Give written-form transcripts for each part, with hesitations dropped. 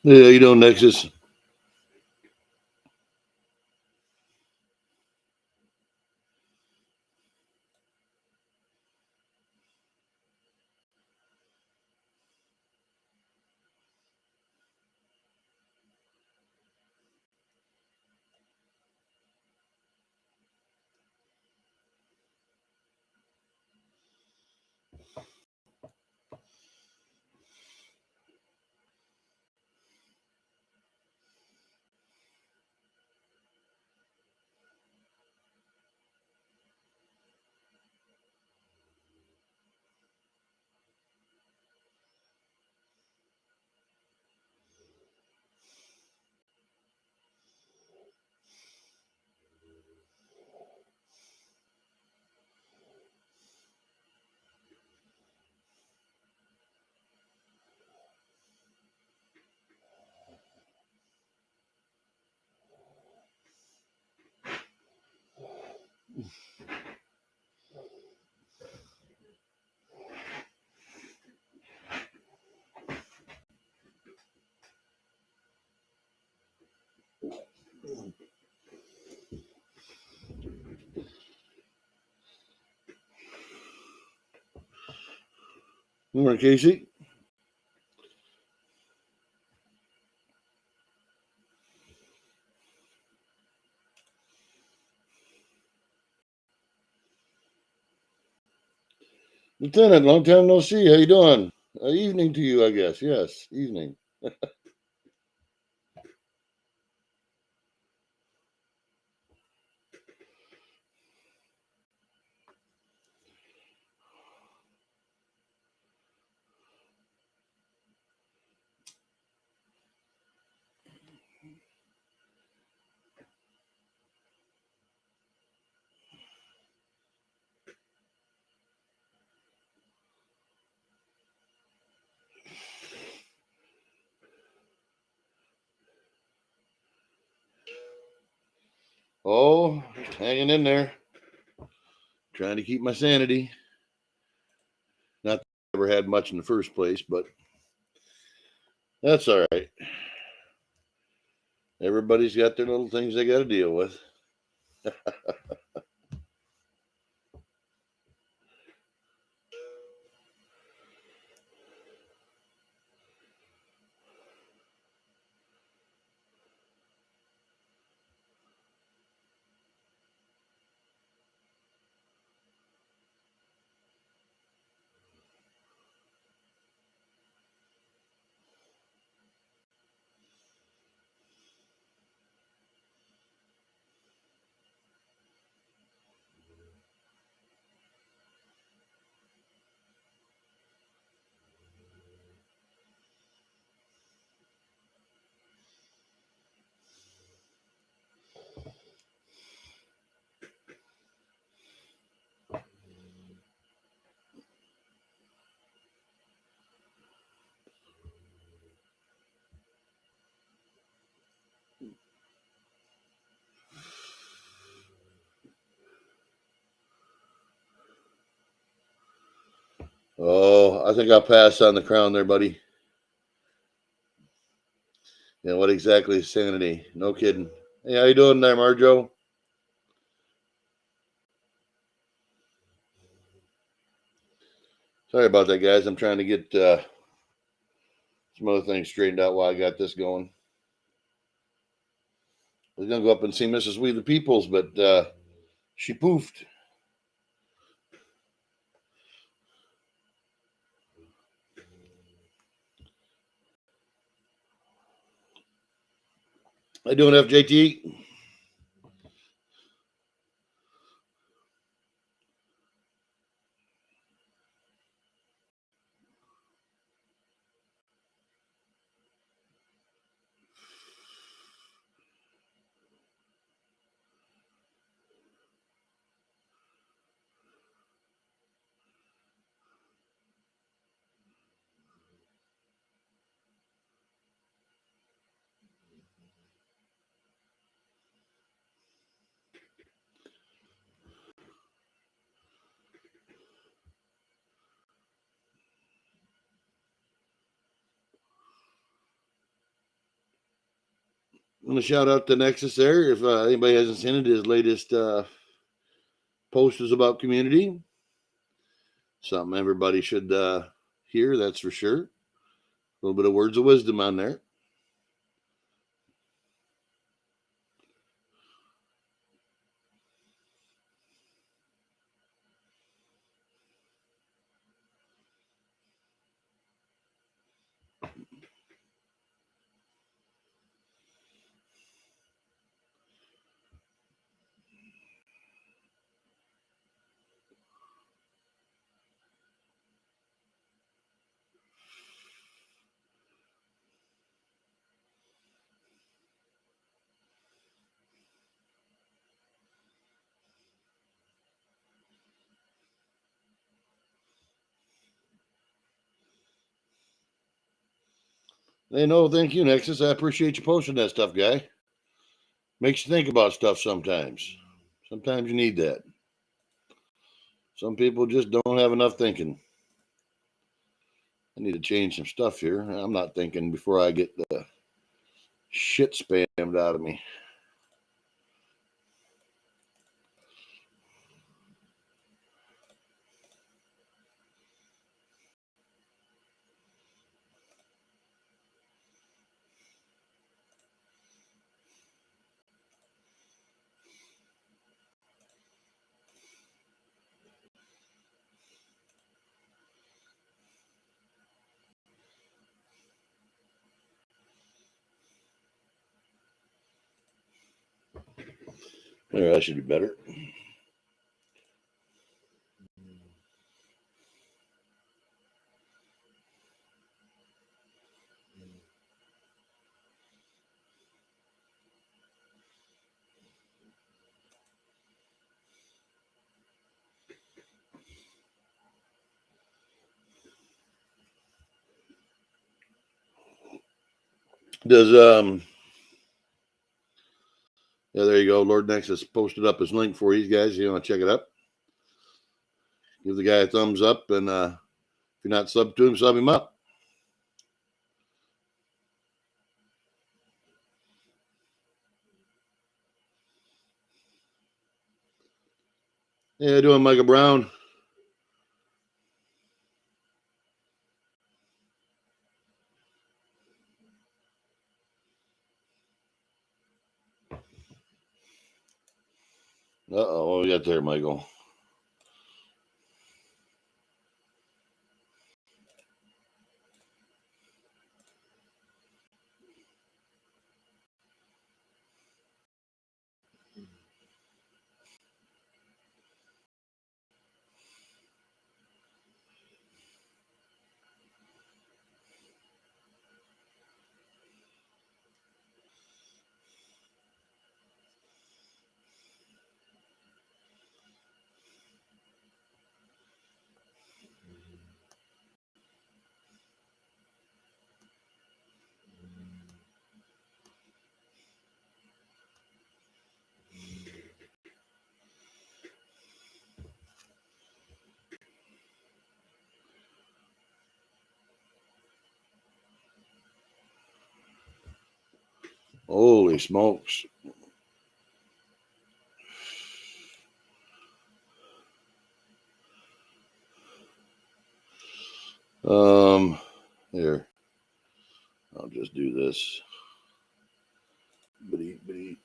Yeah, you know, Nexus. Morning, Casey. Lieutenant, long time no see. How you doing? Evening to you, I guess. Yes, evening. Oh, hanging in there. Trying to keep my sanity. Not that I ever had much in the first place, but that's all right. Everybody's got their little things they got to deal with. Oh, I think I'll pass on the crown there, buddy. Yeah, what exactly is sanity? No kidding. Hey, how you doing there, Marjo? Sorry about that, guys. I'm trying to get some other things straightened out while I got this going. I was gonna go up and see Mrs. We the Peoples, but she poofed. How you doing, FJT? I'm gonna shout out to Nexus there. If anybody hasn't seen it, his latest post is about community. Something everybody should hear, that's for sure. A little bit of words of wisdom on there. Hey, no, thank you, Nexus. I appreciate you posting that stuff, guy. Makes you think about stuff sometimes. Sometimes you need that. Some people just don't have enough thinking. I need to change some stuff here. I'm not thinking before I get the shit spammed out of me. There, that should be better. Does yeah, there you go. Lord Nexus posted up his link for you guys. You want to check it up? Give the guy a thumbs up, and if you're not subbed to him, sub him up. Yeah, doing Micah Brown. Uh-oh, what we got there, Michael? Holy smokes. Here. I'll just do this. Beat.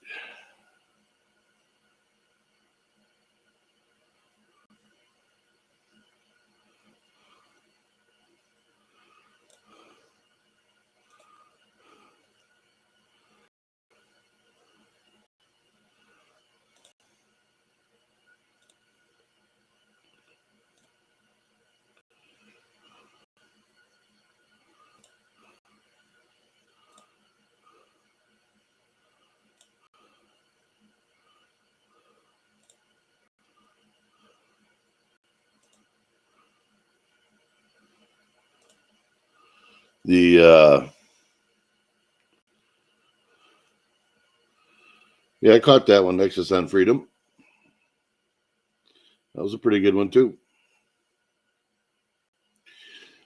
The yeah, I caught that one, Nexus on Freedom. That was a pretty good one too.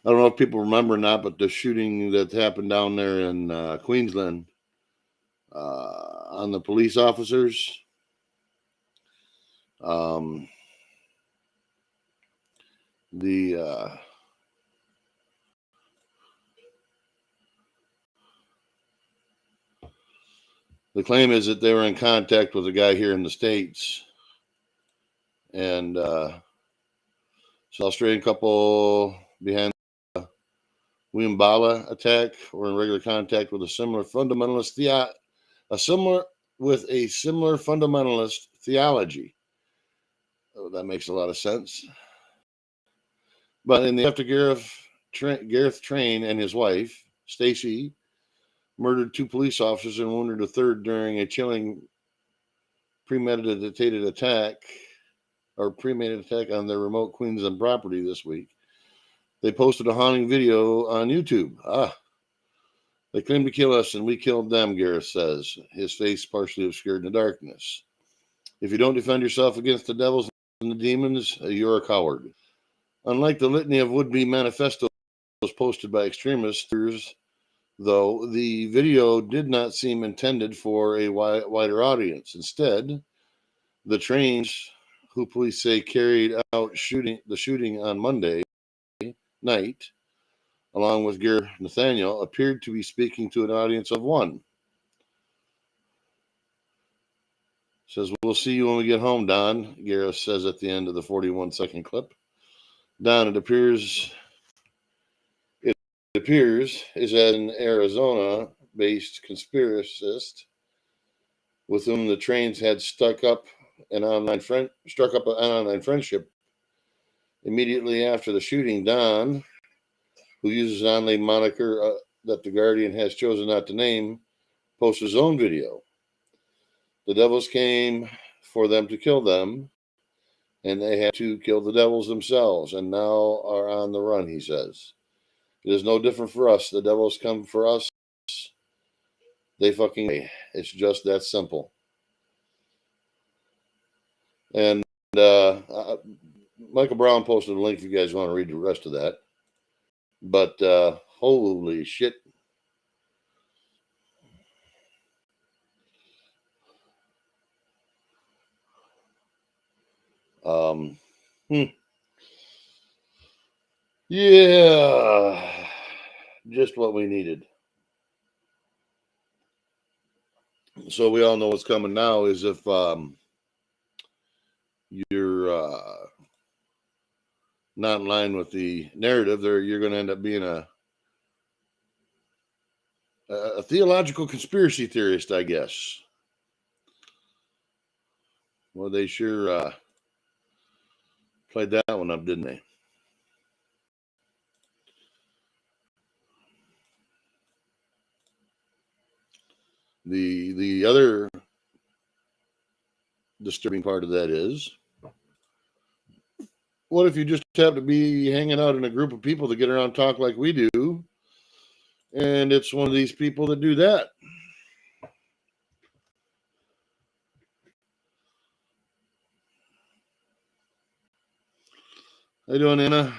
I don't know if people remember or not, but the shooting that happened down there in Queensland on the police officers. The claim is that they were in contact with a guy here in the States, and it's an Australian couple behind the Wimbala attack were in regular contact with a similar fundamentalist theology. Oh, that makes a lot of sense. But in the after Gareth Train and his wife, Stacy, murdered 2 police officers and wounded a third during a chilling premeditated attack on their remote Queensland property this week. They posted a haunting video on YouTube. They claimed to kill us and we killed them, Gareth says, his face partially obscured in the darkness. If you don't defend yourself against the devils and the demons, you're a coward. Unlike the litany of would-be manifestos posted by extremists, though, the video did not seem intended for a wider audience. Instead, the Trains, who police say carried out the shooting on Monday night, along with Gareth Nathaniel, appeared to be speaking to an audience of 1. Says, we'll see you when we get home, Don, Gareth says at the end of the 41-second clip. Don, it appears is an Arizona-based conspiracist with whom the Trains had struck up an online friendship. Immediately after the shooting, Don, who uses an online moniker that the Guardian has chosen not to name, posts his own video. The devils came for them to kill them, and they had to kill the devils themselves, and now are on the run, he says. It is no different for us. The devils come for us. They fucking... It's just that simple. And Michael Brown posted a link if you guys want to read the rest of that. But holy shit. Yeah, just what we needed. So we all know what's coming now is if you're not in line with the narrative, you're going to end up being a theological conspiracy theorist, I guess. Well, they sure played that one up, didn't they? The other disturbing part of that is, what if you just happen to be hanging out in a group of people that get around and talk like we do, and it's one of these people that do that? How you doing, Anna?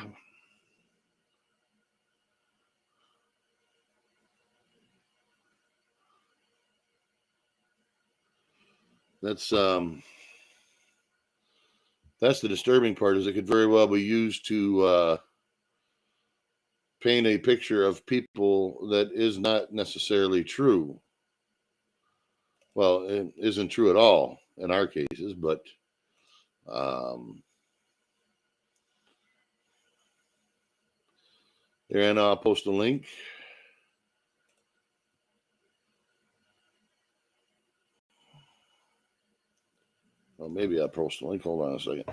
That's the disturbing part, is it could very well be used to paint a picture of people that is not necessarily true. Well, it isn't true at all in our cases, but there, and I'll post a link. Well, maybe I'll post a link. Hold on a second.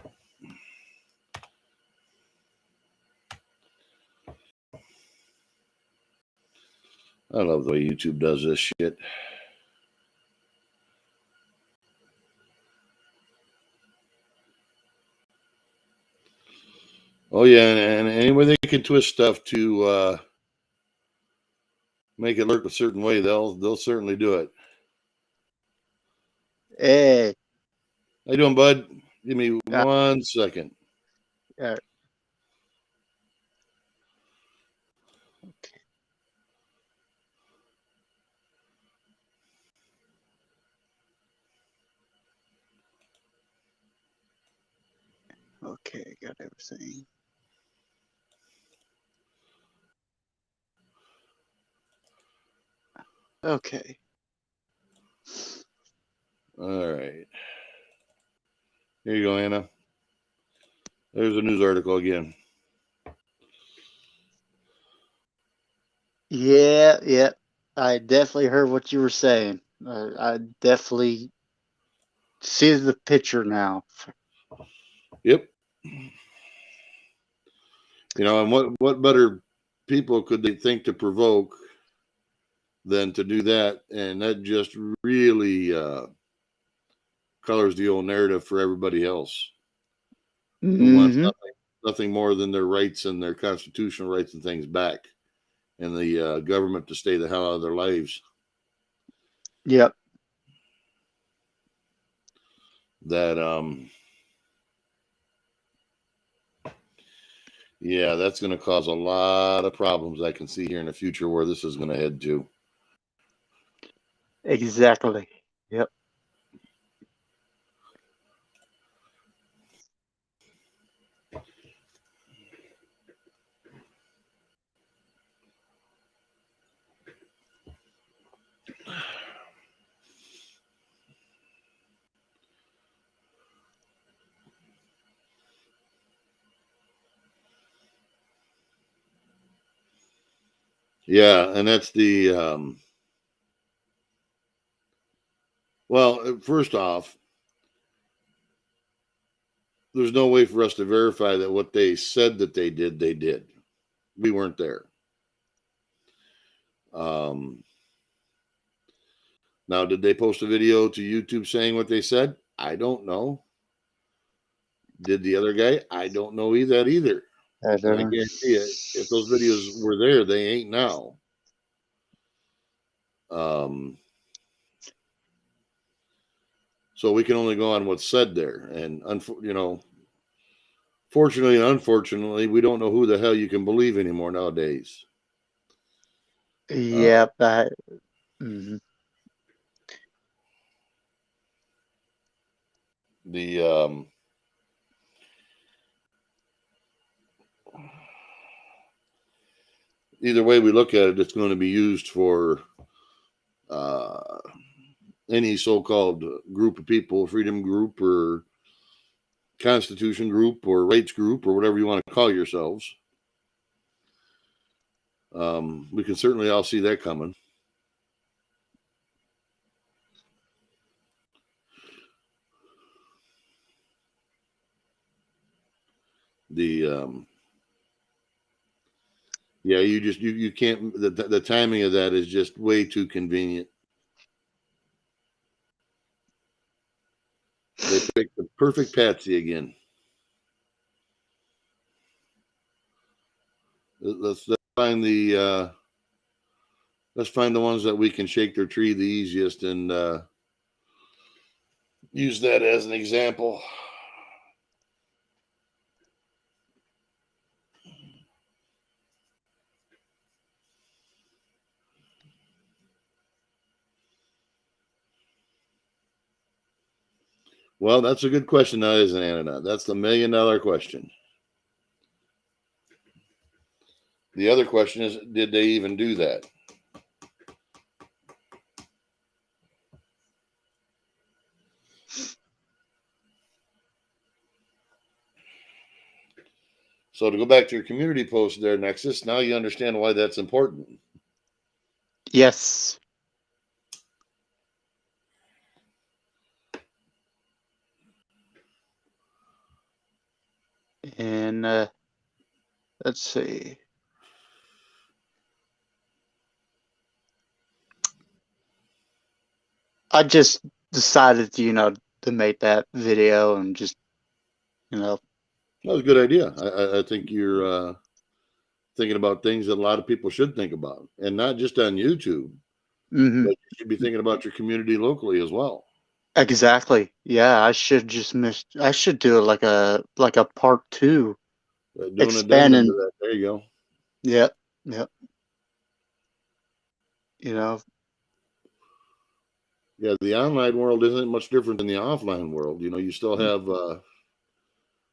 I love the way YouTube does this shit. Oh yeah, and any way they can twist stuff to make it look a certain way, they'll certainly do it. Hey. How you doing, bud? Give me 1 second. Yeah. Okay. Okay, got everything. Okay. All right. Here you go, Anna. There's a news article again. Yeah. I definitely heard what you were saying. I definitely see the picture now. Yep. You know, and what better people could they think to provoke than to do that? And that just really colors the old narrative for everybody else who wants nothing more than their rights and their constitutional rights and things back, and the government to stay the hell out of their lives. Yep. That yeah, that's going to cause a lot of problems. I can see here in the future where this is going to head to. Exactly. Yep. Yeah, and that's the well, first off, there's no way for us to verify that what they said that they did. We weren't there. Now, did they post a video to YouTube saying what they said? I don't know. Did the other guy? I don't know either. And I guarantee you, if those videos were there, they ain't now. So we can only go on what's said there, and you know, fortunately and unfortunately, we don't know who the hell you can believe anymore nowadays. Yep. The either way we look at it, it's going to be used for any so-called group of people, freedom group or constitution group or rights group or whatever you want to call yourselves. We can certainly all see that coming. The yeah, you can't. The timing of that is just way too convenient. They picked the perfect patsy again. Let's find the ones that we can shake their tree the easiest and use that as an example. Well, that's a good question, now, isn't it, Anna? That's the $1 million question. The other question is, did they even do that? So to go back to your community post there, Nexus, now you understand why that's important. Yes. And let's see. I just decided, to make that video and just, That was a good idea. I think you're thinking about things that a lot of people should think about, and not just on YouTube, but you should be thinking about your community locally as well. Exactly. Yeah, I should do like a part 2. Doing Expanding. to that. There you go. Yep. Yeah, the online world isn't much different than the offline world. You still have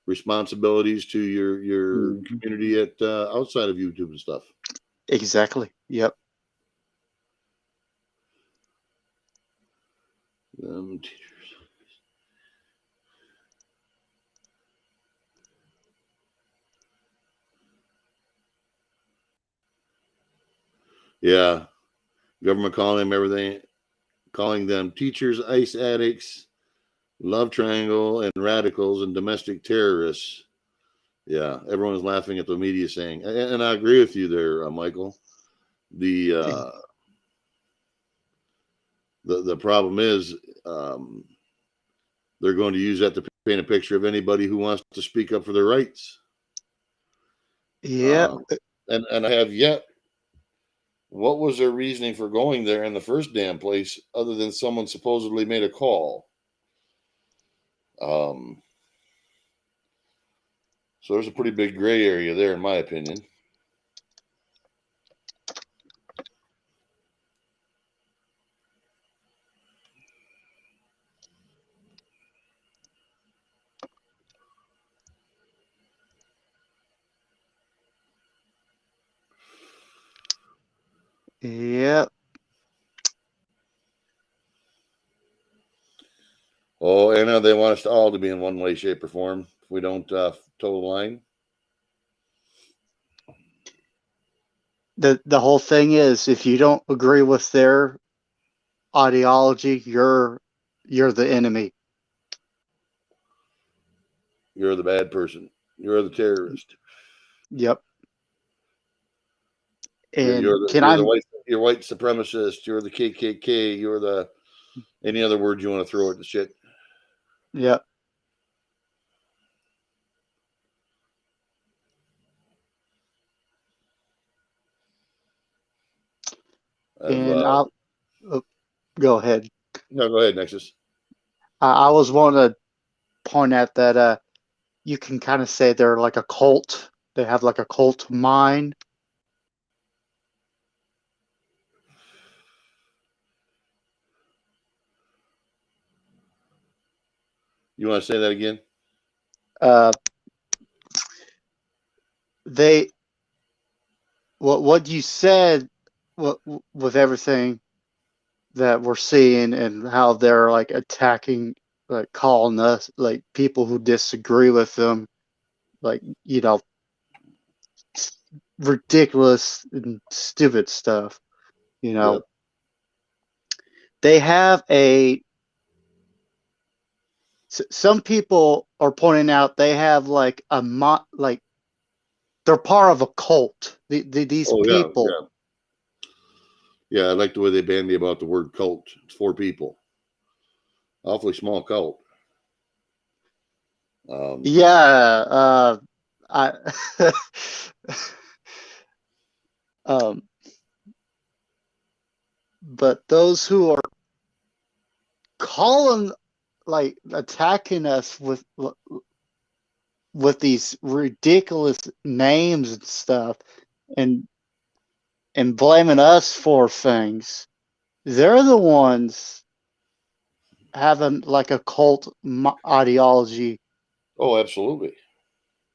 responsibilities to your Mhm. community at outside of YouTube and stuff. Exactly. Yep. Teachers. Yeah, government calling them everything, calling them teachers, ICE addicts, love triangle, and radicals and domestic terrorists. Yeah, everyone's laughing at the media saying, and I agree with you there, Michael. The the problem is they're going to use that to paint a picture of anybody who wants to speak up for their rights. Yep. And I have yet. What was their reasoning for going there in the first damn place, other than someone supposedly made a call? So there's a pretty big gray area there, in my opinion. Yep. Oh, and they want us all to be in one way, shape, or form. If we don't toe the line. The whole thing is, if you don't agree with their ideology, you're the enemy. You're the bad person. You're the terrorist. Yep. You're, And you're the can you're I? the white you're white supremacist. You're the KKK. You're the any other word you want to throw at the shit. Yep. And I'll go ahead. No, go ahead, Nexus. I was wanting to point out that you can kind of say they're like a cult. They have like a cult mind. You want to say that again? Uh, they what you said with everything that we're seeing and how they're like attacking, like calling us like people who disagree with them, like ridiculous and stupid stuff. You Yep. know, they have some people are pointing out they have like like they're part of a cult. These Oh yeah, people. yeah. Yeah, I like the way they bandy about the word cult. It's 4 people. Awfully small cult. Yeah, I um, but those who are calling, like attacking us with these ridiculous names and stuff, and blaming us for things, they're the ones having like a cult ideology. Oh, absolutely.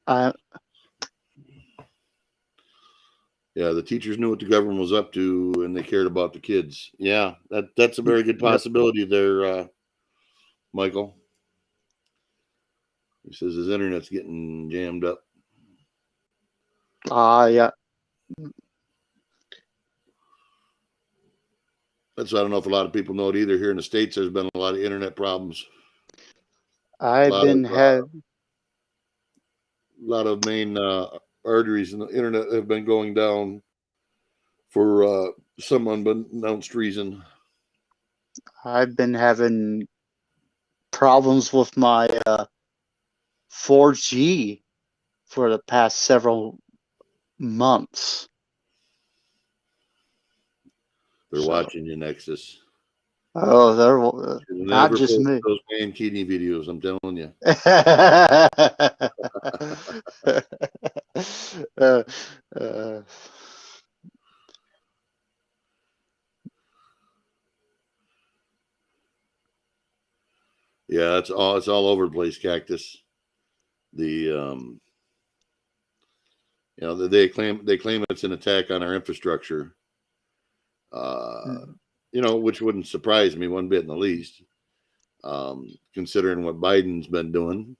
Uh, Yeah, the teachers knew what the government was up to, and they cared about the kids. Yeah, that's a very good yep. possibility there, Michael. He says his internet's getting jammed up. Yeah. That's I don't know if a lot of people know it either. Here in the States, there's been a lot of internet problems. A I've been had. lot of main arteries in the internet have been going down for some unbeknownst reason. I've been having problems with my 4G for the past several months. They're So, watching you, Nexus. oh, they're You'll not never just post me. those man kidney videos. I'm telling you. uh, uh, Yeah, it's all over the place, Cactus. The they claim it's an attack on our infrastructure. Which wouldn't surprise me one bit in the least, considering what Biden's been doing.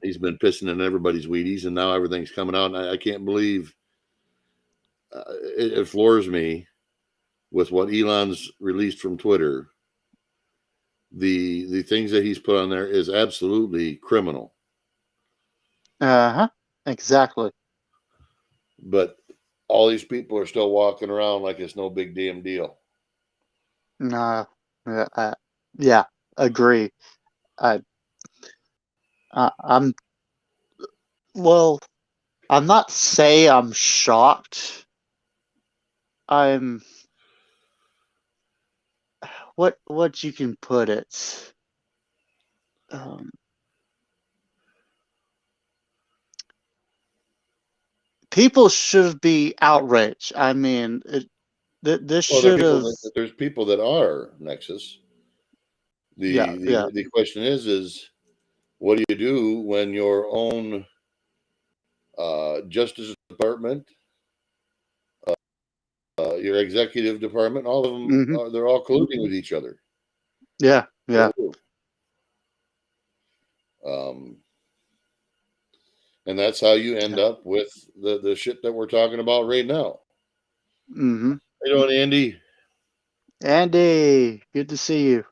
He's been pissing in everybody's Wheaties, and now everything's coming out. And I can't believe it floors me with what Elon's released from Twitter. The things that he's put on there is absolutely criminal. Exactly. But all these people are still walking around like it's no big damn deal. No, yeah, agree. I'm not say I'm shocked. I'm what you can put it. People should be outraged. I mean, this should have. There's people that are, Nexus. The question is what do you do when your own Justice Department, your executive department, all of them, they're all colluding with each other. Yeah. And that's how you end up with the shit that we're talking about right now. How you doing, Andy? Andy, good to see you.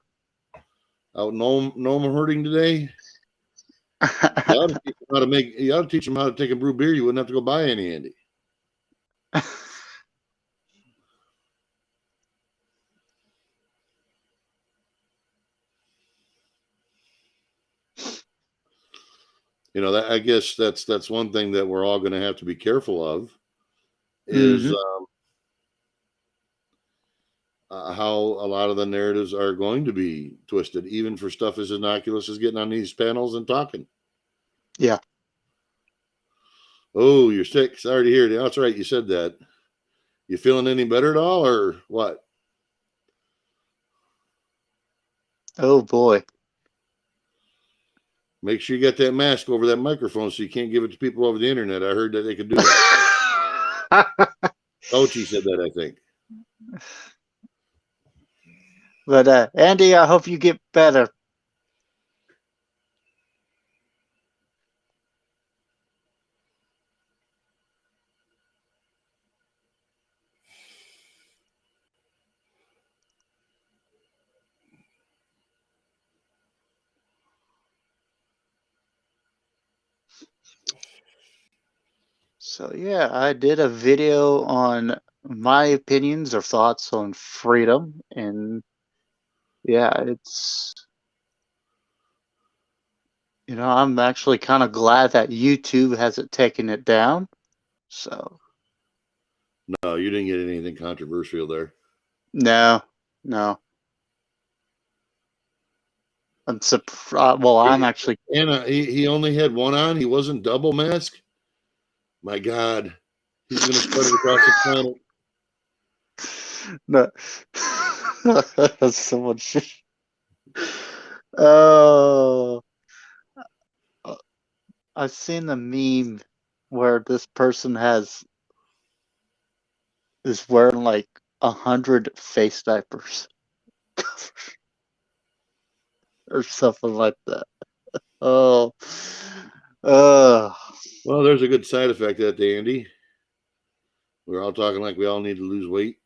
Out Nome hurting today? You ought to teach them how to take a brew beer. You wouldn't have to go buy any, Andy. I guess that's one thing that we're all going to have to be careful of is how a lot of the narratives are going to be twisted, even for stuff as innocuous as getting on these panels and talking. Yeah. Oh, you're sick. Sorry to hear it. That's right. You said that. You feeling any better at all, or what? Oh boy. Make sure you get that mask over that microphone so you can't give it to people over the internet. I heard that they could do that. Ochi said that, I think. But Andy, I hope you get better. So yeah, I did a video on my opinions or thoughts on freedom, and yeah, it's I'm actually kind of glad that YouTube hasn't taken it down. So no, you didn't get anything controversial there. No. I'm surprised. Well, I'm actually. Anna, he only had one on. He wasn't double mask. My God, he's going to spread it across the planet. No, someone should. Oh, I've seen the meme where this person is wearing like 100 face diapers or something like that. Oh, well, there's a good side effect of that, Andy. We're all talking like we all need to lose weight.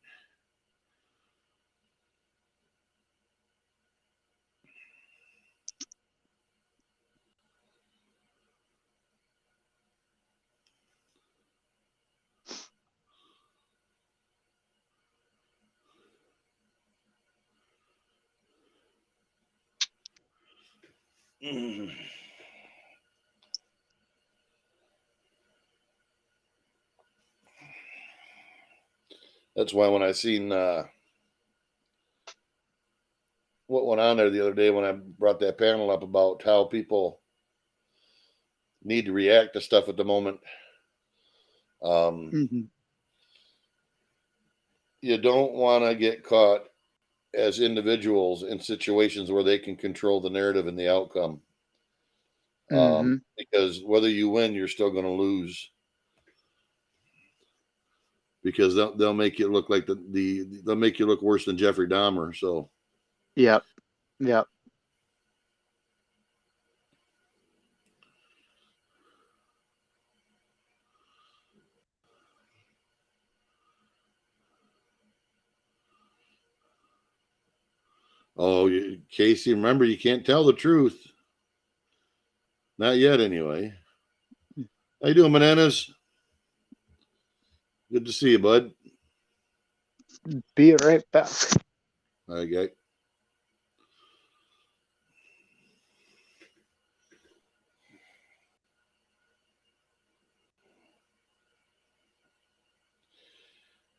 That's why when I seen what went on there the other day when I brought that panel up about how people need to react to stuff at the moment, you don't want to get caught as individuals in situations where they can control the narrative and the outcome. Because whether you win, you're still going to lose. Because they'll make you look like they'll make you look worse than Jeffrey Dahmer. So Yep. Oh, Casey, remember, you can't tell the truth. Not yet, anyway. How you doing, Bananas? Good to see you, bud. Be right back. Okay.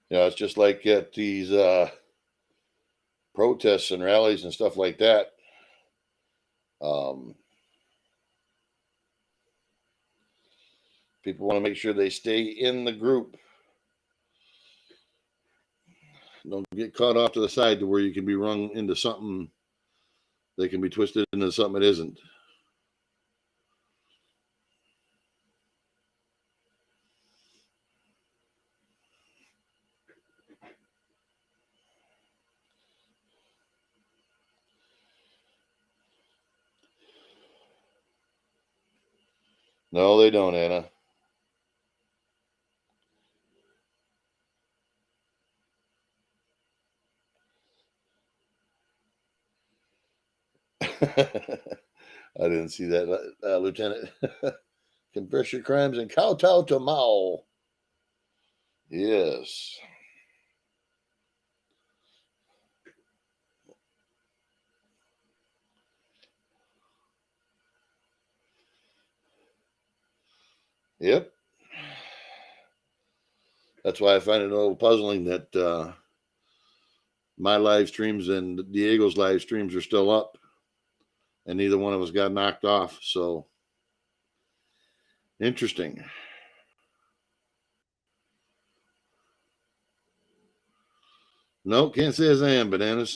Yeah, it's just like at these protests and rallies and stuff like that. People want to make sure they stay in the group. Don't get caught off to the side to where you can be rung into something that can be twisted into something it isn't. No, they don't, Anna. I didn't see that, Lieutenant. Confess your crimes and kowtow to Mao. Yes. Yep. That's why I find it a little puzzling that my live streams and Diego's live streams are still up, and neither one of us got knocked off. So interesting. No, can't say as I am, Bananas.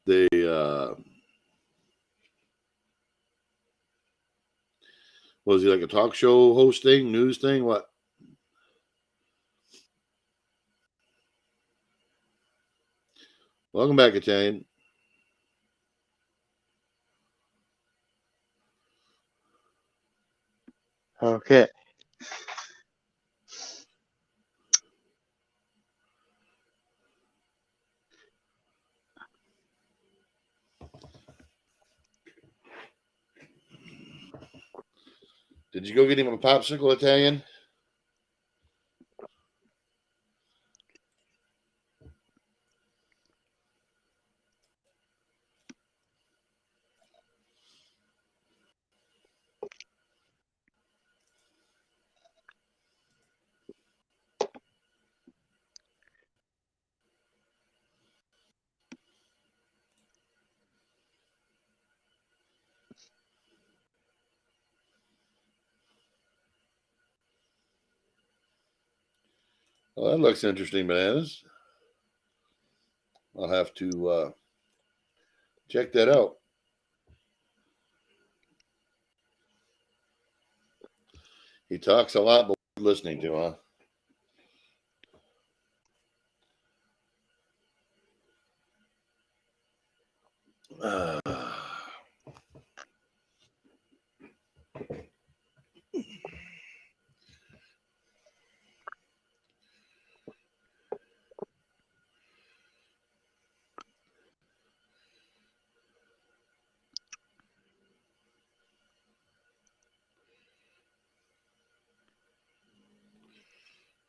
They was he like a talk show hosting, news thing? What? Welcome back, Italian. Okay. Did you go get him a popsicle, Italian? Well, that looks interesting, Bananas. I'll have to check that out. He talks a lot, but we're listening to, huh?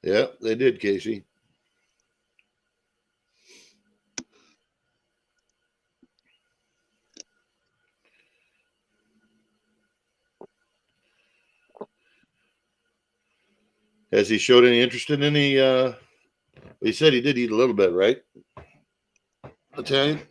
Yeah, they did, Casey. Has he showed any interest in any? He said he did eat a little bit, right? Italian.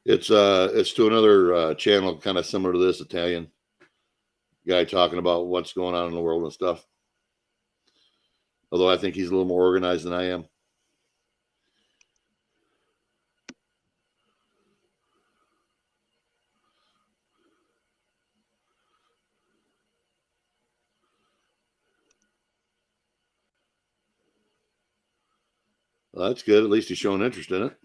It's to another channel kind of similar to this, Italian guy talking about what's going on in the world and stuff. Although I think he's a little more organized than I am. Well, that's good. At least he's showing interest in it.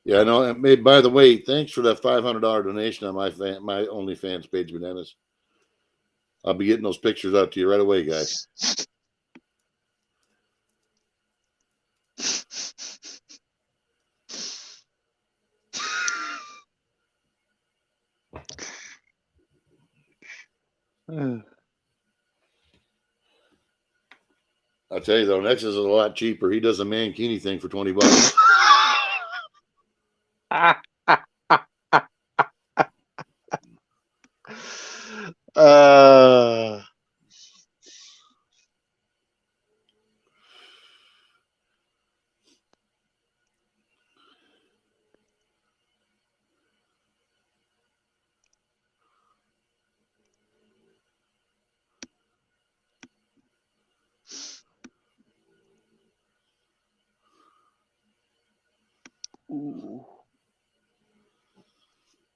Yeah, I know. By the way, thanks for that $500 donation on my OnlyFans page, Bananas. I'll be getting those pictures out to you right away, guys. I'll tell you though, Nexus is a lot cheaper. He does a mankini thing for $20.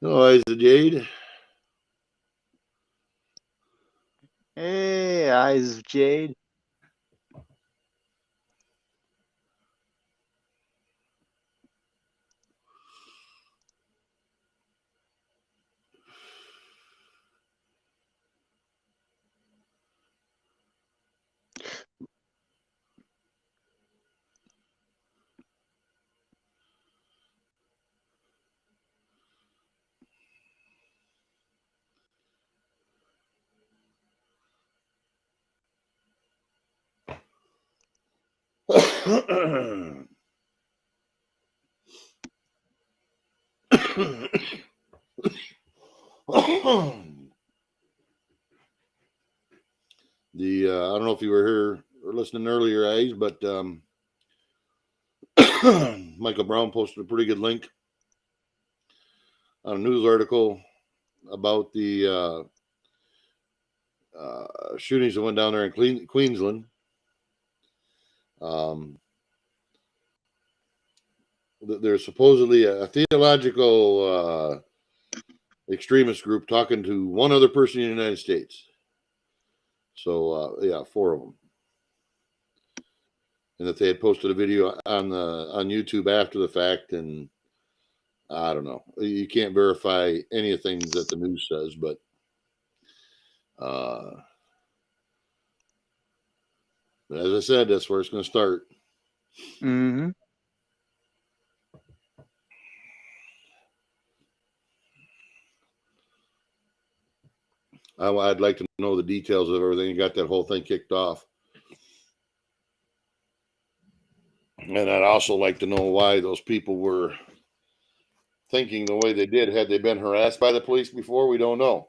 Oh, Eyes of Jade. Hey, Eyes of Jade. I don't know if you were here or listening earlier, Eyes, but Michael Brown posted a pretty good link on a news article about the shootings that went down there in Queensland. There's supposedly a theological extremist group talking to one other person in the United States. So yeah, 4 of them, and that they had posted a video on YouTube after the fact, and I don't know. You can't verify any of the things that the news says, but as I said, that's where it's going to start. Mm-hmm. I'd like to know the details of everything that got that whole thing kicked off. And I'd also like to know why those people were thinking the way they did. Had they been harassed by the police before? We don't know.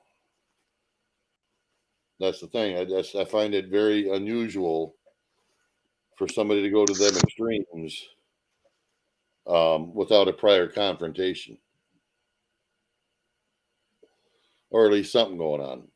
That's the thing. I find it very unusual for somebody to go to them extremes without a prior confrontation, or at least something going on.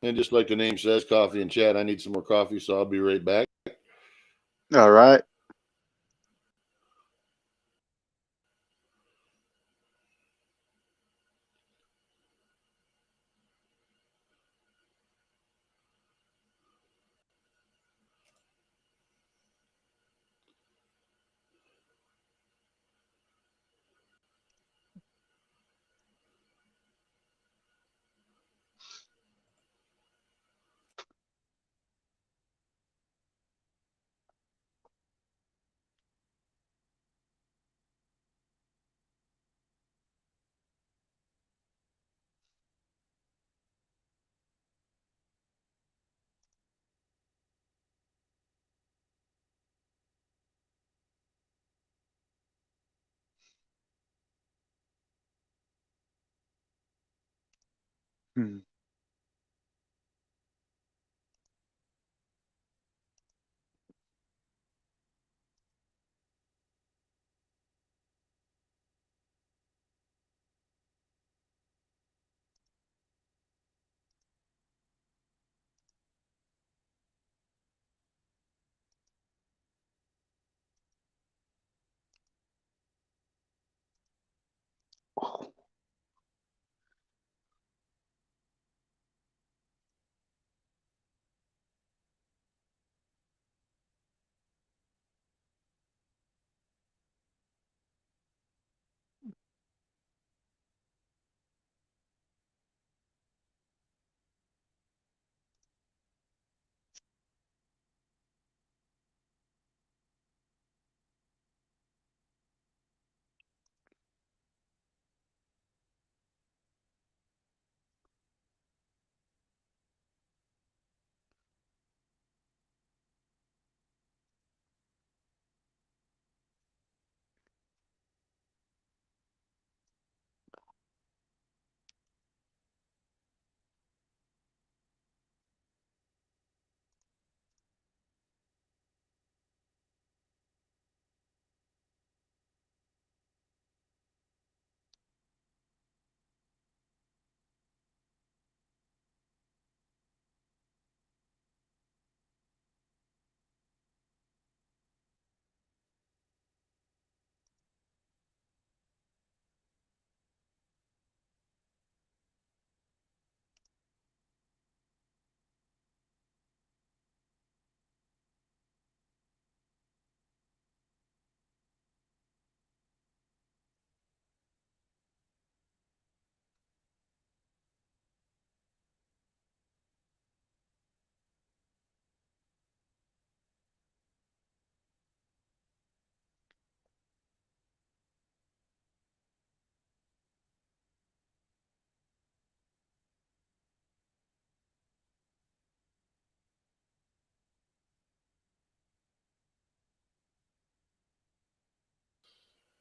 And just like the name says, coffee and chat, I need some more coffee, so I'll be right back. All right. Hmm.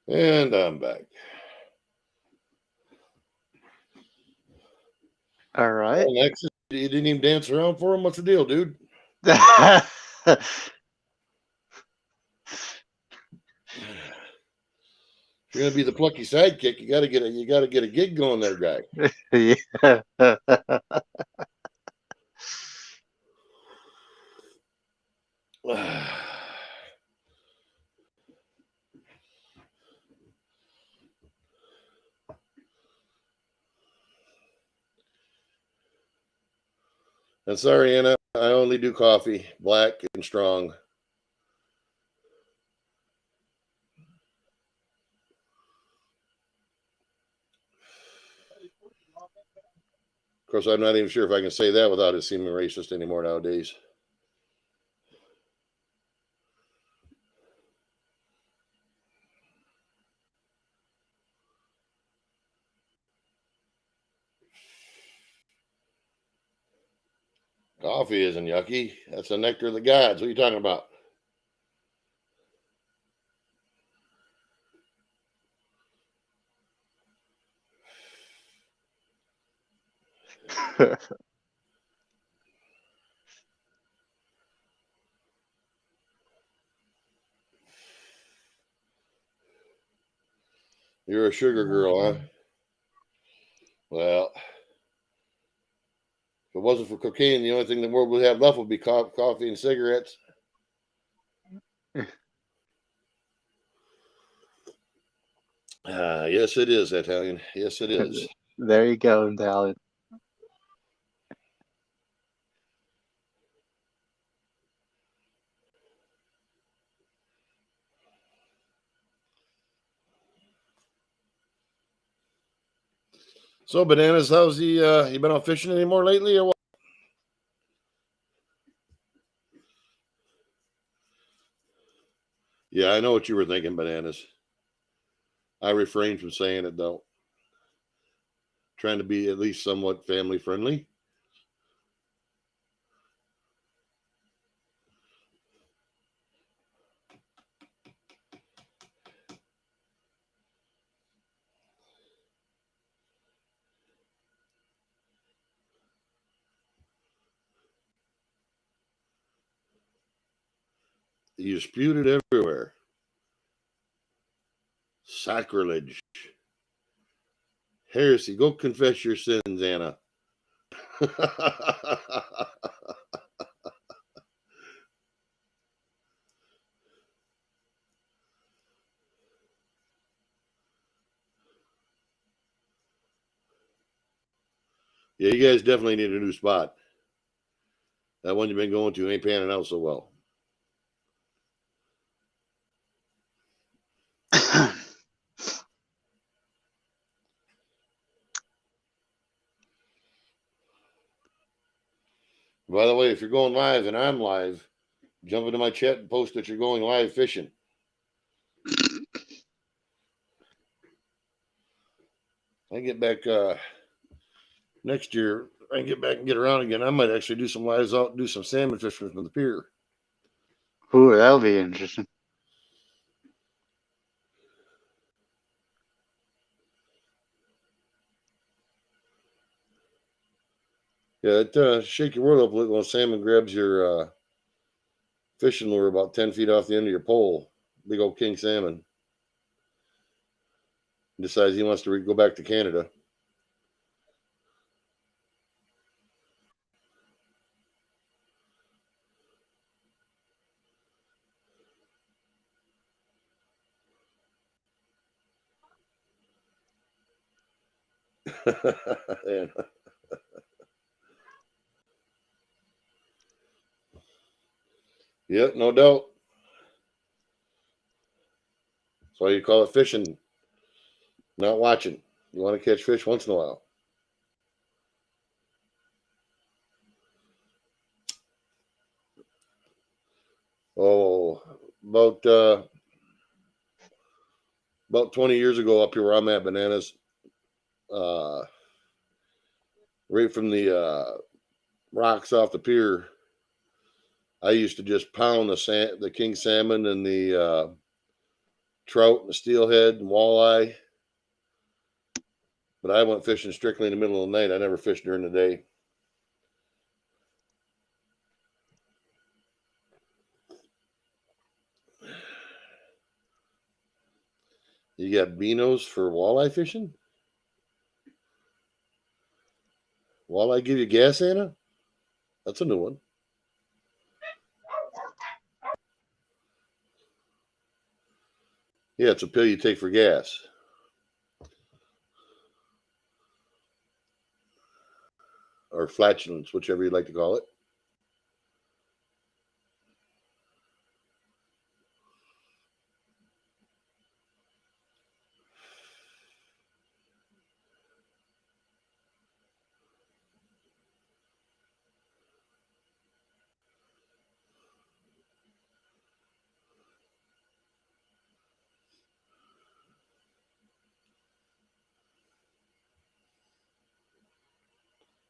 And I'm back. All right. Well, Nexus, you didn't even dance around for him. What's the deal, dude? If you're gonna be the plucky sidekick, you gotta get a gig going there, guy. Yeah. And sorry, Anna, I only do coffee, black and strong. course, I'm not even sure if I can say that without it seeming racist anymore nowadays. Coffee isn't yucky. That's the nectar of the gods. What are you talking about? You're a sugar girl, huh? Well, if it wasn't for cocaine, the only thing the world would have left would be coffee and cigarettes. Yes, it is, Italian. Yes, it is. There you go, Italian. So, Bananas, how's the you been out fishing anymore lately or what? Yeah, I know what you were thinking, Bananas. I refrained from saying it though. Trying to be at least somewhat family friendly. You spewed it everywhere. Sacrilege. Heresy. Go confess your sins, Anna. Yeah, you guys definitely need a new spot. That one you've been going to ain't panning out so well. By the way, if you're going live and I'm live, jump into my chat and post that you're going live fishing. I get back next year. I get back and get around again. I might actually do some lives out, do some salmon fishing from the pier. Ooh, that'll be interesting. Yeah, it shake your world up a little when salmon grabs your fishing lure about 10 feet off the end of your pole. Big old king salmon. Decides he wants to go back to Canada. Yep, no doubt. That's why you call it fishing, not watching. You want to catch fish once in a while. Oh, about 20 years ago up here where I'm at, Bananas, uh, right from the rocks off the pier, I used to just pound the king salmon and the trout and the steelhead and walleye. But I went fishing strictly in the middle of the night. I never fished during the day. You got beanos for walleye fishing? Walleye give you gas, Anna? That's a new one. Yeah, it's a pill you take for gas. Or flatulence, whichever you'd like to call it.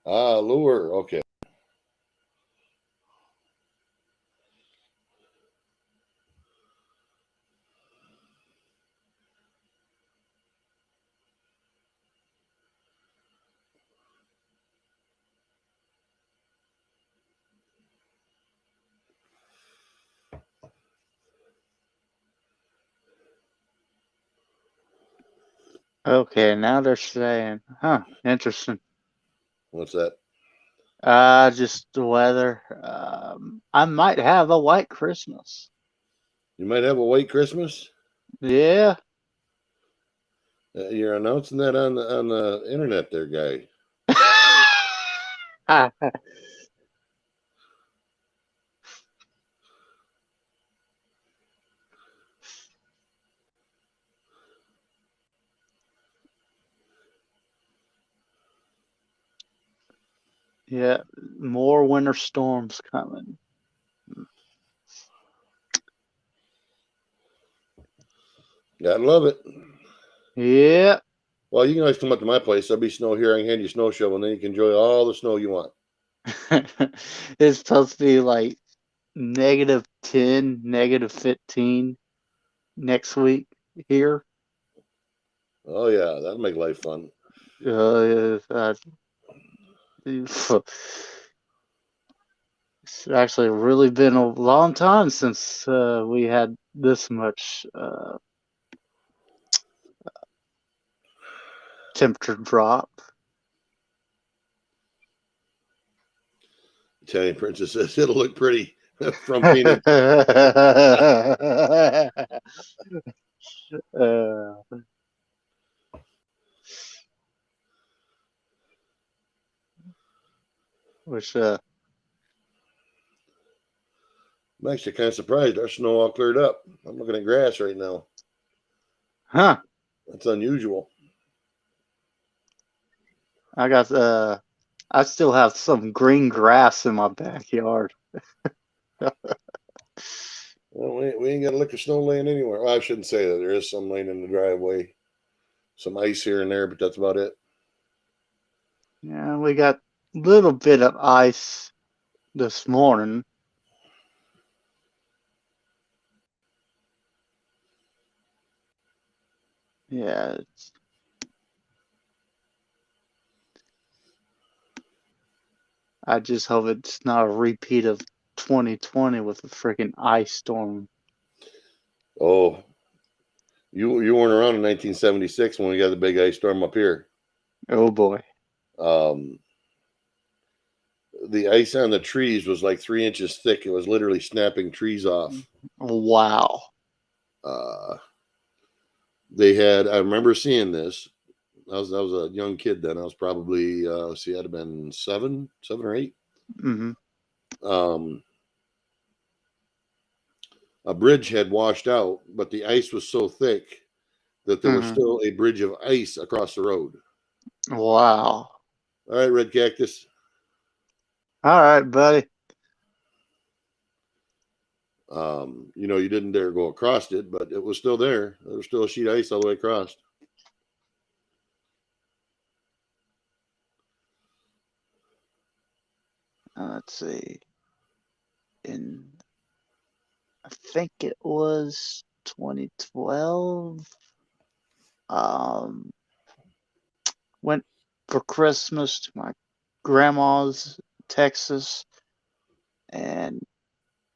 Lure. Okay. Okay, now they're saying, huh, interesting. What's that? Just the weather. I might have a white Christmas. You might have a white Christmas. Yeah. You're announcing that on the internet, there, guy. Yeah, more winter storms coming. Gotta love it. Yeah. Well, you can always come up to my place. There'll be snow here. I can hand you a snow shovel, and then you can enjoy all the snow you want. It's supposed to be like -10, -15 next week here. Oh yeah, that'll make life fun. It's actually really been a long time since we had this much temperature drop. Italian princess says it'll look pretty from Phoenix. Which I'm actually kind of surprised our snow all cleared up. I'm looking at grass right now. huh? That's unusual. I still have some green grass in my backyard. Well, we ain't got a lick of snow laying anywhere. Well, I shouldn't say that. There is some laying in the driveway, some ice here and there, but that's about it. Yeah, we got a little bit of ice this morning. Yeah, I just hope it's not a repeat of 2020 with a freaking ice storm. Oh, you weren't around in 1976 when we got the big ice storm up here. Oh boy. Um, the ice on the trees was like 3 inches thick. It was literally snapping trees off. Wow. They had. I remember seeing this. I was a young kid then. I was probably I'd have been seven or eight. Mm-hmm. A bridge had washed out, but the ice was so thick that there was Mm-hmm. still a bridge of ice across the road. Wow. All right, Red Cactus. All right, buddy. You didn't dare go across it, but it was still there. There was still a sheet of ice all the way across. Let's see. I think it was 2012. Went for Christmas to my grandma's Texas, and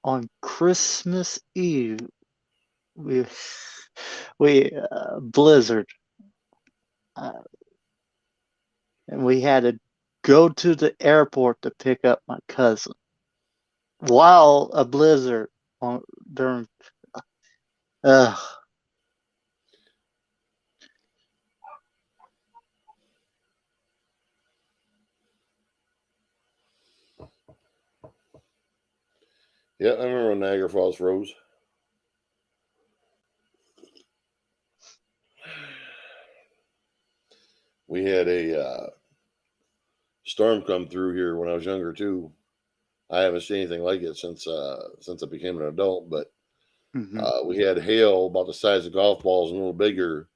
on Christmas Eve we blizzard, and we had to go to the airport to pick up my cousin while a blizzard during. Uh, Yeah, I remember when Niagara Falls froze. We had a storm come through here when I was younger too. I haven't seen anything like it since I became an adult. But mm-hmm. we had hail about the size of golf balls and a little bigger.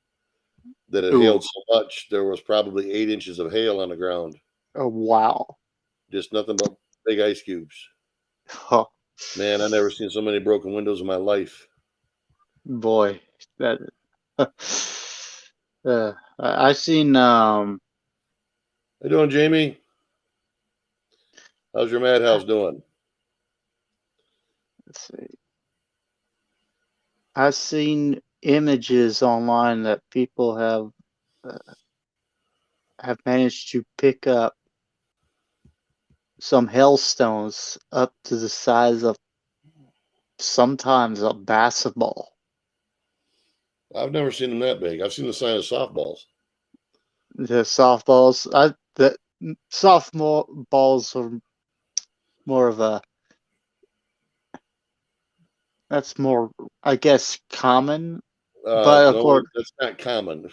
That it Ooh, hailed so much there was probably 8 inches of hail on the ground. Oh, wow. Just nothing but big ice cubes. Oh, Man, I never seen so many broken windows in my life. boy, that. I seen. How you doing, Jamie? How's your madhouse doing? Let's see. I've seen images online that people have managed to pick up some hailstones up to the size of sometimes a basketball. I've never seen them that big. I've seen the size of softballs. The softballs, the softball balls are more of a that's more, I guess, common. But of No, course, that's not common.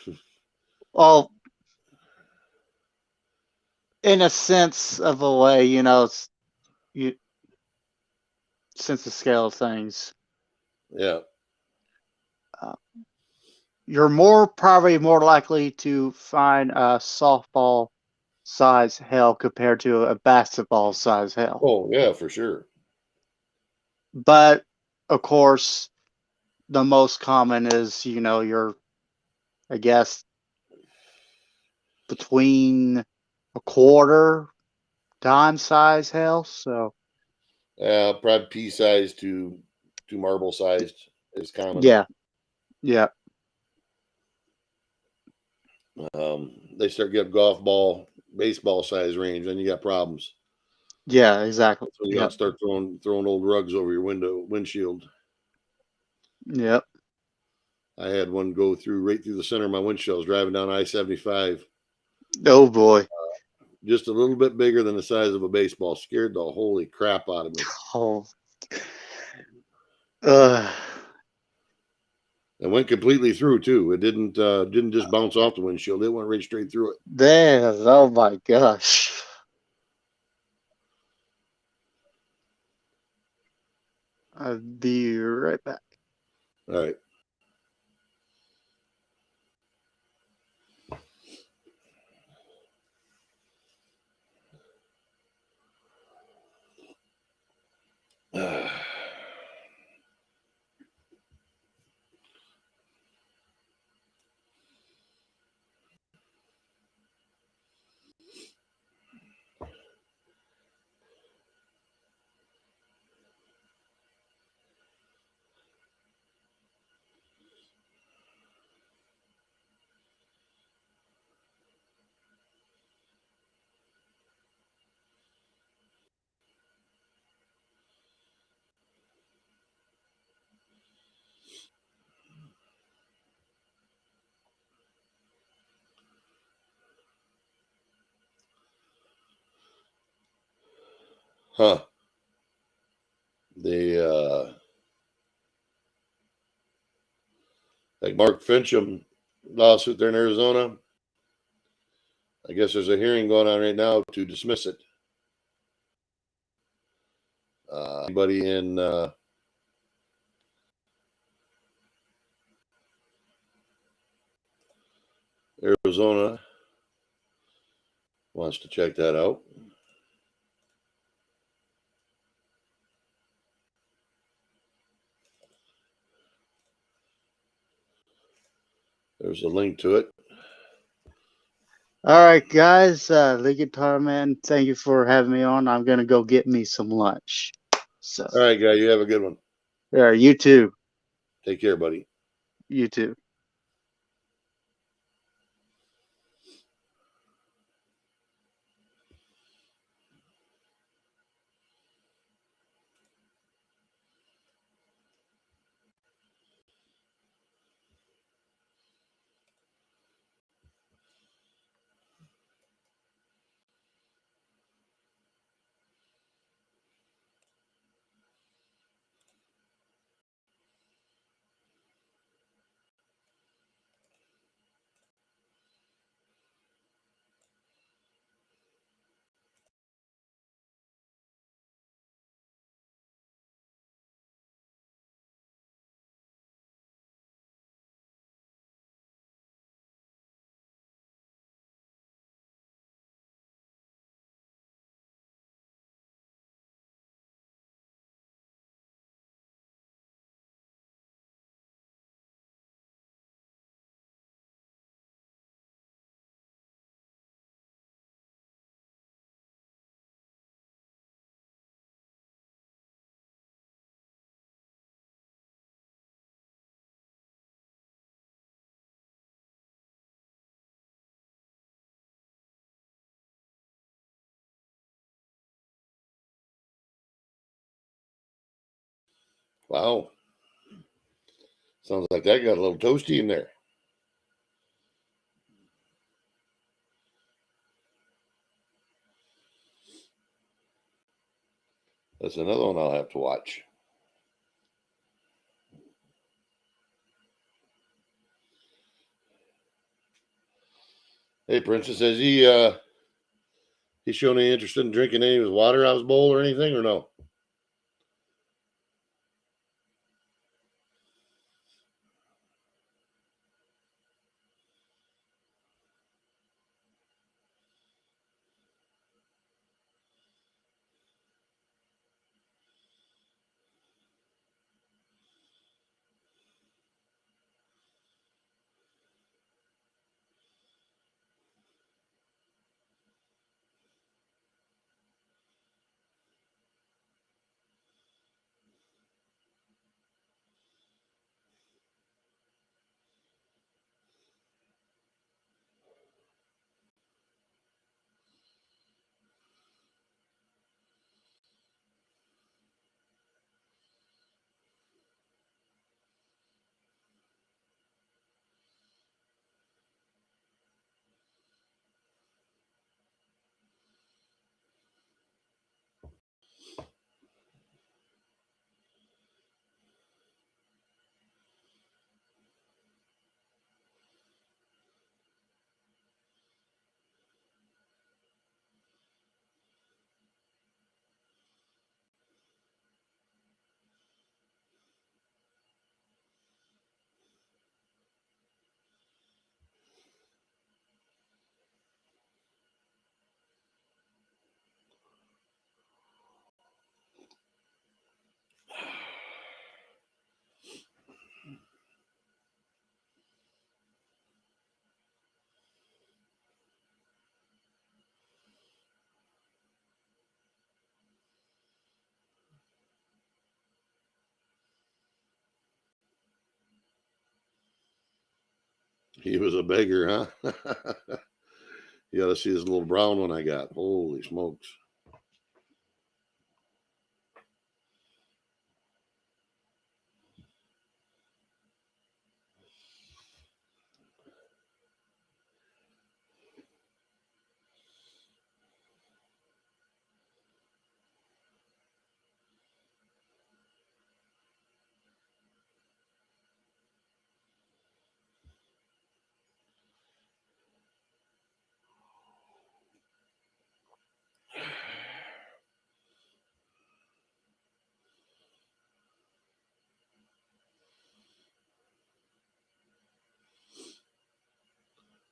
well, in a sense of a way, you sense the scale of things. Yeah. Uh, you're probably more likely to find a softball size hail compared to a basketball size hail. Oh, yeah, for sure. But of course, the most common is, I guess, between a quarter dime size hail. So, Probably pea sized to marble sized is common. yeah, yeah, They start getting golf ball, baseball size range, then you got problems. yeah, exactly. That's when you got Yep, to start throwing old rugs over your windshield. yep. I had one go right through the center of my windshield. I was driving down I-75, Oh boy. just a little bit bigger than the size of a baseball. Scared the holy crap out of me. Oh, uh, It went completely through too. It didn't just bounce off the windshield. It went right straight through it. damn. Oh my gosh. I'll be right back. All right. Huh. The like Mark Fincham lawsuit there in Arizona. I guess there's a hearing going on right now to dismiss it. Anybody in Arizona wants to check that out. There's a link to it. All right, guys. The Guitar Man, thank you for having me on. I'm gonna go get me some lunch. So, All right, guy, you have a good one. yeah, you too. Take care, buddy. You too. Wow. Sounds like that got a little toasty in there. That's another one I'll have to watch. Hey, Princess, has he shown any interest in drinking any of his water out of his bowl or anything, or no? He was a beggar, huh? You got to see this little brown one I got. Holy smokes.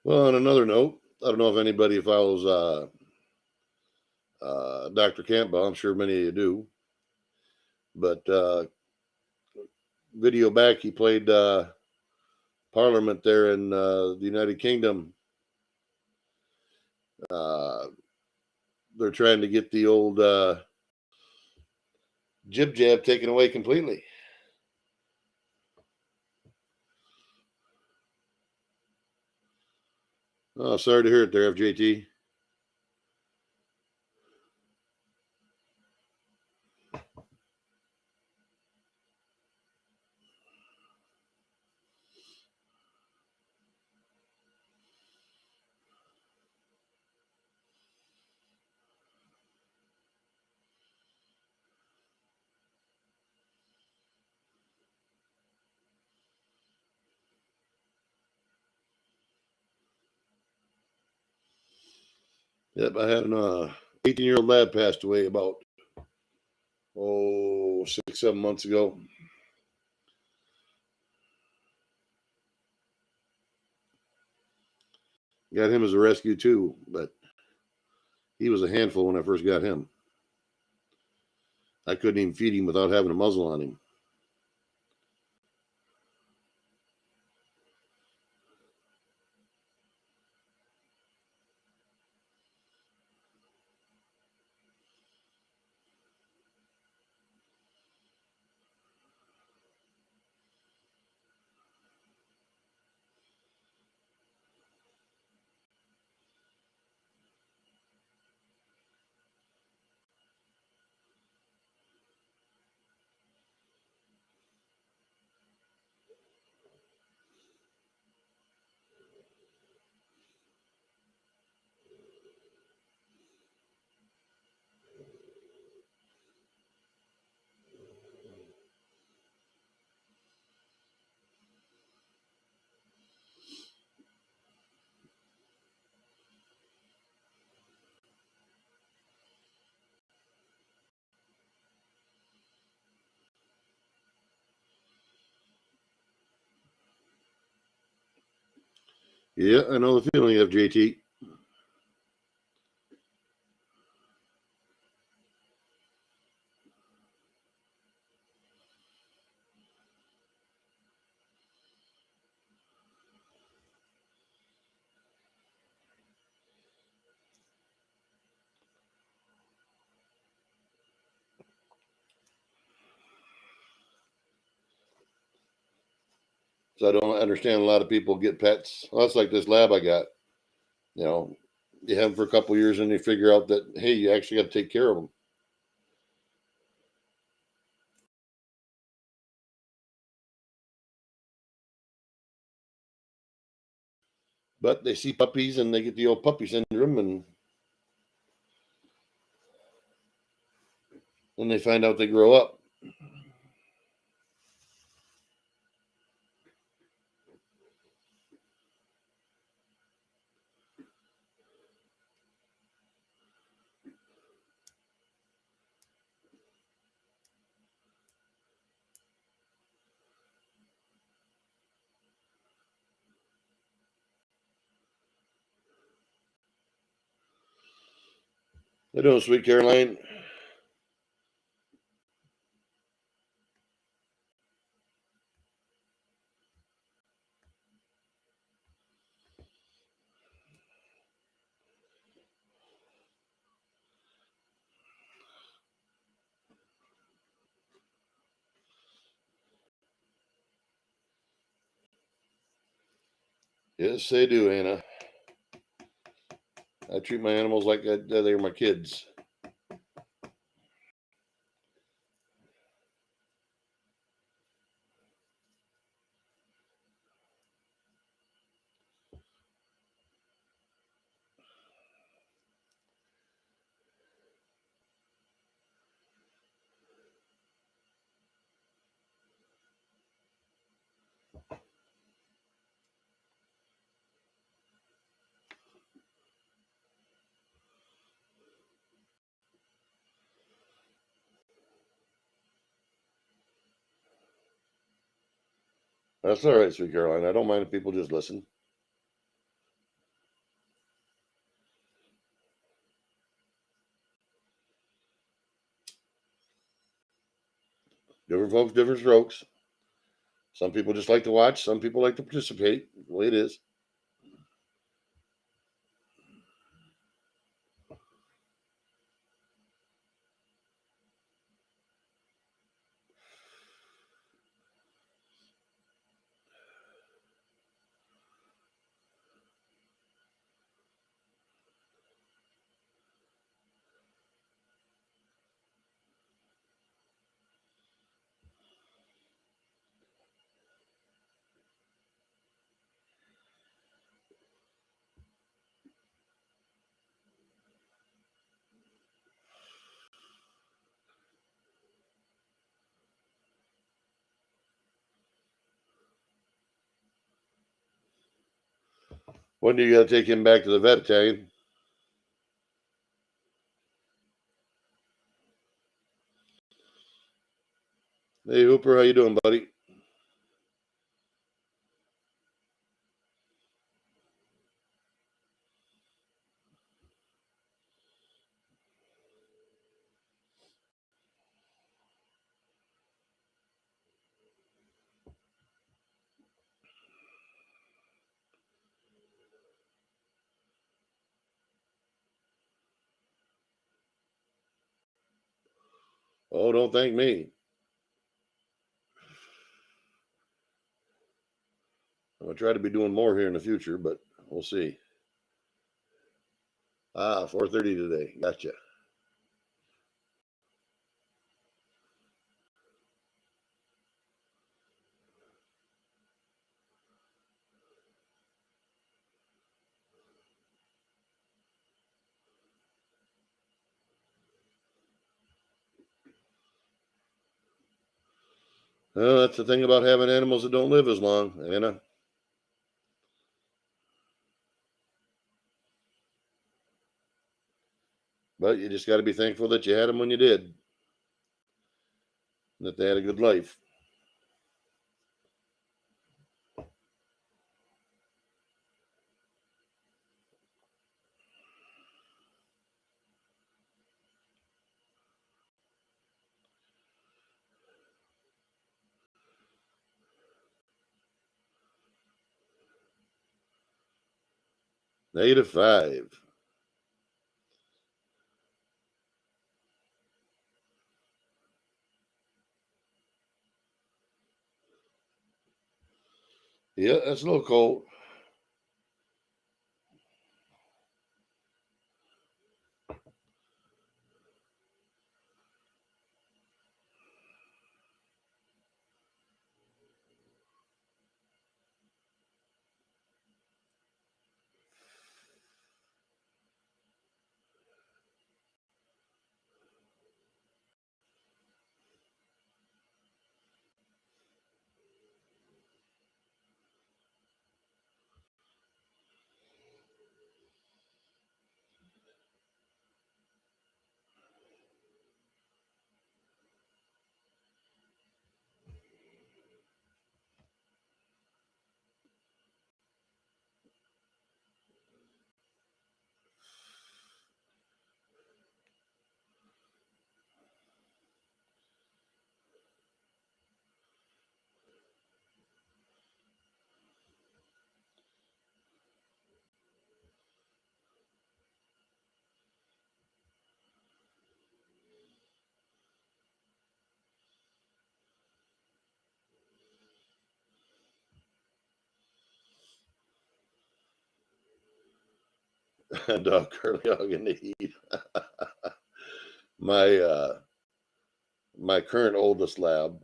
Well, on another note, I don't know if anybody follows Dr. Campbell. I'm sure many of you do. But video back, he played Parliament there in the United Kingdom. They're trying to get the old jib jab taken away completely. Oh, sorry to hear it there, FJT. Yep, I had an 18-year-old lad passed away about 6-7 months ago. Got him as a rescue too, but he was a handful when I first got him. I couldn't even feed him without having a muzzle on him. Yeah, I know the feeling of JT. So I don't understand a lot of people get pets. Well, that's like this lab I got. You know, you have them for a couple years and you figure out that, hey, you actually got to take care of them. But they see puppies and they get the old puppy syndrome, and then they find out they grow up. How you doing, sweet Caroline? Yes, they do, Anna. I treat my animals like they're my kids. That's all right, sweet Caroline. I don't mind if people just listen. Different folks, different strokes. Some people just like to watch. Some people like to participate. The way it is. When do you got to take him back to the vet, Italian? Hey, Hooper, how you doing, buddy? Oh, don't thank me. I'm gonna try to be doing more here in the future, but we'll see. 4:30 today. Gotcha. Well, that's the thing about having animals that don't live as long, Anna. But you just got to be thankful that you had them when you did, that they had a good life. -5. Yeah, that's a little cold. Dog curly hog in the heat. My current oldest lab,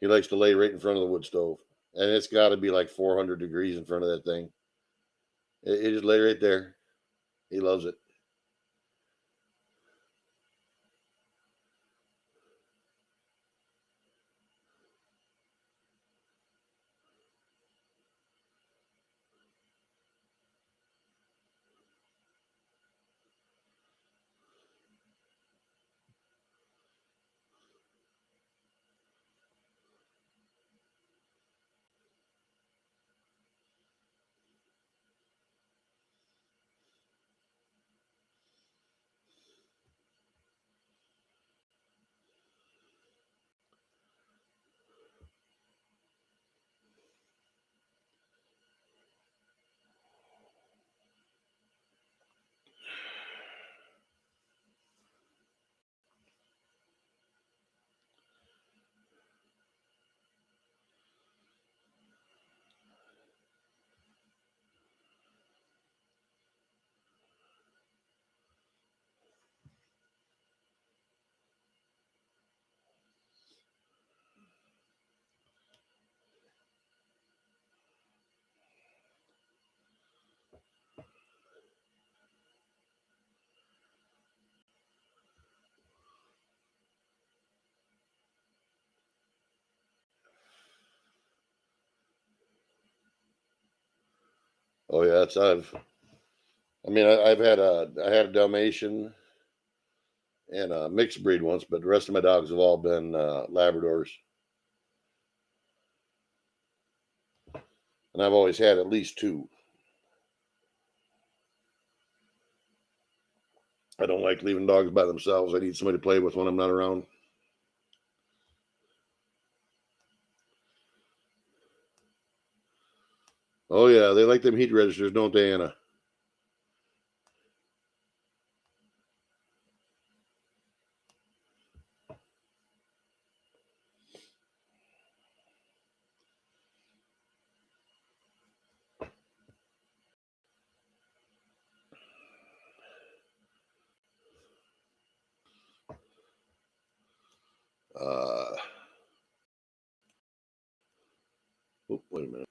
he likes to lay right in front of the wood stove, and it's got to be like 400 degrees in front of that thing. He just lay right there. He loves it. Oh yeah, I had a Dalmatian and a mixed breed once, but the rest of my dogs have all been Labradors, and I've always had at least two. I don't like leaving dogs by themselves. I need somebody to play with when I'm not around. Oh yeah, they like them heat registers, don't they, Anna? Uh, oh, wait a minute.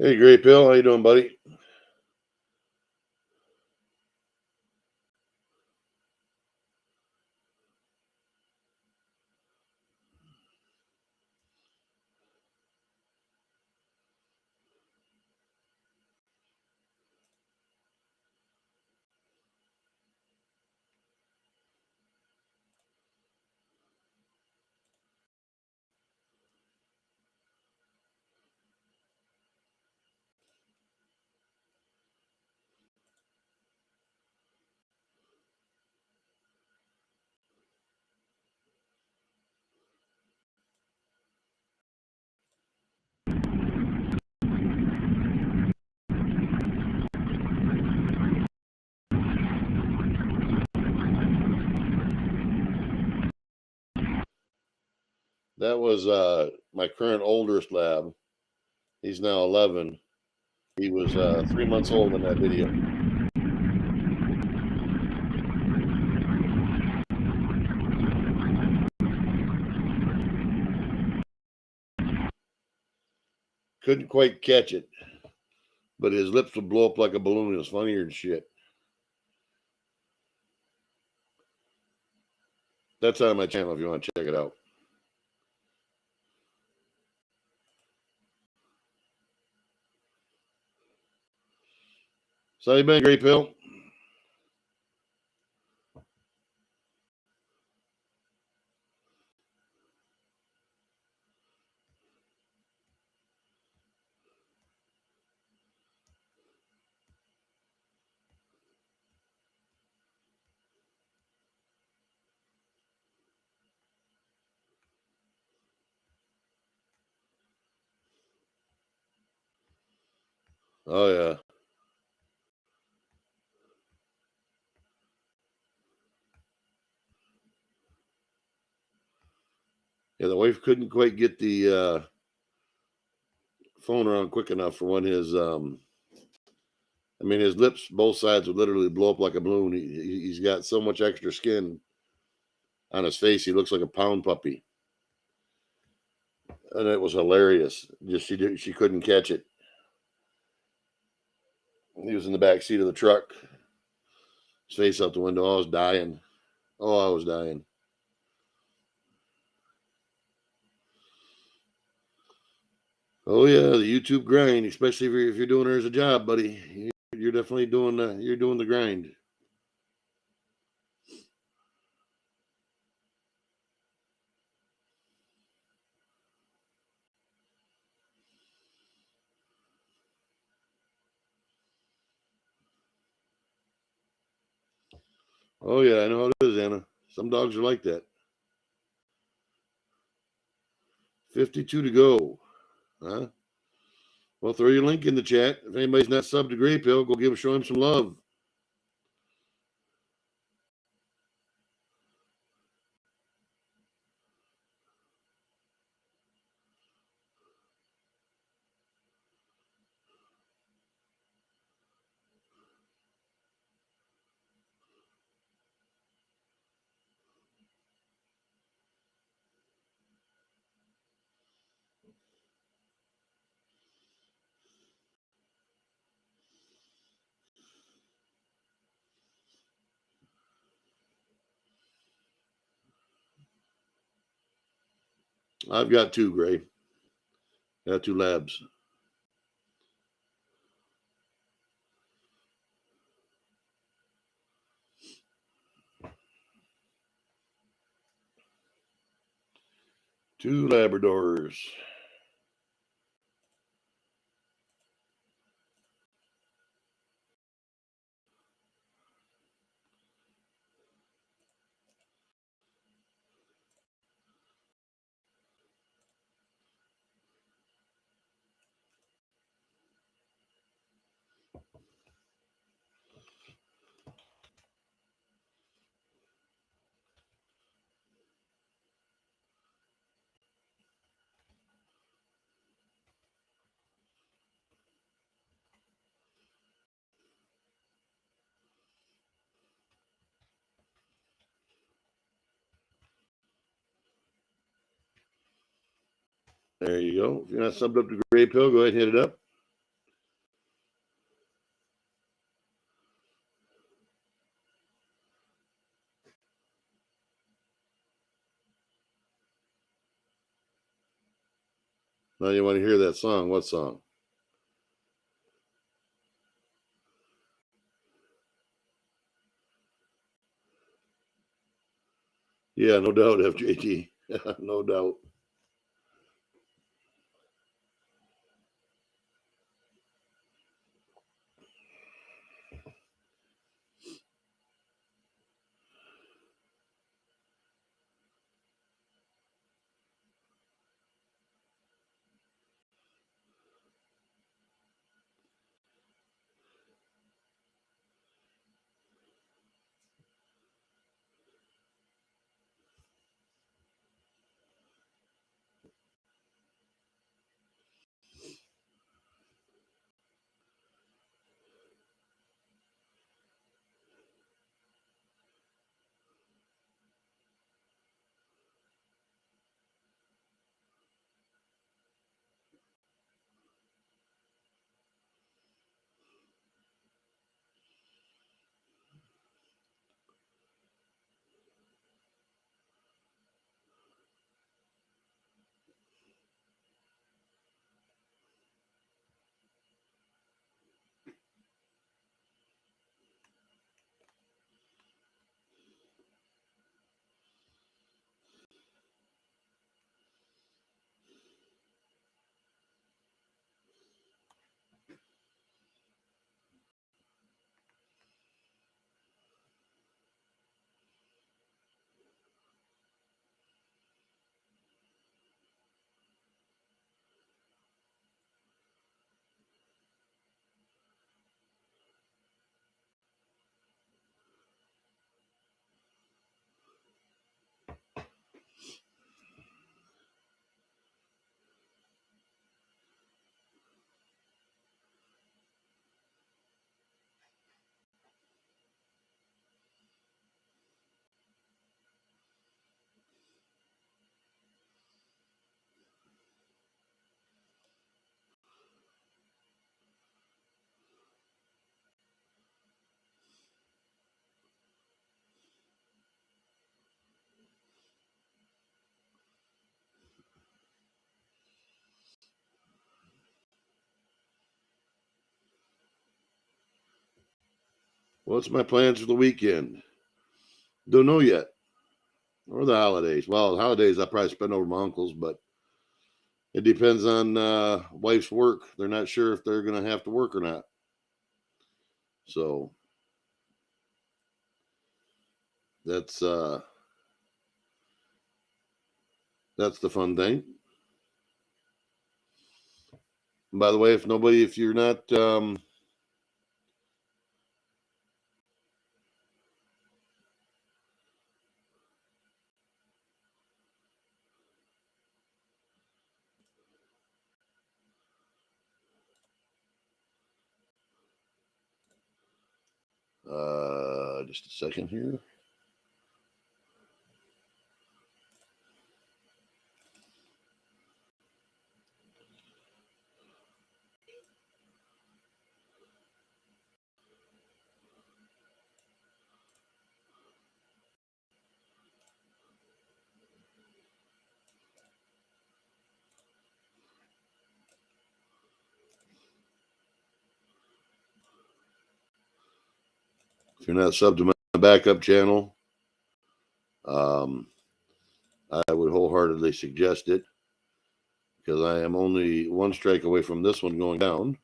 Hey, Gray Pill, how you doing, buddy? That was my current oldest lab. He's now 11. He was 3 months old in that video. Couldn't quite catch it, but his lips would blow up like a balloon. It was funnier than shit. That's on my channel if you want to check it out. So how you been, Gray Pill? Oh yeah. Yeah, the wife couldn't quite get the phone around quick enough for when his I mean his lips both sides would literally blow up like a balloon. He's got so much extra skin on his face, he looks like a pound puppy. And it was hilarious. Just she couldn't catch it. He was in the back seat of the truck, his face out the window. I was dying. Oh, I was dying. Oh yeah, the YouTube grind, especially if you're doing it as a job, buddy. You're definitely doing the grind. Oh yeah, I know how it is, Anna. Some dogs are like that. 52 to go. Huh? Well, throw your link in the chat. If anybody's not subbed to Gray Pill, go show him some love. I've got two, Gray. Got two labs. Two Labradors. There you go. If you're not subbed up to Gray Pill, go ahead and hit it up. Now you want to hear that song. What song? Yeah, no doubt, FJT. No doubt. What's my plans for the weekend? Don't know yet. Or the holidays. Well, the holidays I'll probably spend over my uncle's, but it depends on wife's work. They're not sure if they're going to have to work or not. So that's the fun thing. And by the way, if you're not just a second here. If you're not subbed to my backup channel, I would wholeheartedly suggest it because I am only one strike away from this one going down.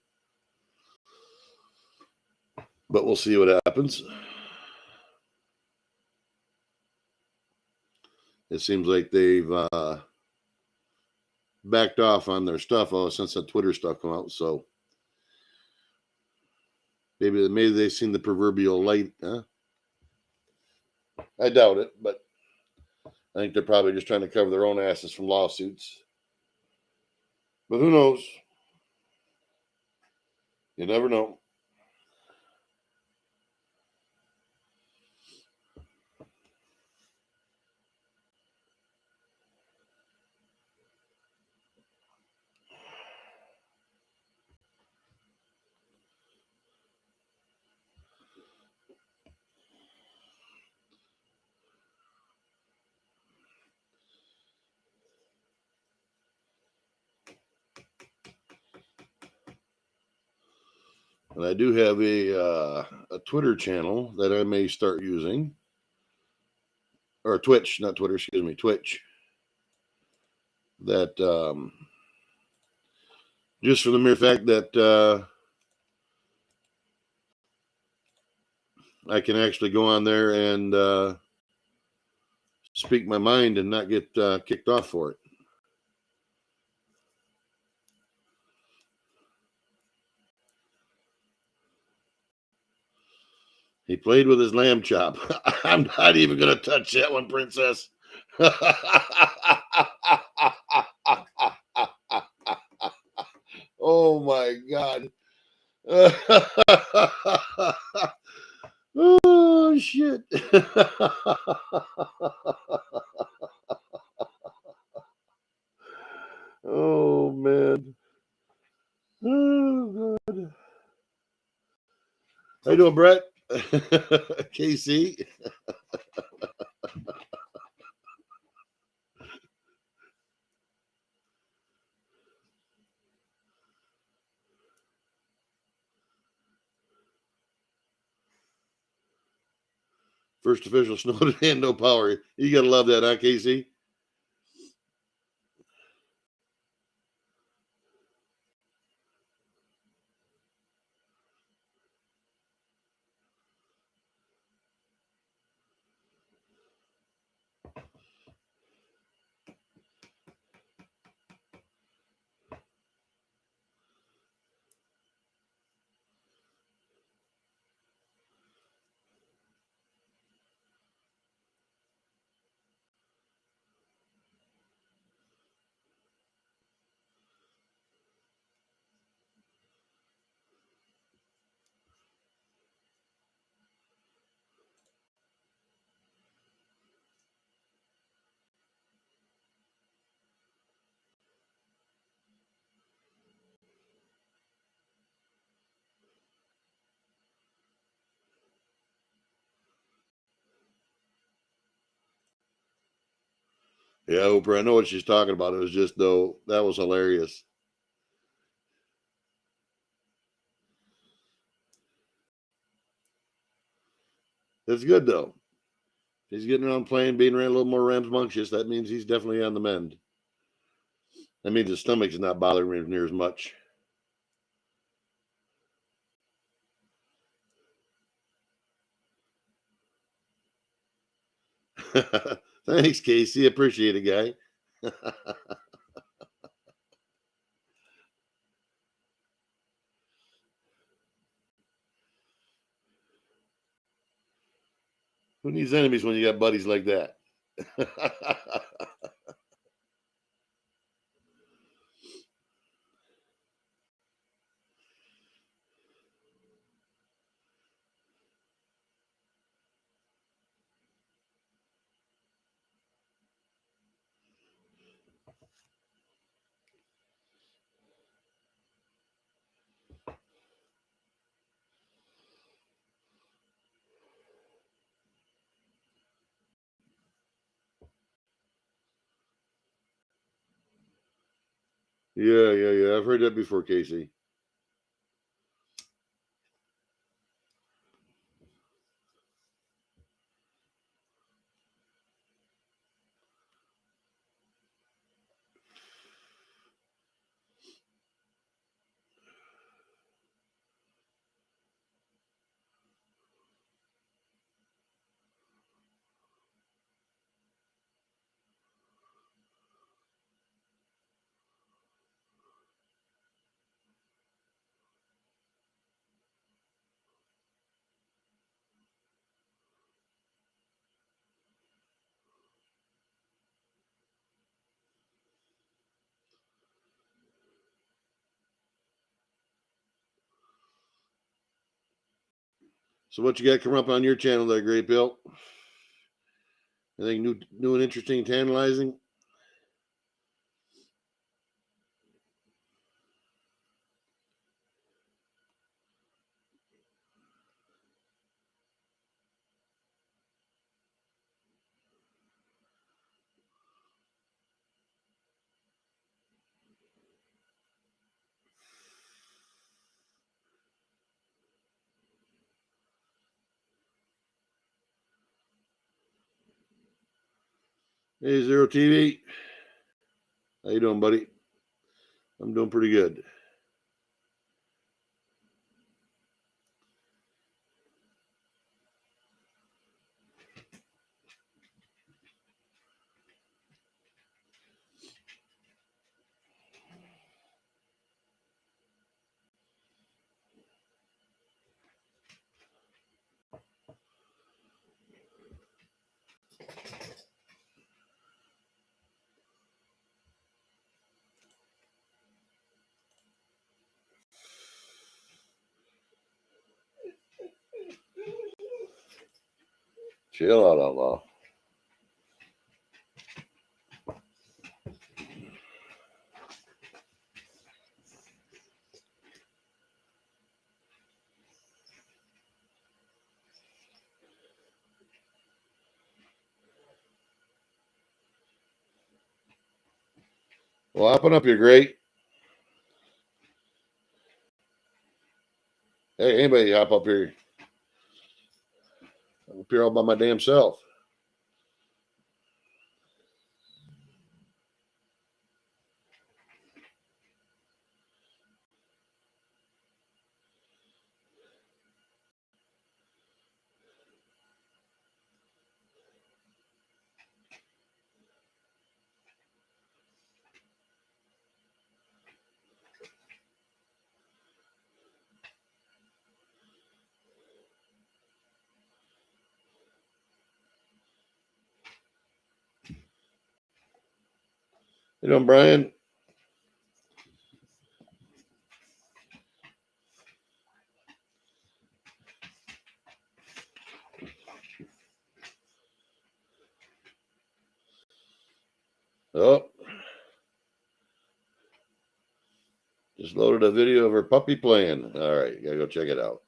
But we'll see what happens. It seems like they've backed off on their stuff since the Twitter stuff come out. So maybe they've seen the proverbial light. Huh? I doubt it, but I think they're probably just trying to cover their own asses from lawsuits. But who knows? You never know. And I do have a Twitter channel that I may start using, or Twitch, not Twitter, excuse me, Twitch. That just for the mere fact that I can actually go on there and speak my mind and not get kicked off for it. He played with his lamb chop. I'm not even going to touch that one, Princess. Oh my God. Oh shit. Oh man. Oh God. How you doing, Brett? KC. First official snow today and no power. You gotta love that, huh, Casey? Yeah, Oprah, I know what she's talking about. It was just though that was hilarious. It's good though. He's getting around playing, being around a little more rambunctious. That means he's definitely on the mend. That means his stomach's not bothering him near as much. Thanks, Casey. Appreciate it, guy. Who needs enemies when you got buddies like that? Yeah. I've heard that before, Casey. So what you got coming up on your channel there, Great Bill? Anything new and interesting, tantalizing? Hey, Zero TV. How you doing, buddy? I'm doing pretty good. Chill out, outlaw. Well, hopping up here, great. Hey, anybody hop up here? I'm up here all by my damn self. You know, Brian. Oh, just loaded a video of her puppy playing. All right, gotta go check it out.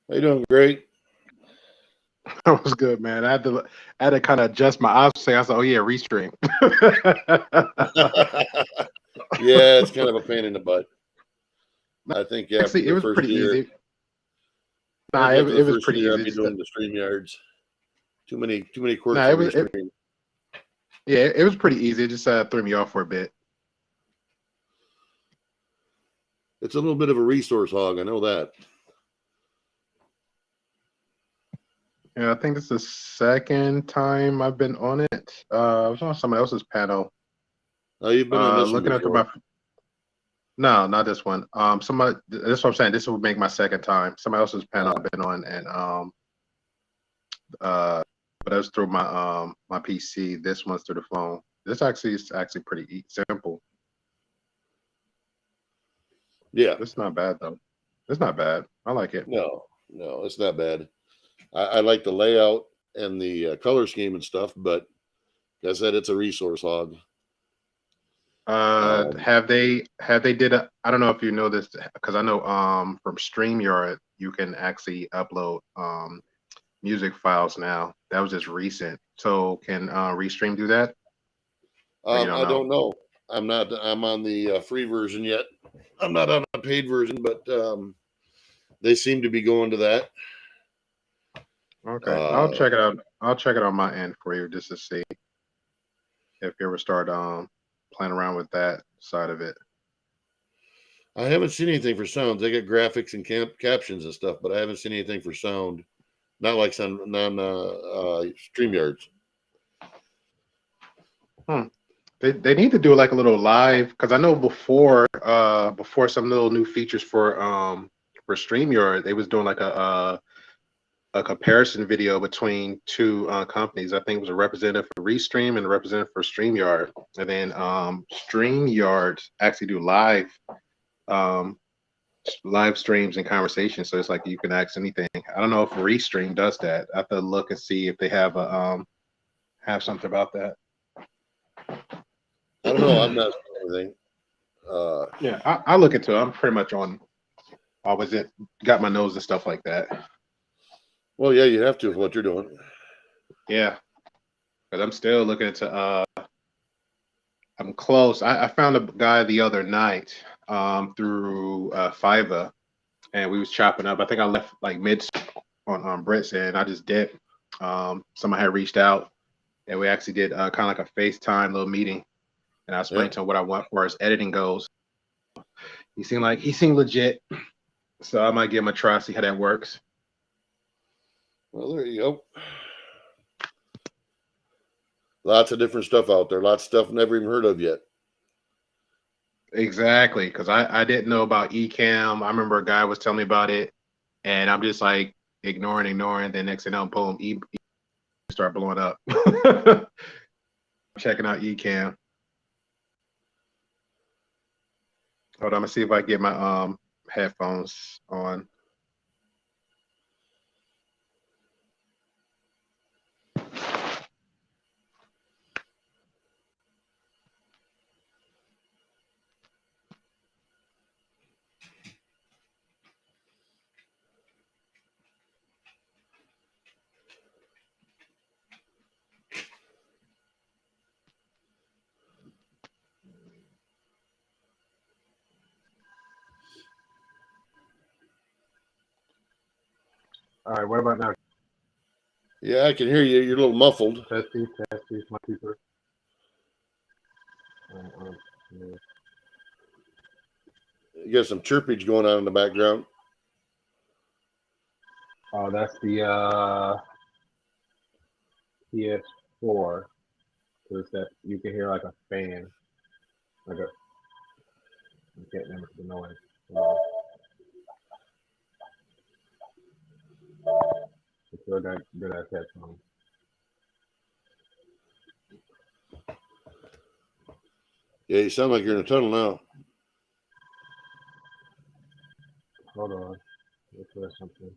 How you doing? Great. That was good, man. I had to kind of adjust my eyes. Say, I said, "Oh yeah, restream." Yeah, it's kind of a pain in the butt. I think after Actually, it the was first pretty year, easy. I Nah, think after the it was first pretty year, I'd easy. be doing the stream yards. Too many quirks Nah, to restream. yeah, it was pretty easy. It just threw me off for a bit. It's a little bit of a resource hog. I know that. Yeah, I think this is the second time I've been on it. I was on somebody else's panel. Oh, you've been on this one Looking at before. no, not this one. Somebody. That's what I'm saying. This will make my second time. Somebody else's panel I've been on, and but that's through my PC. This one's through the phone. This actually is actually pretty simple. Yeah. It's not bad though. It's not bad. I like it. No, it's not bad. I like the layout and the color scheme and stuff, but like I said, it's a resource hog. Have they did a, I don't know if you know this because I know from StreamYard you can actually upload music files now. That was just recent. So can Restream do that? Or you don't I know? don't know. I'm on the free version yet. I'm not on a paid version, but they seem to be going to that. Okay, I'll check it out. I'll check it on my end for you just to see if you ever start playing around with that side of it. I haven't seen anything for sounds. They got graphics and captions and stuff, but I haven't seen anything for sound. Not like on StreamYards. They need to do like a little live because I know before some little new features for StreamYard they was doing like a comparison video between two companies. I think it was a representative for Restream and a representative for StreamYard, and then StreamYard actually do live live streams and conversations, so it's like you can ask anything. I don't know if Restream does that. I have to look and see if they have a have something about that. I don't know. I'm not saying anything. Yeah, I look into it. I'm pretty much on. Always got my nose and stuff like that. Well, yeah, you have to with what you're doing. Yeah, because I'm still looking into. I'm close. I found a guy the other night through Fiverr, and we was chopping up. I think I left like mid on Brett's, and I just dipped. Somebody had reached out, and we actually did kind of like a FaceTime little meeting, and I explained to him what I want where his editing goes. He seemed legit, so I might give him a try, see how that works. Well, there you go. Lots of different stuff out there. Lots of stuff never even heard of yet. Exactly, because I didn't know about Ecamm. I remember a guy was telling me about it, and I'm just like ignoring. Then next thing I know, boom, start blowing up. Checking out Ecamm. Hold on, I'm gonna see if I can get my headphones on. All right, what about now? Yeah, I can hear you. You're a little muffled. Testing, my keeper. You got some chirpage going on in the background. Oh, that's the PS4. So it's that you can hear like a fan, like a. I can't remember the noise. It's still got good at headphones. Yeah, you sound like you're in a tunnel now. Hold on. Let's try something.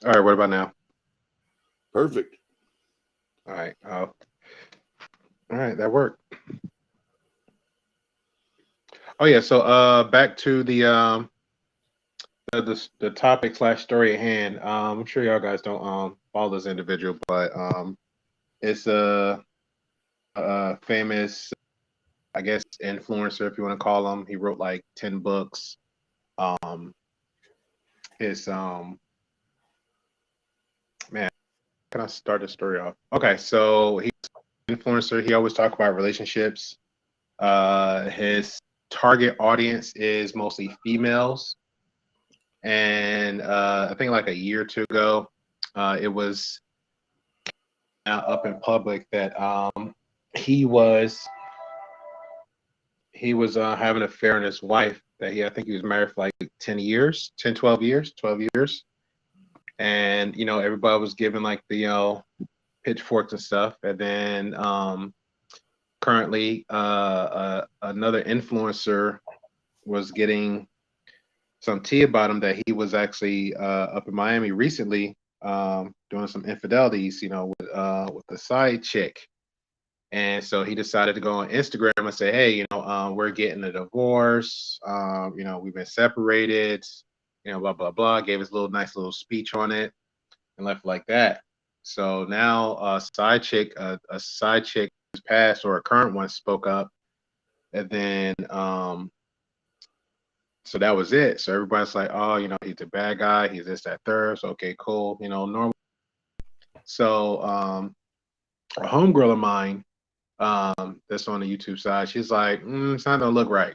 All right, what about now? Perfect. All right. All right, that worked. Oh yeah, so back to the topic / story at hand. I'm sure y'all guys don't follow this individual, but it's a famous, I guess, influencer, if you want to call him. He wrote like 10 books. His man, can I start the story off? Okay, so he's an influencer. He always talk about relationships. His target audience is mostly females. And I think like a year or two ago, it was up in public that he was having an affair with his wife that I think he was married for like 12 years. And, everybody was giving like the, pitchforks and stuff. And then currently another influencer was getting some tea about him that he was actually up in Miami recently doing some infidelities, with the side chick. And so he decided to go on Instagram and say, hey, we're getting a divorce. We've been separated, blah, blah, blah. Gave his nice little speech on it and left like that. So now a side chick who's passed or a current one spoke up. And then so that was it. So everybody's like, oh, he's a bad guy. He's this, that, third. So, okay, cool. Normal. So a homegirl of mine that's on the YouTube side, she's like, it's not gonna look right.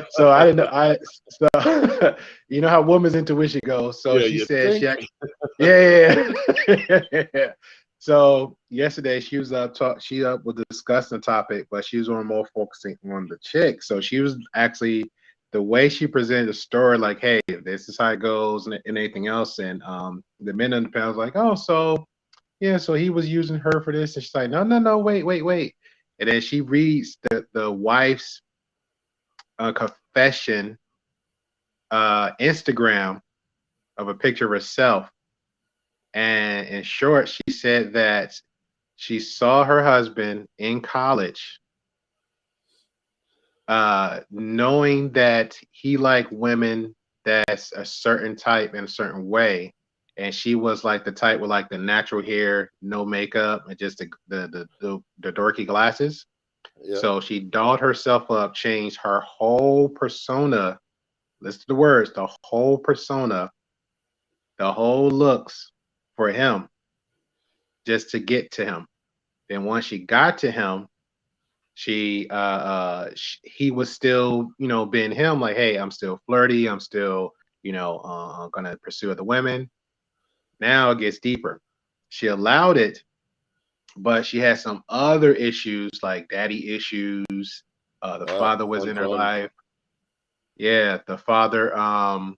So I didn't know. So you know how woman's intuition goes. So Yeah, she you said, think? yeah. So yesterday she was she was discussing the topic, but she was more focusing on the chick. So she was actually the way she presented the story, like, hey, this is how it goes, and anything else. And the men on the panel was like, oh, so yeah, so he was using her for this, and she's like, no, no, no, wait, wait, wait. And then she reads the wife's confession Instagram of a picture of herself. And in short, she said that she saw her husband in college, knowing that he liked women that's a certain type in a certain way. And she was like the type with like the natural hair, no makeup, and just the dorky glasses. Yeah. So she dolled herself up, changed her whole persona. Listen to the words, the whole persona, the whole looks for him just to get to him. Then once she got to him, he was still, being him, like, hey, I'm still flirty, I'm still, gonna pursue other women. Now it gets deeper. She allowed it, but she had some other issues like daddy issues. The father was in her Fun. life. Yeah, the father, most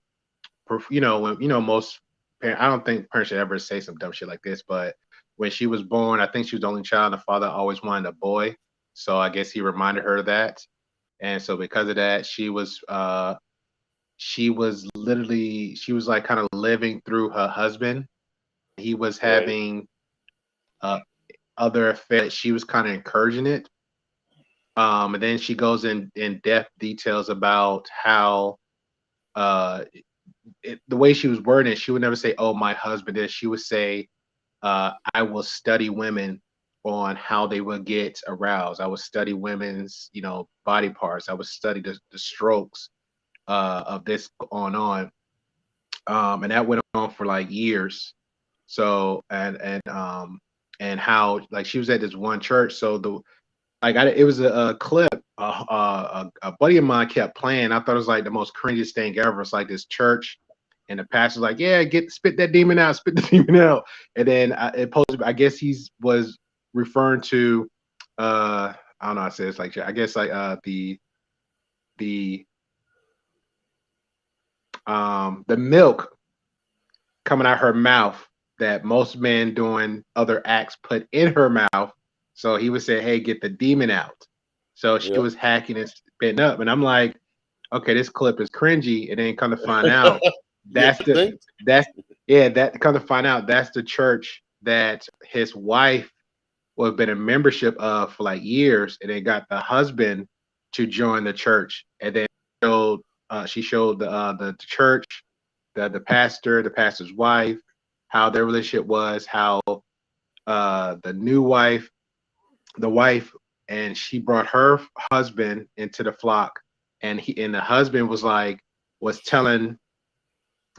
parents, I don't think parents should ever say some dumb shit like this, but when she was born, I think she was the only child, and the father always wanted a boy. So I guess he reminded her of that. And so because of that, she was like kind of living through her husband. He was Right. having other affairs. She was kind of encouraging it. And then she goes in depth details about how the way she was wording it, she would never say, "Oh, my husband is." She would say, "I will study women on how they will get aroused. I will study women's, body parts. I would study the strokes of this on." And that went on for like years. So and how, like, she was at this one church. So it was a clip. A buddy of mine kept playing. I thought it was like the most cringiest thing ever. It's like this church, and the pastor's like, "Yeah, spit that demon out, spit the demon out." And then I guess he was referring to, I don't know how to say it's like, I guess like the milk coming out her mouth that most men doing other acts put in her mouth. So he would say, "Hey, get the demon out." So she was hacking and spitting up, and I'm like, okay, this clip is cringy. And then come to find out, that's the church that his wife would have been a membership of for like years, and then got the husband to join the church. And then she showed the church, the pastor, the pastor's wife, how their relationship was, how the new wife, and she brought her husband into the flock, and the husband was telling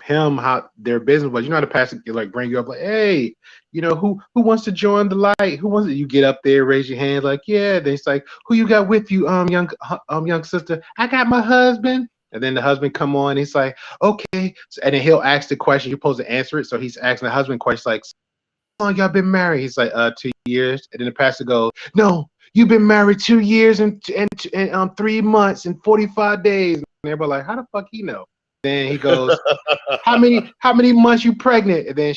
him how their business was. You know how the pastor like bring you up like, "Hey, who wants to join the light? Who wants to?" You get up there, raise your hand, like, "Yeah." Then it's like, "Who you got with you, young sister?" "I got my husband." And then the husband come on, he's like, "Okay." So, and then he'll ask the question, you're supposed to answer it. So he's asking the husband questions like, "How long y'all been married?" He's like, 2 years. And then the pastor goes, "No, you've been married 2 years and 3 months and 45 days. And everybody like, "How the fuck he know?" Then he goes, how many months you pregnant?" And then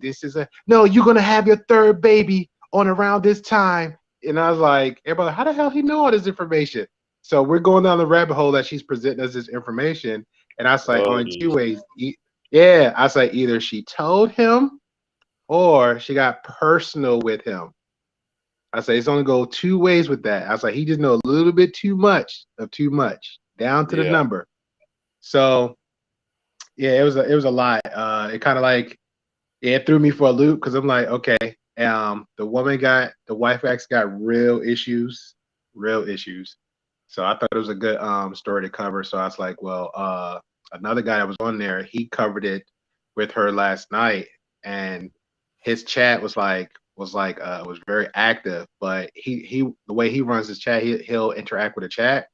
this is "No, you're gonna have your third baby on around this time." And I was like, everybody, how the hell he know all this information? So we're going down the rabbit hole that she's presenting us this information. And I was like, only two ways. Yeah, I was like, either she told him or she got personal with him. I say it's only go two ways with that. I was like, he just know a little bit too much down to the number. So yeah, it was a lot. It kind of like, it threw me for a loop, because I'm like, okay, the wife actually got real issues. So I thought it was a good story to cover. So I was like, well, another guy that was on there, he covered it with her last night, and his chat was very active. But he the way he runs his chat, he'll interact with the chat,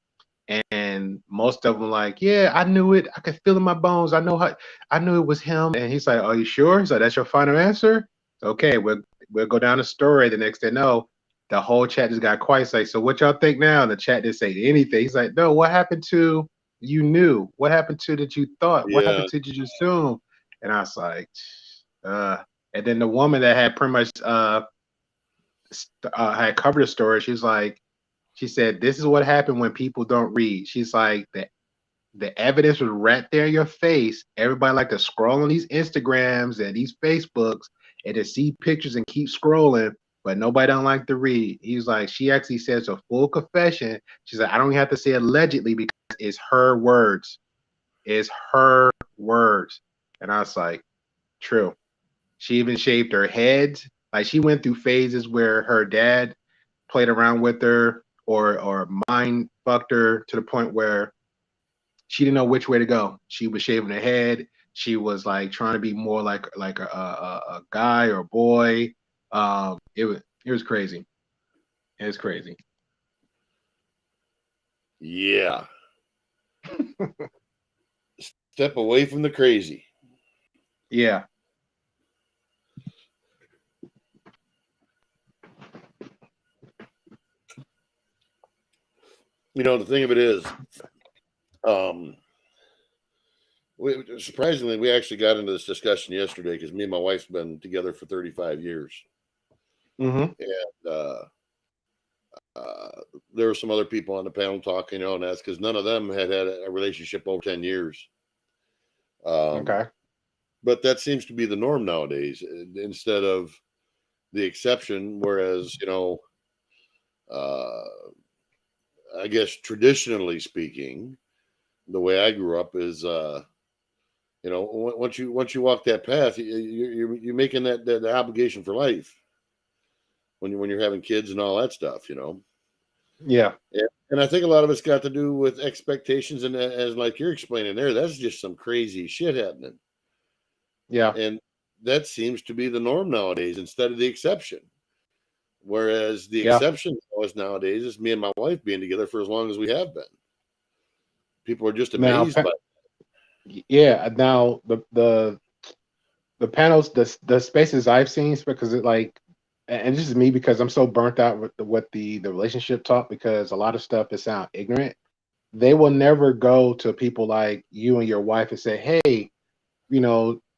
and most of them like, "Yeah, I knew it. I could feel it in my bones. I knew it was him." And he's like, "Are you sure?" He's like, "That's your final answer?" Okay, well, we'll go down the story. The next day, no, the whole chat just got quiet. It's like, so what y'all think now? And the chat didn't say anything. He's like, no, what happened to you knew? What happened to that you thought? What Yeah. happened to you assume? And I was like, and then the woman that had pretty much had covered the story, she said, this is what happened when people don't read. She's like, the evidence was right there in your face. Everybody like to scroll on these Instagrams and these Facebooks and to see pictures and keep scrolling, but nobody don't like to read. He's like, she actually says a full confession. She's like, I don't even have to say allegedly because it's her words. It's her words. And I was like, true. She even shaved her head. Like she went through phases where her dad played around with her or mind fucked her to the point where she didn't know which way to go. She was shaving her head. She was like trying to be more like a guy or a boy. It was crazy. It was crazy. Yeah. Step away from the crazy. Yeah. You know, the thing of it is, surprisingly, we actually got into this discussion yesterday because me and my wife's been together for 35 years. Mm-hmm. And there were some other people on the panel talking, and that's because none of them had a relationship over 10 years. Okay. But that seems to be the norm nowadays instead of the exception. Whereas, I guess traditionally speaking, the way I grew up is, once you walk that path, you're making that obligation for life when you're having kids and all that stuff, Yeah. And I think a lot of it's got to do with expectations, and as like you're explaining there, that's just some crazy shit happening. Yeah. And that seems to be the norm nowadays instead of the exception. Whereas the exception nowadays is me and my wife being together for as long as we have been. People are just amazed by it. Yeah. Now the panels, the spaces I've seen, because it like, and this is me because I'm so burnt out with the relationship talk, because a lot of stuff is sound ignorant. They will never go to people like you and your wife and say, hey,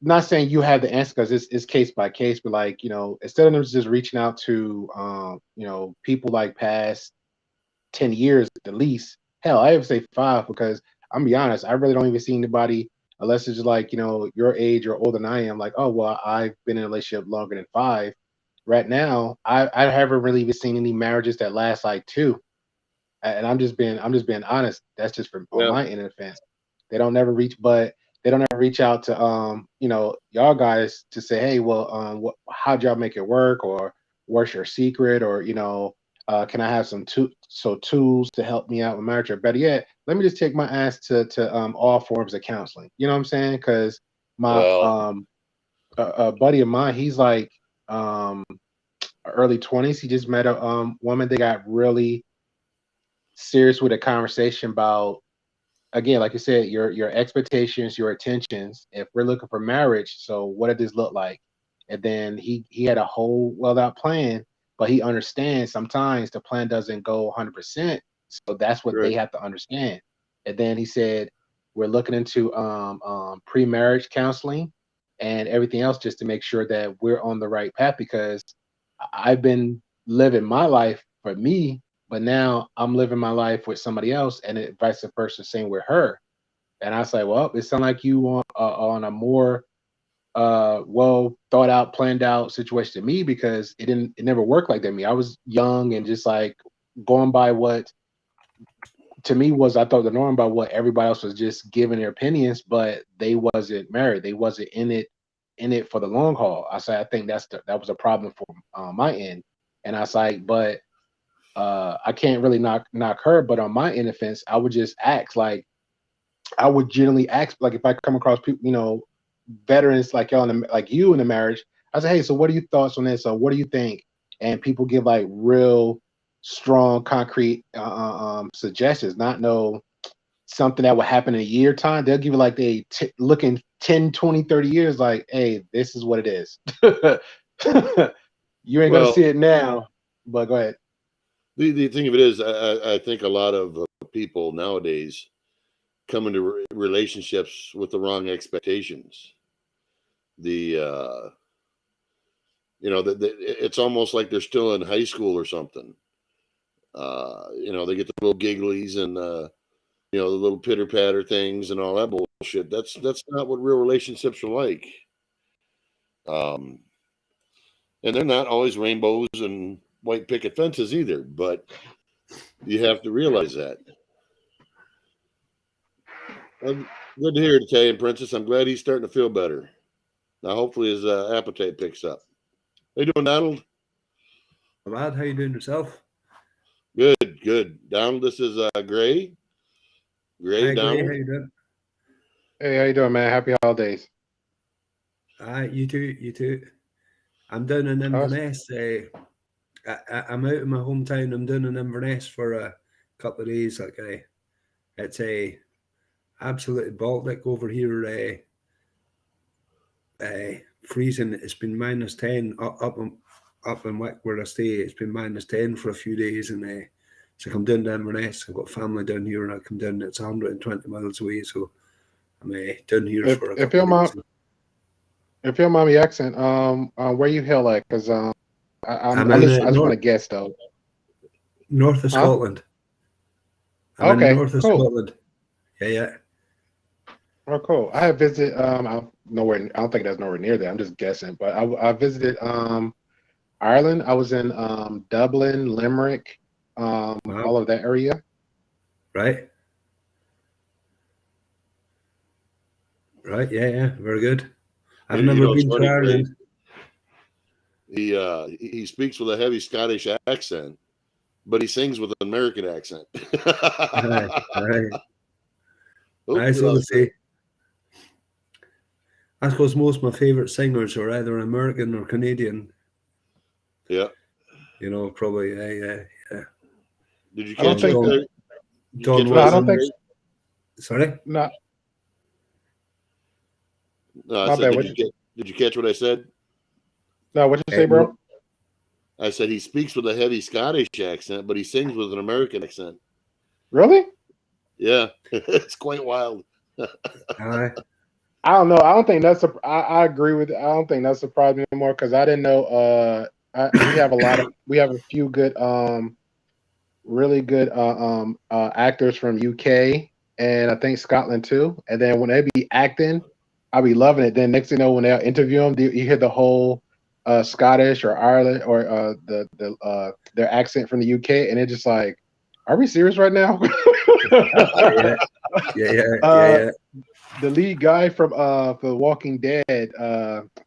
not saying you have the answer because it's case by case, but like, instead of them just reaching out to, people like past 10 years at least, hell, I would say 5, because I'm gonna be honest, I really don't even see anybody unless it's just like, your age or older than I am, like, oh, well, I've been in a relationship longer than 5. Right now, I haven't really even seen any marriages that last like 2. And I'm just being honest. That's just from on my end of the fence. They don't ever reach, but they don't ever reach out to y'all guys to say, hey, well, how'd y'all make it work, or what's your secret, or can I have some tools to help me out with marriage, or better yet, let me just take my ass to all forms of counseling. You know what I'm saying? Because my a buddy of mine, he's like early 20s. He just met a woman. They got really serious with a conversation about, again, like you said, your expectations, your intentions. If we're looking for marriage, so what did this look like? And then he had a whole well out plan, but he understands sometimes the plan doesn't go 100%. So that's what they have to understand. And then he said, we're looking into pre-marriage counseling and everything else just to make sure that we're on the right path, because I've been living my life for me, but now I'm living my life with somebody else, and it vice versa, same with her. And I say, well, it sounds like you on a more well thought out, planned out situation than me, because it never worked like that. Me, I was young and just like going by what to me was, I thought, the norm, by what everybody else was just giving their opinions, but they wasn't married. They wasn't in it for the long haul. I say, I think that was a problem for my end. And I was like, but I can't really knock her, but on my end of fence, I would just ask, like, I would generally ask, like, if I come across people, veterans like y'all, like you in the marriage, I say, hey, so what are your thoughts on this? Or what do you think? And people give like real strong, concrete suggestions, not something that would happen in a year time. They'll give you like looking 10, 20, 30 years, like, hey, this is what it is. You ain't Well, gonna see it now, but go ahead. the thing of it is, I think a lot of people nowadays come into relationships with the wrong expectations. The it's almost like they're still in high school or something. They get the little gigglies and the little pitter patter things and all that bullshit. That's not what real relationships are like. Um, and they're not always rainbows and white picket fences either. But you have to realize that. Good to hear it, Italian Princess. I'm glad he's starting to feel better. Now, hopefully, his appetite picks up. How you doing, Donald? Lad, how you doing yourself? Good, good. Donald, this is Gray. Gray, Hi, Gray, Donald. how you doing? Hey, how you doing, man? Happy holidays. You too, you too. I'm down in Inverness. I'm out of my hometown. I'm down in Inverness for a couple of days. It's a absolutely Baltic over here. Freezing. It's been -10 up in Wick where I stay. It's been -10 for a few days, and so I come down to Inverness. I've got family down here, and I come down. It's 120 miles away, so I'm down here for a couple of days. If you don't mind me accent, where you hail at? Because I just want to guess though. North of Scotland. I'm in the north of Scotland. Yeah. Oh, cool. I have visited. I'm nowhere. I don't think that's nowhere near there. I'm just guessing. But I visited Ireland. I was in Dublin, Limerick, Wow. all of that area. Right. Yeah. Very good. I've never been to Ireland. He speaks with a heavy Scottish accent, but he sings with an American accent. Right. Nice to see. I suppose most of my favorite singers are either American or Canadian. Yeah. Probably. Yeah. Did you catch it? Don No, I don't think. Sorry. No. No, I said, did you catch what I said? No, what'd you say, bro? I said he speaks with a heavy Scottish accent, but he sings with an American accent. Really? Yeah, it's quite wild. I don't know. I don't think that's I agree with it. I don't think that surprised me anymore because I didn't know. We have a few good, really good actors from UK and I think Scotland too. And then when they be acting, I'll be loving it. Then next thing you know, when they interview them, you hear the whole Scottish or Ireland or their accent from the UK, and it's just like, are we serious right now? Yeah. The lead guy from The Walking Dead,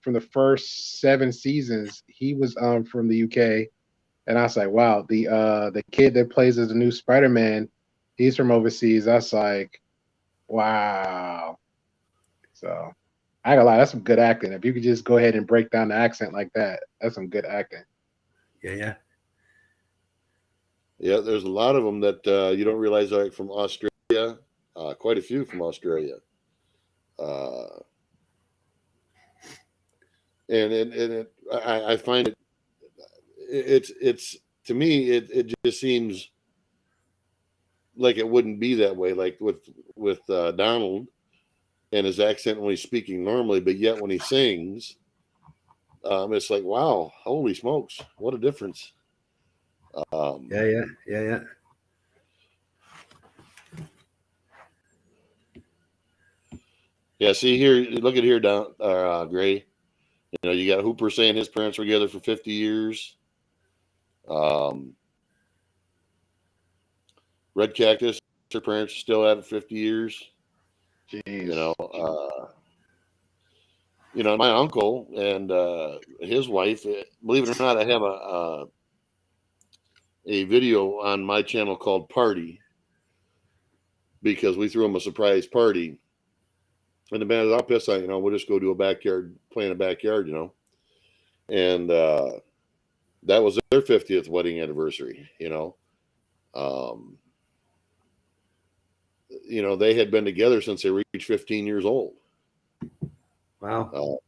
from the first 7 seasons, he was from the UK, and I was like, wow. The kid that plays as the new Spider-Man, he's from overseas. I was like, wow. So I ain't gonna lie, that's some good acting. If you could just go ahead and break down the accent like that, that's some good acting. Yeah. Yeah, there's a lot of them that you don't realize are from Australia. Quite a few from Australia. I find it's to me it just seems like it wouldn't be that way, like with Donald and his accent when he's speaking normally, but yet when he sings, it's like, wow, holy smokes, what a difference. Yeah. Yeah, see here, look at here, Gray. You got Hooper saying his parents were together for 50 years. Red Cactus, her parents are still at it 50 years. Jeez. My uncle and his wife, believe it or not, I have a video on my channel called Party because we threw them a surprise party. And the band is all pissed on, we'll just go do play in a backyard, And that was their 50th wedding anniversary, they had been together since they reached 15 years old. Wow.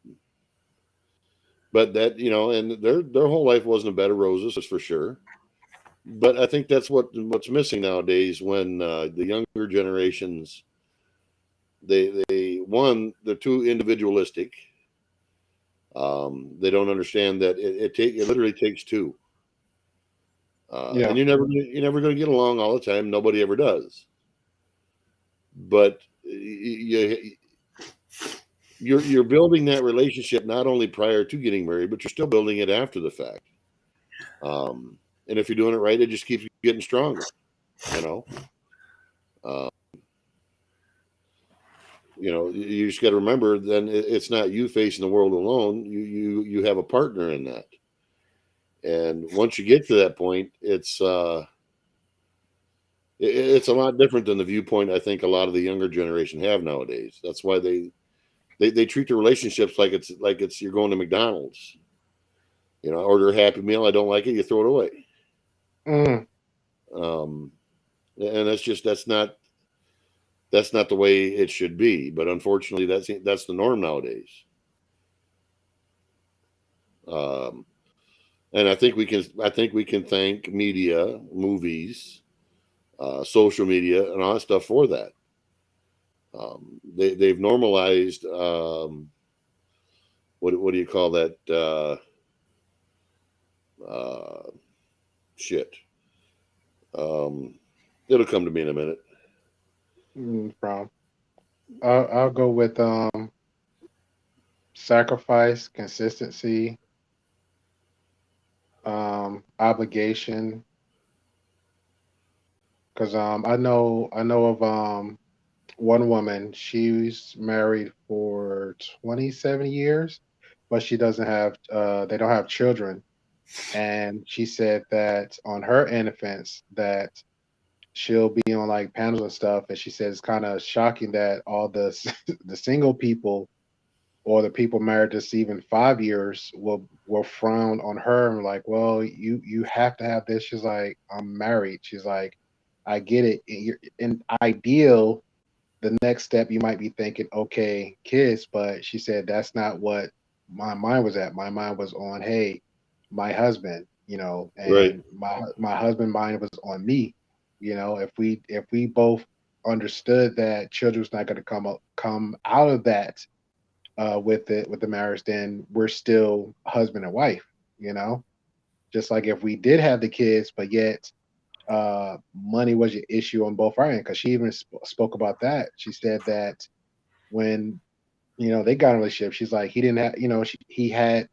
But that, and their whole life wasn't a bed of roses, that's for sure. But I think that's what's missing nowadays when the younger generations, they're too individualistic. They don't understand that it literally takes two. Yeah. And you're never going to get along all the time. Nobody ever does. But you're building that relationship not only prior to getting married, but you're still building it after the fact. And if you're doing it right, it just keeps getting stronger. You just got to remember. Then it's not you facing the world alone. You have a partner in that. And once you get to that point, it's a lot different than the viewpoint I think a lot of the younger generation have nowadays. That's why they treat the relationships like it's you're going to McDonald's. Order a Happy Meal. I don't like it. You throw it away. And that's not the way it should be. But unfortunately, that's the norm nowadays. And I think we can thank media, movies, social media, and all that stuff for that. They've normalized what do you call that? Shit. It'll come to me in a minute. I'll go with sacrifice, consistency, obligation. Because I know of one woman. She's married for 27 years, but she doesn't have they don't have children. And she said that on her end of fence that she'll be on like panels and stuff, and she says it's kind of shocking that all the the single people or the people married just even 5 years will frown on her and like, well, you have to have this. She's like, I'm married. She's like, I get it. In ideal, the next step you might be thinking, okay, kids, but she said that's not what my mind was at. My mind was on, hey, my husband, and Right. my husband mind was on me. If we both understood that children's not going to come out of that with the marriage, then we're still husband and wife. Just like if we did have the kids, but yet money was an issue on both our end, because she even spoke about that. She said that when they got in a relationship, she's like, he didn't have, he had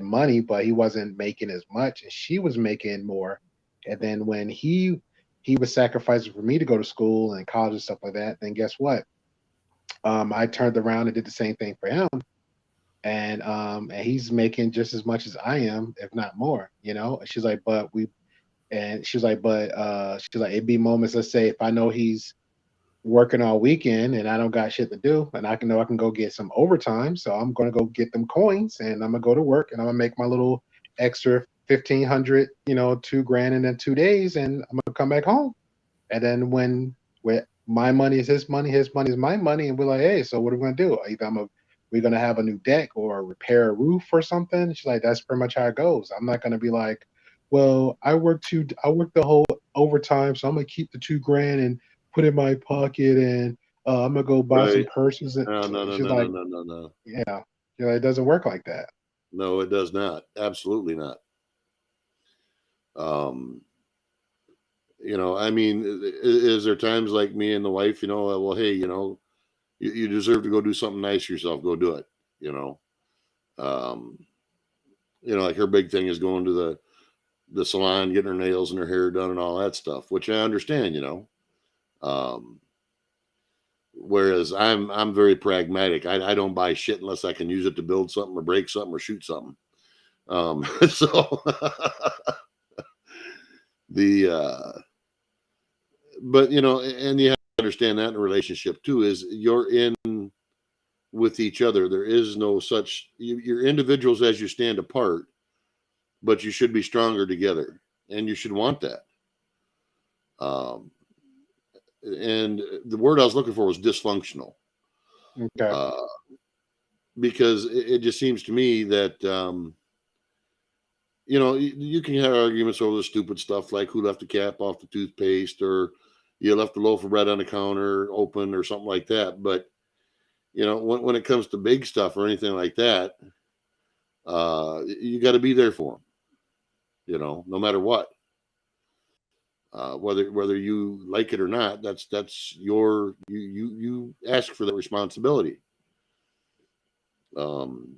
money, but he wasn't making as much, and she was making more. And then when he was sacrificing for me to go to school and college and stuff like that, then guess what? I turned around and did the same thing for him, and he's making just as much as I am, if not more. And she's like, but it'd be moments. Let's say if I know he's working all weekend and I don't got shit to do, and I can go get some overtime, so I'm gonna go get them coins, and I'm gonna go to work, and I'm gonna make my little extra 1,500, $2,000 in 2 days, and I'm gonna come back home. And then when my money is his money is my money, and we're like, hey, so what are we gonna do? Either we're gonna have a new deck or repair a roof or something. She's like, that's pretty much how it goes. I'm not gonna be like, well, I worked the whole overtime, so I'm gonna keep the $2,000 and put it in my pocket, and I'm gonna go buy some Right. purses. And No. she's like, yeah, it doesn't work like that. No, it does not. Absolutely not. I mean, is there times like me and the wife, well, hey, you deserve to go do something nice yourself. Go do it. Like her big thing is going to the salon, getting her nails and her hair done and all that stuff, which I understand, whereas I'm very pragmatic. I don't buy shit unless I can use it to build something or break something or shoot something. So but and you have to understand that in a relationship too, is you're in with each other. There is no such, you're individuals as you stand apart, but you should be stronger together, and you should want that. And the word I was looking for was dysfunctional. Okay. because it just seems to me that, you know, you can have arguments over the stupid stuff like who left the cap off the toothpaste, or you left the loaf of bread on the counter open, or something like that. But, you know, when it comes to big stuff or anything like that, you got to be there for them, you know, no matter what. Whether you like it or not, that's your, you ask for the responsibility. And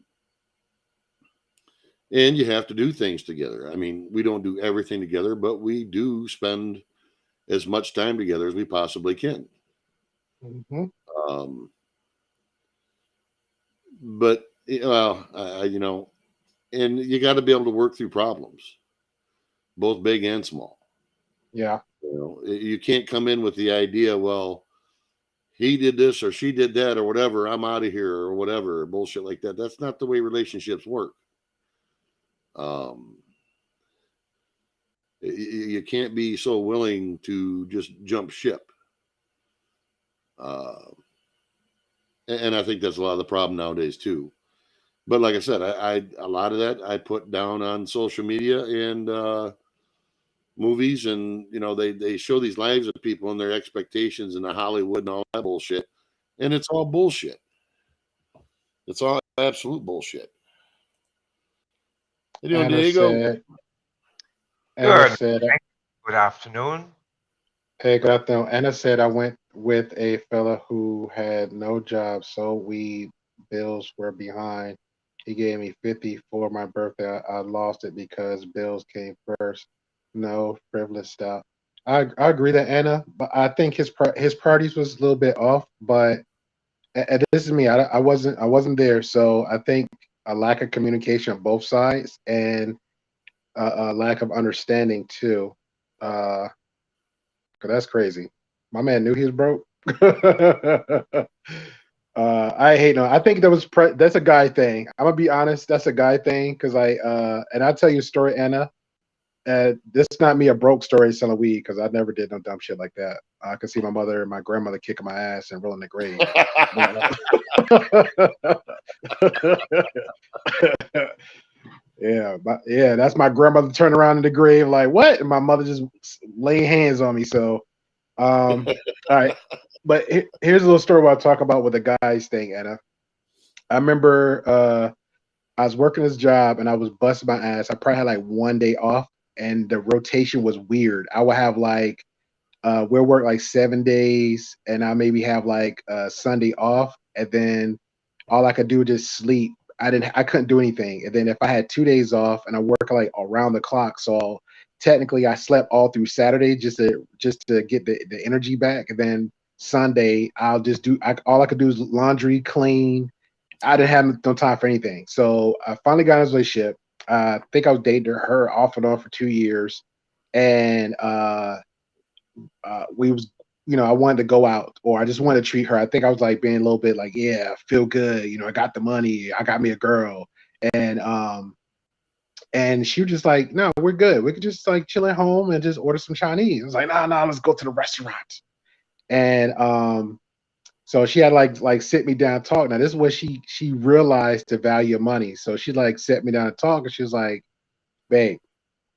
you have to do things together. I mean, we don't do everything together, but we do spend as much time together as we possibly can. Mm-hmm. But well, you know, and you got to be able to work through problems, both big and small. Yeah. You know, you can't come in with the idea, well, he did this or she did that or whatever, I'm out of here or whatever, bullshit like that. That's not the way relationships work. You can't be so willing to just jump ship. And I think that's a lot of the problem nowadays too. But like I said, I a lot of that I put down on social media and movies, and you know, they show these lives of people and their expectations and the Hollywood and all that bullshit, and it's all bullshit. It's all absolute bullshit. You know, Diego. Anna said, Good afternoon. hey, good afternoon. Anna said, I went with a fella who had no job, so bills were behind. He gave me 50 for my birthday. I lost it because bills came first. No, frivolous stuff. I agree that Anna, but I think his priorities was a little bit off. But and this is me. I wasn't there, so I think a lack of communication on both sides and a lack of understanding too. 'Cause that's crazy. My man knew he was broke. I hate no. I think that's a guy thing. I'm gonna be honest. That's a guy thing because and I'll tell you a story, Anna. This is not me a broke story selling weed because I never did no dumb shit like that. I could see my mother and my grandmother kicking my ass and rolling the grave. Yeah, that's my grandmother turning around in the grave like what? And my mother just laying hands on me. So, all right. But here's a little story what I talk about with the guys thing, Anna. I remember I was working this job and I was busting my ass. I probably had like one day off and the rotation was weird. I would have like we'll work like 7 days and I maybe have like Sunday off, and then all I could do was just sleep. I couldn't do anything. And then if I had 2 days off and I work like around the clock, so technically I slept all through Saturday just to get the energy back. And then Sunday I'll just do all I could do is laundry, clean. I didn't have no time for anything. So I finally got in a relationship. I think I was dating her off and on for 2 years. And we was, you know, I wanted to go out or I just wanted to treat her. I think I was like being a little bit like, yeah, feel good. You know, I got the money. I got me a girl. And she was just like, no, we're good. We could just like chill at home and just order some Chinese. I was like, no, let's go to the restaurant. And so she had like sit me down and talk. Now this is where she realized the value of money. So she like sat me down and talk, and she was like, babe,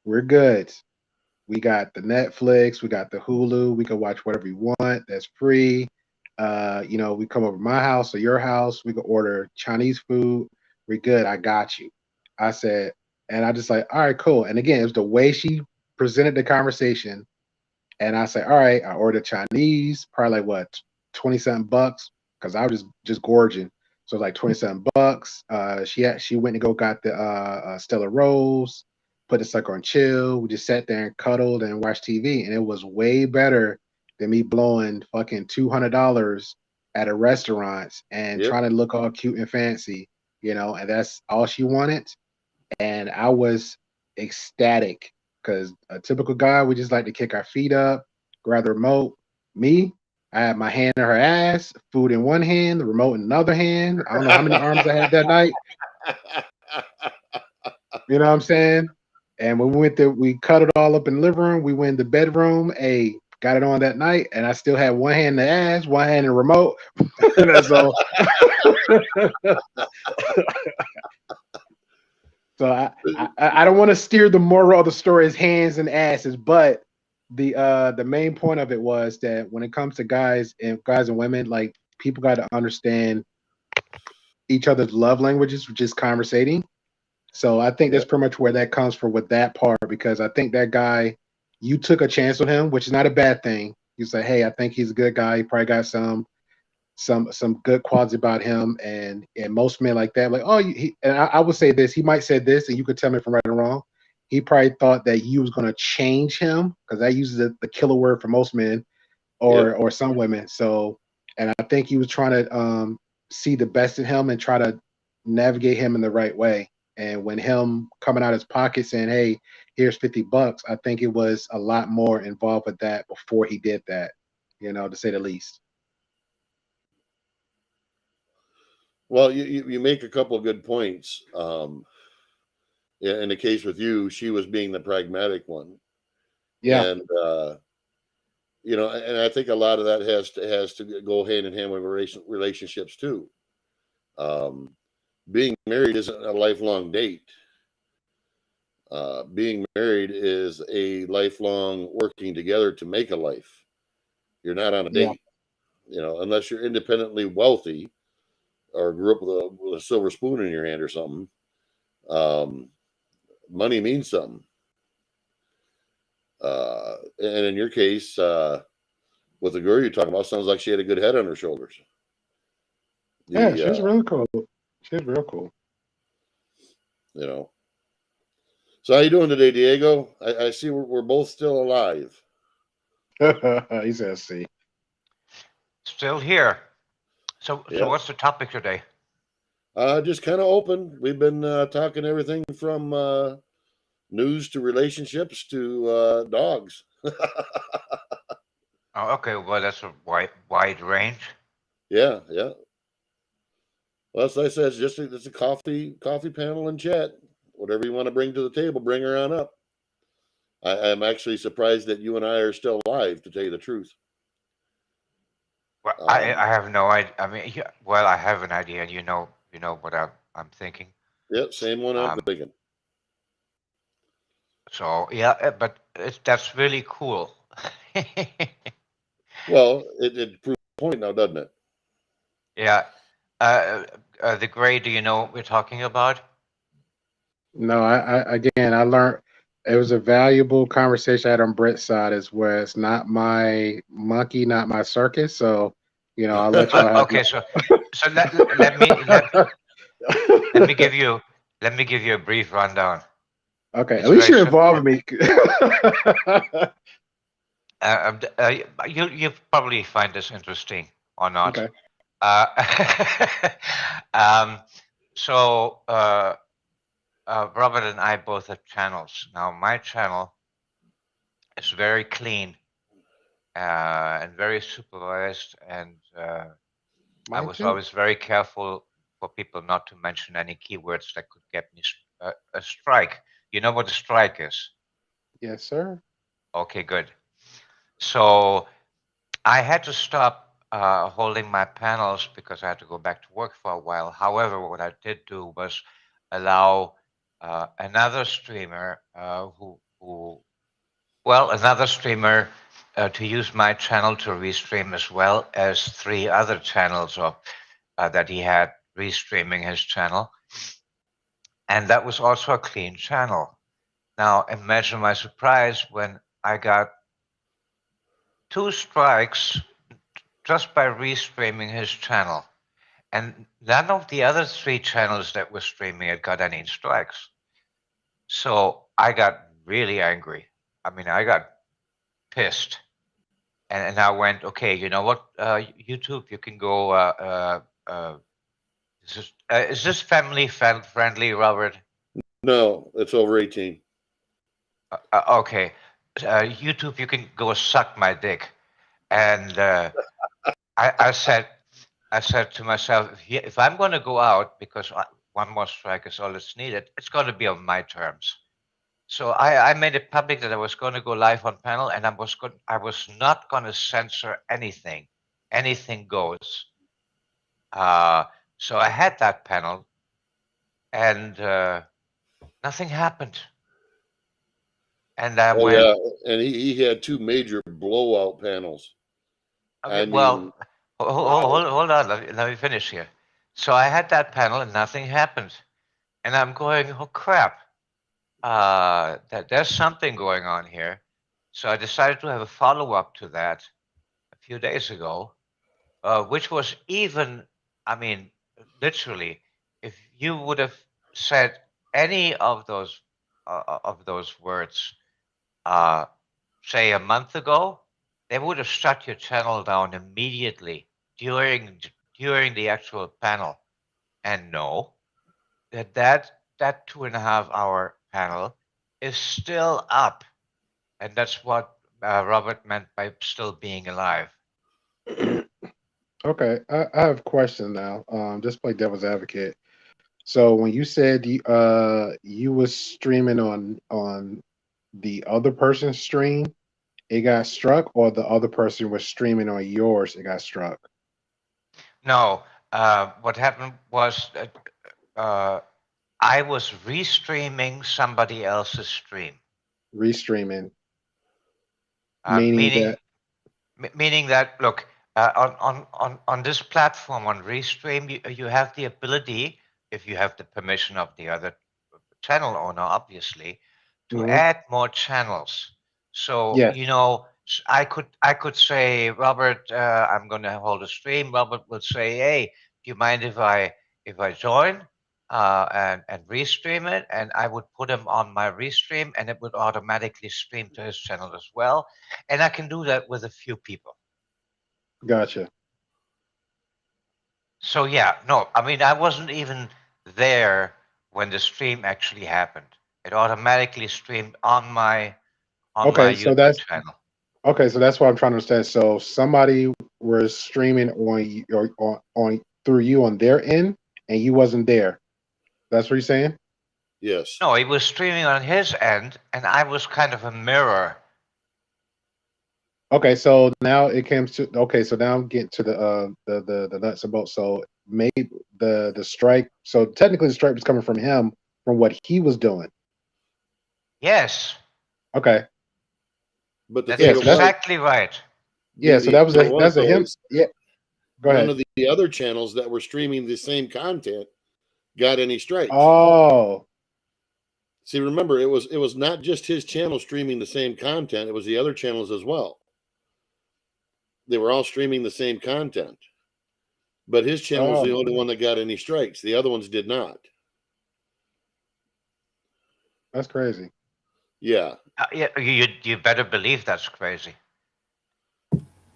we're good. We got the Netflix, we got the Hulu, we can watch whatever you want. That's free. You know, we come over to my house or your house, we can order Chinese food. We're good. I got you. I said, and I just like, all right, cool. And again, it was the way she presented the conversation. And I said, all right, I ordered Chinese, probably like what, 20-something bucks, because I was just gorging. So like 20-something bucks. She went and got the Stella Rose, put the sucker on chill. We just sat there and cuddled and watched TV, and it was way better than me blowing fucking $200 at a restaurant and trying to look all cute and fancy, you know. And that's all she wanted, and I was ecstatic because a typical guy, we just like to kick our feet up, grab the remote. Me, I had my hand in her ass, food in one hand, the remote in another hand. I don't know how many arms I had that night. You know what I'm saying? And when we cut it all up in the living room. We went in the bedroom. Hey, got it on that night, and I still had one hand in the ass, one hand in the remote. So So I don't want to steer the moral of the story as hands and asses, but the main point of it was that when it comes to guys and women, like people got to understand each other's love languages, which is conversating. So I think that's pretty much where that comes from with that part, because I think that guy, you took a chance on him, which is not a bad thing. You say, hey, I think he's a good guy. He probably got some good qualities about him, and most men like that, like, oh, and I would say this, he might say this, and you could tell me if I'm right or wrong. He probably thought that you was going to change him, because that uses the killer word for most men or some women. So, and I think he was trying to see the best in him and try to navigate him in the right way. And when him coming out his pocket saying, hey, here's $50, I think it was a lot more involved with that before he did that, to say the least. Well, you make a couple of good points. In the case with you, she was being the pragmatic one. Yeah. And and I think a lot of that has to go hand in hand with relationships too. Being married isn't a lifelong date. Being married is a lifelong working together to make a life. You're not on a date, unless you're independently wealthy or grew up with a silver spoon in your hand or something. Money means something. And in your case, with the girl you're talking about, sounds like she had a good head on her shoulders. Yeah, she's really cool. She's real cool. So how you doing today, Diego? I see we're both still alive. He says, "See, Still here. So what's the topic today? Just kind of open. We've been talking everything from news to relationships to dogs. Oh, okay. Well, that's a wide range. Yeah. Well, as I said, it's a coffee panel and chat. Whatever you want to bring to the table, bring her on up. I'm actually surprised that you and I are still alive, to tell you the truth. Well, I have no idea. I mean, well, I have an idea, and you know what I'm thinking. Yeah, same one I'm thinking. So yeah, but that's really cool. Well, it proves the point now, doesn't it? Yeah. The gray, do you know what we're talking about? No, I learned it was a valuable conversation I had on Brett's side, as where it's not my monkey, not my circus. So, I'll let y'all have. Okay, so let me give you a brief rundown. Okay, It's at least very you're involving me. You probably find this interesting or not. Okay. So Robert and I both have channels. Now my channel is very clean and very supervised, and I was always very careful for people not to mention any keywords that could get me a strike. You know what a strike is? Yes, sir. Okay, good. So I had to stop holding my panels because I had to go back to work for a while. However, what I did do was allow another streamer to use my channel to restream, as well as 3 other channels that he had restreaming his channel. And that was also a clean channel. Now, imagine my surprise when I got 2 strikes just by restreaming his channel. And none of the other 3 channels that were streaming it got any strikes. So I got really angry. I mean, I got pissed. And I went, okay, you know what, YouTube, you can go, is this family friendly, Robert? No, it's over 18. Okay. YouTube, you can go suck my dick. And I said to myself, if I'm going to go out because 1 more strike is all that's needed, it's going to be on my terms. So I made it public that I was going to go live on panel, and I was not going to censor anything. Anything goes. So I had that panel, and nothing happened. And I Oh went, yeah, and he had two major blowout panels. okay, I well, mean, hold on, let me finish here. So I had that panel, and nothing happened. And I'm going, oh crap, there's something going on here. So I decided to have a follow-up to that a few days ago, which was even, I mean, literally, if you would have said any of those words, say a month ago, they would have shut your channel down immediately during the actual panel. And no, that 2.5 hour panel is still up, and that's what Robert meant by still being alive. Okay, I have a question now. Just play devil's advocate. So when you said you was streaming on the other person's stream, it got struck, or the other person was streaming on yours, it got struck. No, what happened was I was restreaming somebody else's stream, Restreaming, uh, meaning meaning that. meaning that look, on this platform on Restream, you have the ability, if you have the permission of the other channel owner, obviously, to Mhm. add more channels. So Yes, I could say, Robert, I'm going to hold a stream. Robert would say, hey, do you mind if I join and restream it? And I would put him on my restream, and it would automatically stream to his channel as well. And I can do that with a few people. gotcha. So yeah, no, I mean I wasn't even there when the stream actually happened. It automatically streamed on my Okay, so YouTube that's channel. okay. So that's what I'm trying to understand. So somebody was streaming or on through you on their end, and you wasn't there. That's what you're saying. yes. No, he was streaming on his end, and I was kind of a mirror. Okay, so now it comes to okay. So now I'm getting to the nuts and bolts. So maybe the strike. So technically, the strike was coming from him from what he was doing. Yes, Okay, But the that's yeah. thing So that's exactly right. yeah. So that was thing that's a him. is, Yeah. Go none ahead. of the other channels that were streaming the same content got any strikes. Oh, See, remember, it was not just his channel streaming the same content; it was the other channels as well. They were all streaming the same content, but his channel was the oh, only one that got any strikes. The other ones did not. that's crazy. Yeah. Yeah, you better believe that's crazy.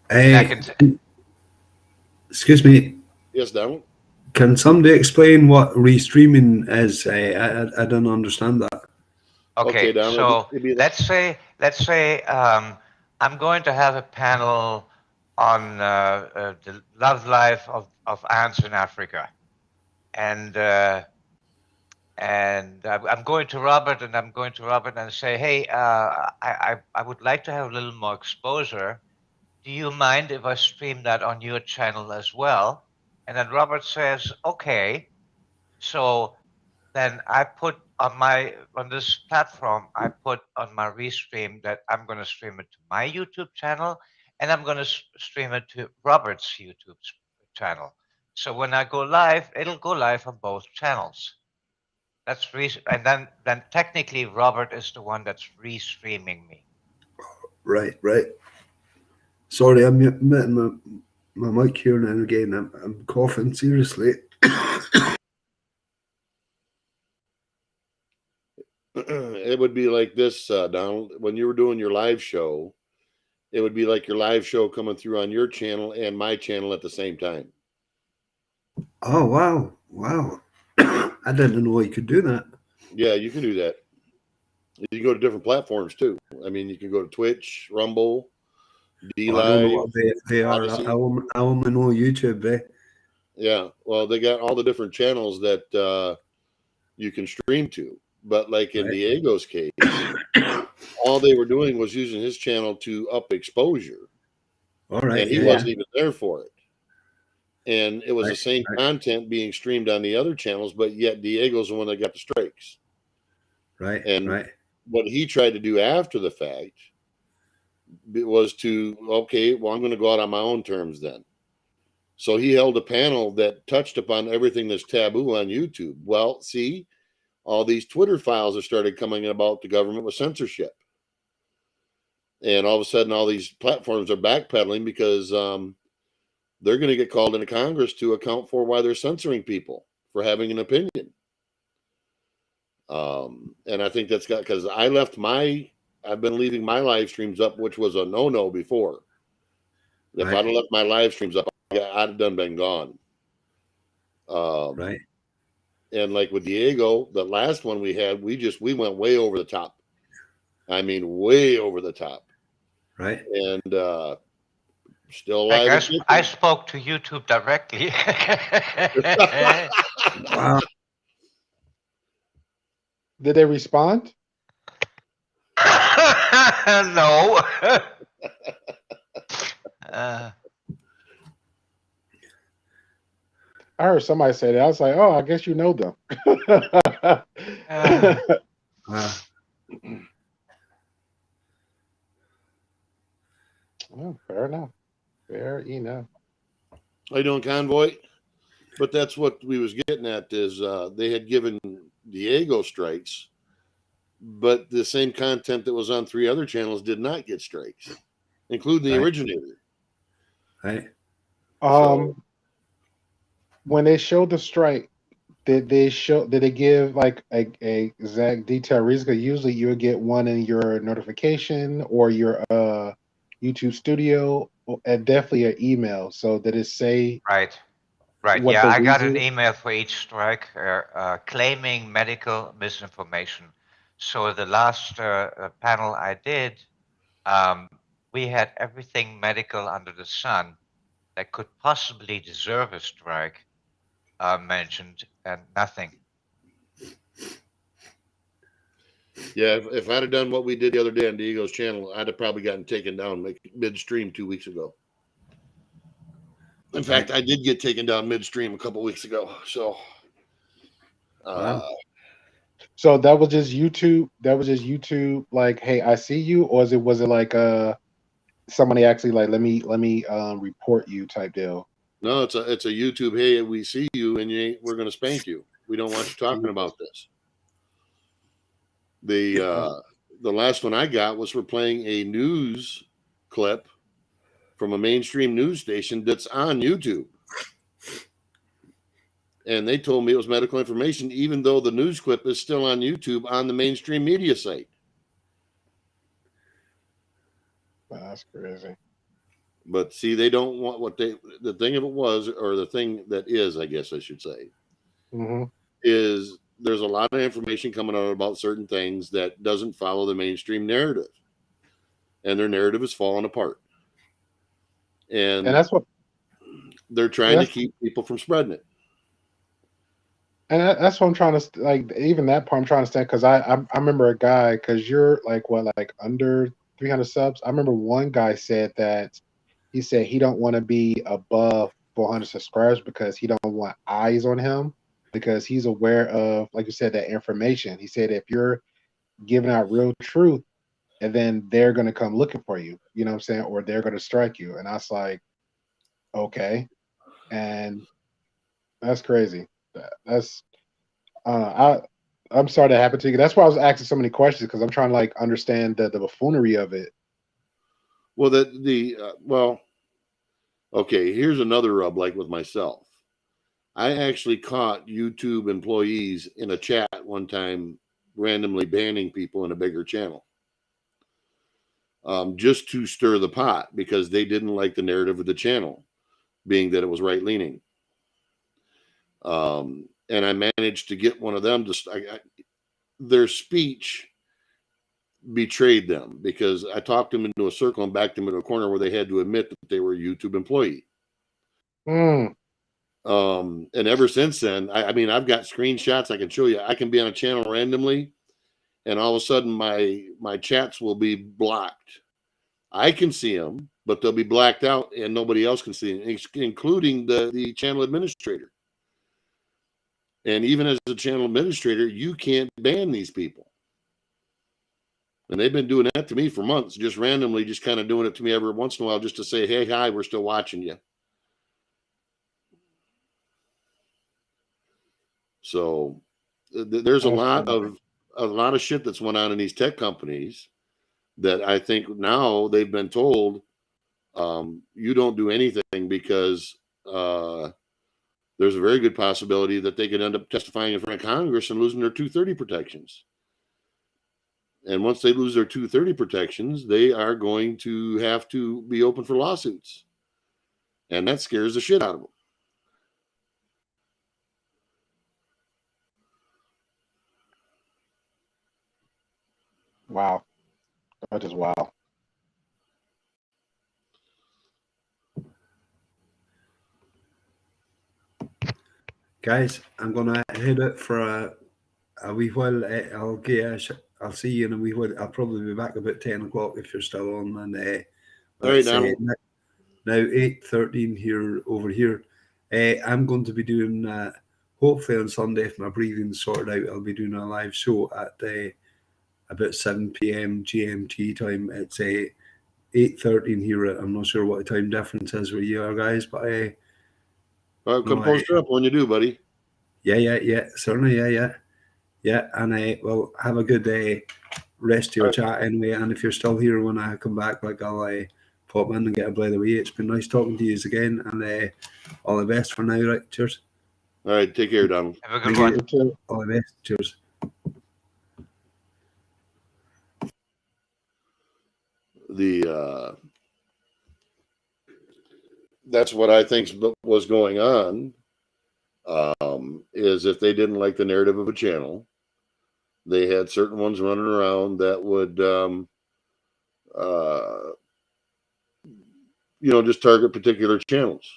And I can Excuse me. Yes, Donald. Can somebody explain what restreaming is? I don't understand that. Okay, Okay, Donald. so It'd be let's say I'm going to have a panel on the love life of ants in Africa, and I'm going to Robert, and I'm going to Robert and say, hey, I would like to have a little more exposure. Do you mind if I stream that on your channel as well? And then Robert says, okay. So then I put on this platform, I put on my restream that I'm going to stream it to my YouTube channel, and I'm going to stream it to Robert's YouTube channel. So when I go live, it'll go live on both channels. That's and then technically Robert is the one that's restreaming me. Right. Sorry, I'm muting my mic here now and again. I'm coughing seriously. It would be like this, Donald. When you were doing your live show, it would be like your live show coming through on your channel and my channel at the same time. Oh wow! I didn't know you could do that. Yeah, you can do that. You can go to different platforms too. I mean, you can go to Twitch, Rumble, D I don't know Live. what they are. Odyssey. I only know YouTube. Yeah, well, they got all the different channels that you can stream to. But like in Right. Diego's case, all they were doing was using his channel to up exposure, All right. and he Yeah. wasn't even there for it. and it was the same content being streamed on the other channels, but yet Diego's the one that got the strikes. Right. And right. what he tried to do after the fact was to, okay, well, I'm going to go out on my own terms then. So he held a panel that touched upon everything that's taboo on YouTube. Well, see, all these Twitter files have started coming about the government with censorship. And all of a sudden, all these platforms are backpedaling because they're going to get called into Congress to account for why they're censoring people for having an opinion. And I think that's got, because I've been leaving my live streams up, which was a no-no before. If I'd have left my live streams up, I'd have been gone. Right. And like with Diego, the last one we had, we went way over the top. I mean, way over the top. Right. And still alive. I spoke to YouTube directly. Wow. Did they respond? No. I heard somebody say that. I was like, oh, I guess you know them. Well, fair enough. Fair enough. How you doing, Convoy? But that's what we was getting at is they had given Diego strikes, but the same content that was on 3 other channels did not get strikes, including the originator. Right. When they showed the strike, did they give like a exact detail reason? Because usually you would get one in your notification or your YouTube studio, and definitely an email. So did it say? Right. Yeah, I got an email for each strike claiming medical misinformation. So the last panel I did, we had everything medical under the sun that could possibly deserve a strike mentioned, and nothing. Yeah, if I'd have done what we did the other day on Diego's channel, I'd have probably gotten taken down midstream 2 weeks ago. In fact, I did get taken down midstream a couple weeks ago. So, so that was just YouTube. That was just YouTube. Like, hey, I see you, or was it like somebody actually like let me report you type deal? No, it's a YouTube. Hey, we see you, and we're going to spank you. We don't want you talking about this. The last one I got was for playing a news clip from a mainstream news station that's on YouTube. And they told me it was medical information, even though the news clip is still on YouTube on the mainstream media site. That's crazy. But see, they don't want the thing of it was, or the thing that is, I guess I should say, is there's a lot of information coming out about certain things that doesn't follow the mainstream narrative. And their narrative is falling apart. And that's what they're trying to keep people from spreading it. And that's what I'm trying to like. Even that part I'm trying to stand, because I remember a guy, because you're like under 300 subs. I remember one guy said that he said he don't want to be above 400 subscribers because he don't want eyes on him, because he's aware of, like you said, that information. He said if you're giving out real truth, and then they're going to come looking for you, you know what I'm saying? Or they're going to strike you. And I was like, okay. And that's crazy. That's, I'm sorry that happened to you. That's why I was asking so many questions, because I'm trying to like understand the buffoonery of it. Well, okay, here's another rub, like with myself. I actually caught YouTube employees in a chat one time randomly banning people in a bigger channel. Just to stir the pot, because they didn't like the narrative of the channel, being that it was right-leaning. And I managed to get one of them to their speech betrayed them, because I talked them into a circle and backed them into a corner where they had to admit that they were a YouTube employee. And ever since then, I mean, I've got screenshots I can show you. I can be on a channel randomly, and all of a sudden my chats will be blocked. I can see them, but they'll be blacked out and nobody else can see it, including the channel administrator. And even as a channel administrator, you can't ban these people. And they've been doing that to me for months, just randomly, just kind of doing it to me every once in a while, just to say, hey, hi, we're still watching you. So there's a lot of shit that's went on in these tech companies that I think now they've been told, you don't do anything because there's a very good possibility that they could end up testifying in front of Congress and losing their 230 protections. And once they lose their 230 protections, they are going to have to be open for lawsuits. And that scares the shit out of them. Wow. That is wow. Guys, I'm gonna head out for a wee while. I'll see you in a wee while. I'll probably be back about 10 o'clock if you're still on. And All right, Donald. now 8:13 here over here. I'm going to be doing hopefully on Sunday, if my breathing's sorted out, I'll be doing a live show at about 7 p.m. GMT time. It's 8:13 here. I'm not sure what the time difference is where you are, guys, but Come post her up when you do, buddy. Yeah, certainly, yeah. And well, have a good rest of your chat anyway. And if you're still here when I come back, like I'll pop in and get a blade away. It's been nice talking to you again, and all the best for now. Right, cheers. All right, take care, Donald. Have a good one. All the best. Cheers. That's what I think was going on. Is if they didn't like the narrative of a channel, they had certain ones running around that would, just target particular channels.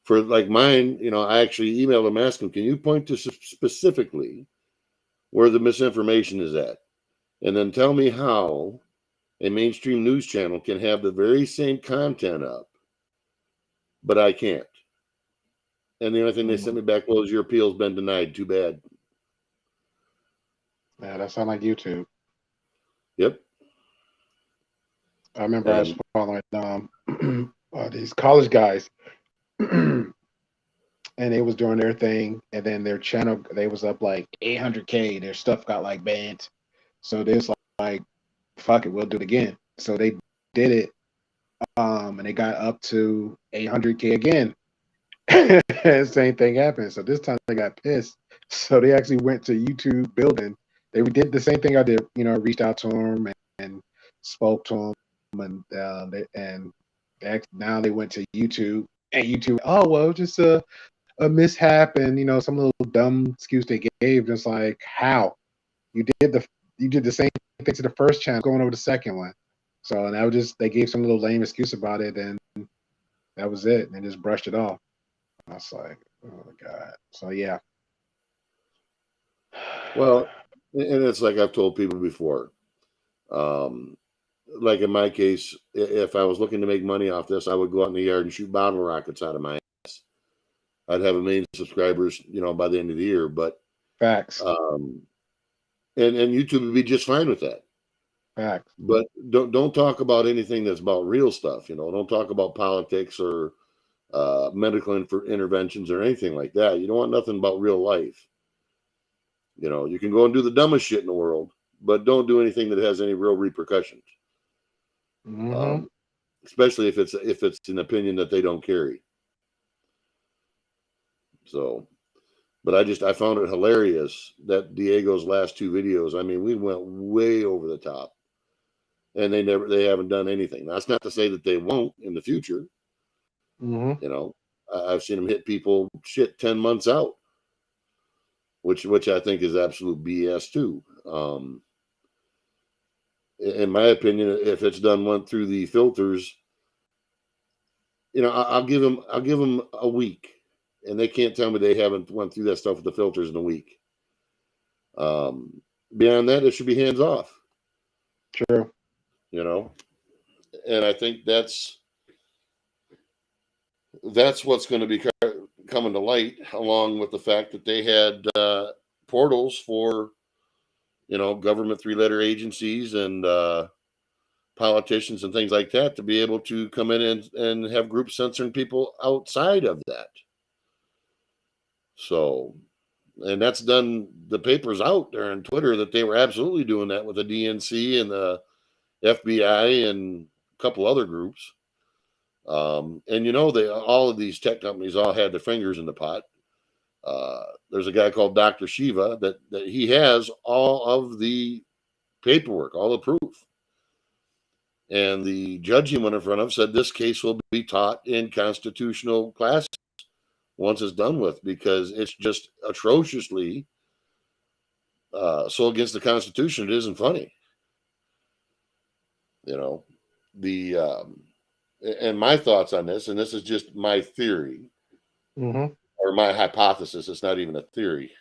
For like mine, I actually emailed them asking, can you point to specifically where the misinformation is at? And then tell me how a mainstream news channel can have the very same content up, but I can't. And the only thing they sent me back was, your appeal's been denied. Too bad. Yeah, that sounds like YouTube. Yep. I remember I was following these college guys, and they was doing their thing, and then their channel, they was up like 800K. Their stuff got like banned, so they was like, "Fuck it, we'll do it again." So they did it, and they got up to 800K again. Same thing happened. So this time they got pissed. So they actually went to YouTube building. They did the same thing I did. Reached out to them and spoke to them, and now they went to YouTube, and YouTube, oh well, just a mishap, and some little dumb excuse they gave. Just like, how you did the same thing to the first channel, going over the second one. So and that was just, they gave some little lame excuse about it, and that was it, and they just brushed it off. I was like, oh God. So yeah. Well, and it's like I've told people before. Like in my case, if I was looking to make money off this, I would go out in the yard and shoot bottle rockets out of my ass. I'd have 1 million subscribers, by the end of the year. But Facts. And YouTube would be just fine with that. Facts. But don't talk about anything that's about real stuff. Don't talk about politics or medical interventions or anything like that. You don't want nothing about real life. You can go and do the dumbest shit in the world, but don't do anything that has any real repercussions. Mm-hmm. Especially if it's an opinion that they don't carry. So, but I found it hilarious that Diego's last 2 videos. I mean, we went way over the top, and they haven't done anything. That's not to say that they won't in the future. Mm-hmm. I've seen them hit people 10 months out, which I think is absolute BS too. In my opinion, if it's went through the filters, I'll give them a week, and they can't tell me they haven't went through that stuff with the filters in a week. Beyond that, it should be hands off. True. And I think that's what's going to be coming to light, along with the fact that they had portals for, government 3-letter agencies and politicians and things like that to be able to come in and have groups censoring people outside of that. So, and that's done. The papers out there on Twitter that they were absolutely doing that with the DNC and the FBI and a couple other groups. And all of these tech companies all had their fingers in the pot. There's a guy called Dr. Shiva that he has all of the paperwork, all the proof. And the judge he went in front of said this case will be taught in constitutional classes once it's done with, because it's just atrociously so against the Constitution, it isn't funny. And my thoughts on this, and this is just my theory or my hypothesis, it's not even a theory,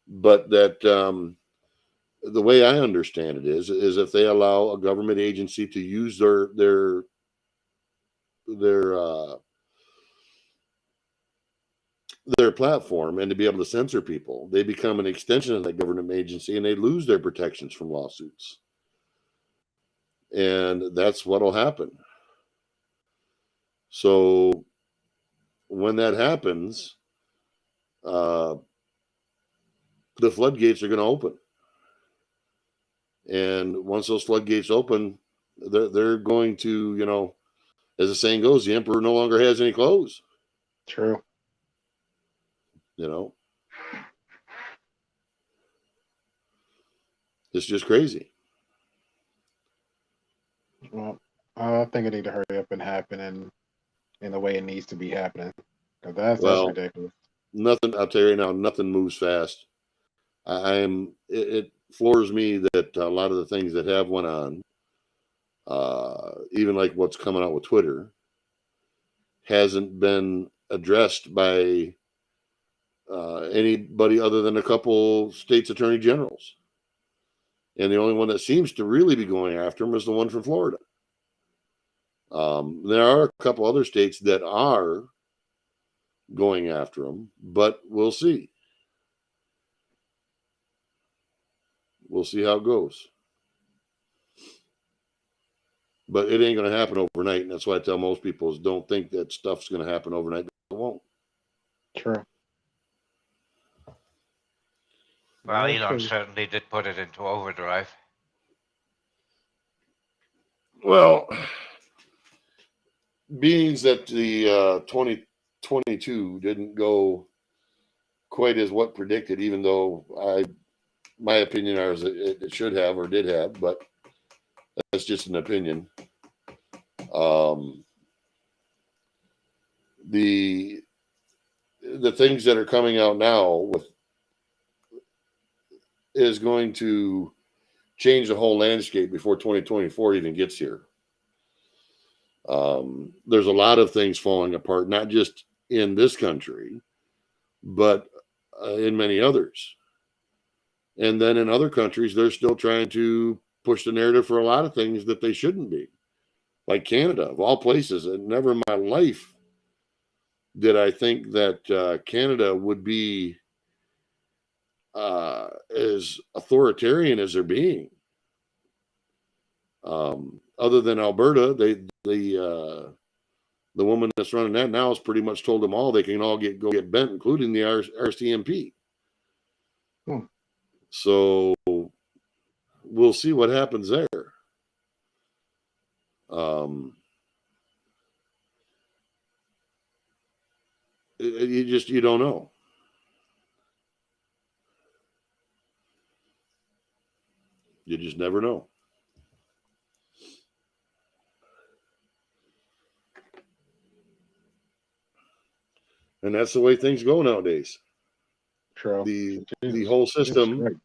but that the way I understand it is if they allow a government agency to use their platform and to be able to censor people, they become an extension of that government agency and they lose their protections from lawsuits. And that's what'll happen. So when that happens, the floodgates are going to open. And once those floodgates open, they're going to, as the saying goes, the emperor no longer has any clothes. True. It's just crazy. Well, I think it need to hurry up and happen in the way it needs to be happening. That's ridiculous. Nothing, I'll tell you right now, nothing moves fast. It floors me that a lot of the things that have went on, even like what's coming out with Twitter, hasn't been addressed by anybody other than a couple states' attorney generals. And the only one that seems to really be going after him is the one from Florida. There are a couple other states that are going after him, but we'll see. We'll see how it goes. But it ain't going to happen overnight. And that's why I tell most people is don't think that stuff's going to happen overnight. It won't. True. Well, Elon certainly did put it into overdrive. Well, being that the 2022 didn't go quite as what predicted, even though my opinion is it should have or did have, but that's just an opinion. The things that are coming out now is going to change the whole landscape before 2024 even gets here. There's a lot of things falling apart, not just in this country, but in many others. And then in other countries, they're still trying to push the narrative for a lot of things that they shouldn't be. Like Canada, of all places. And never in my life did I think that Canada would be as authoritarian as they're being. Other than Alberta, the woman that's running that now has pretty much told them all they can all go get bent, including the RCMP. So we'll see what happens there. You don't know. You just never know. And that's the way things go nowadays. True. The whole system.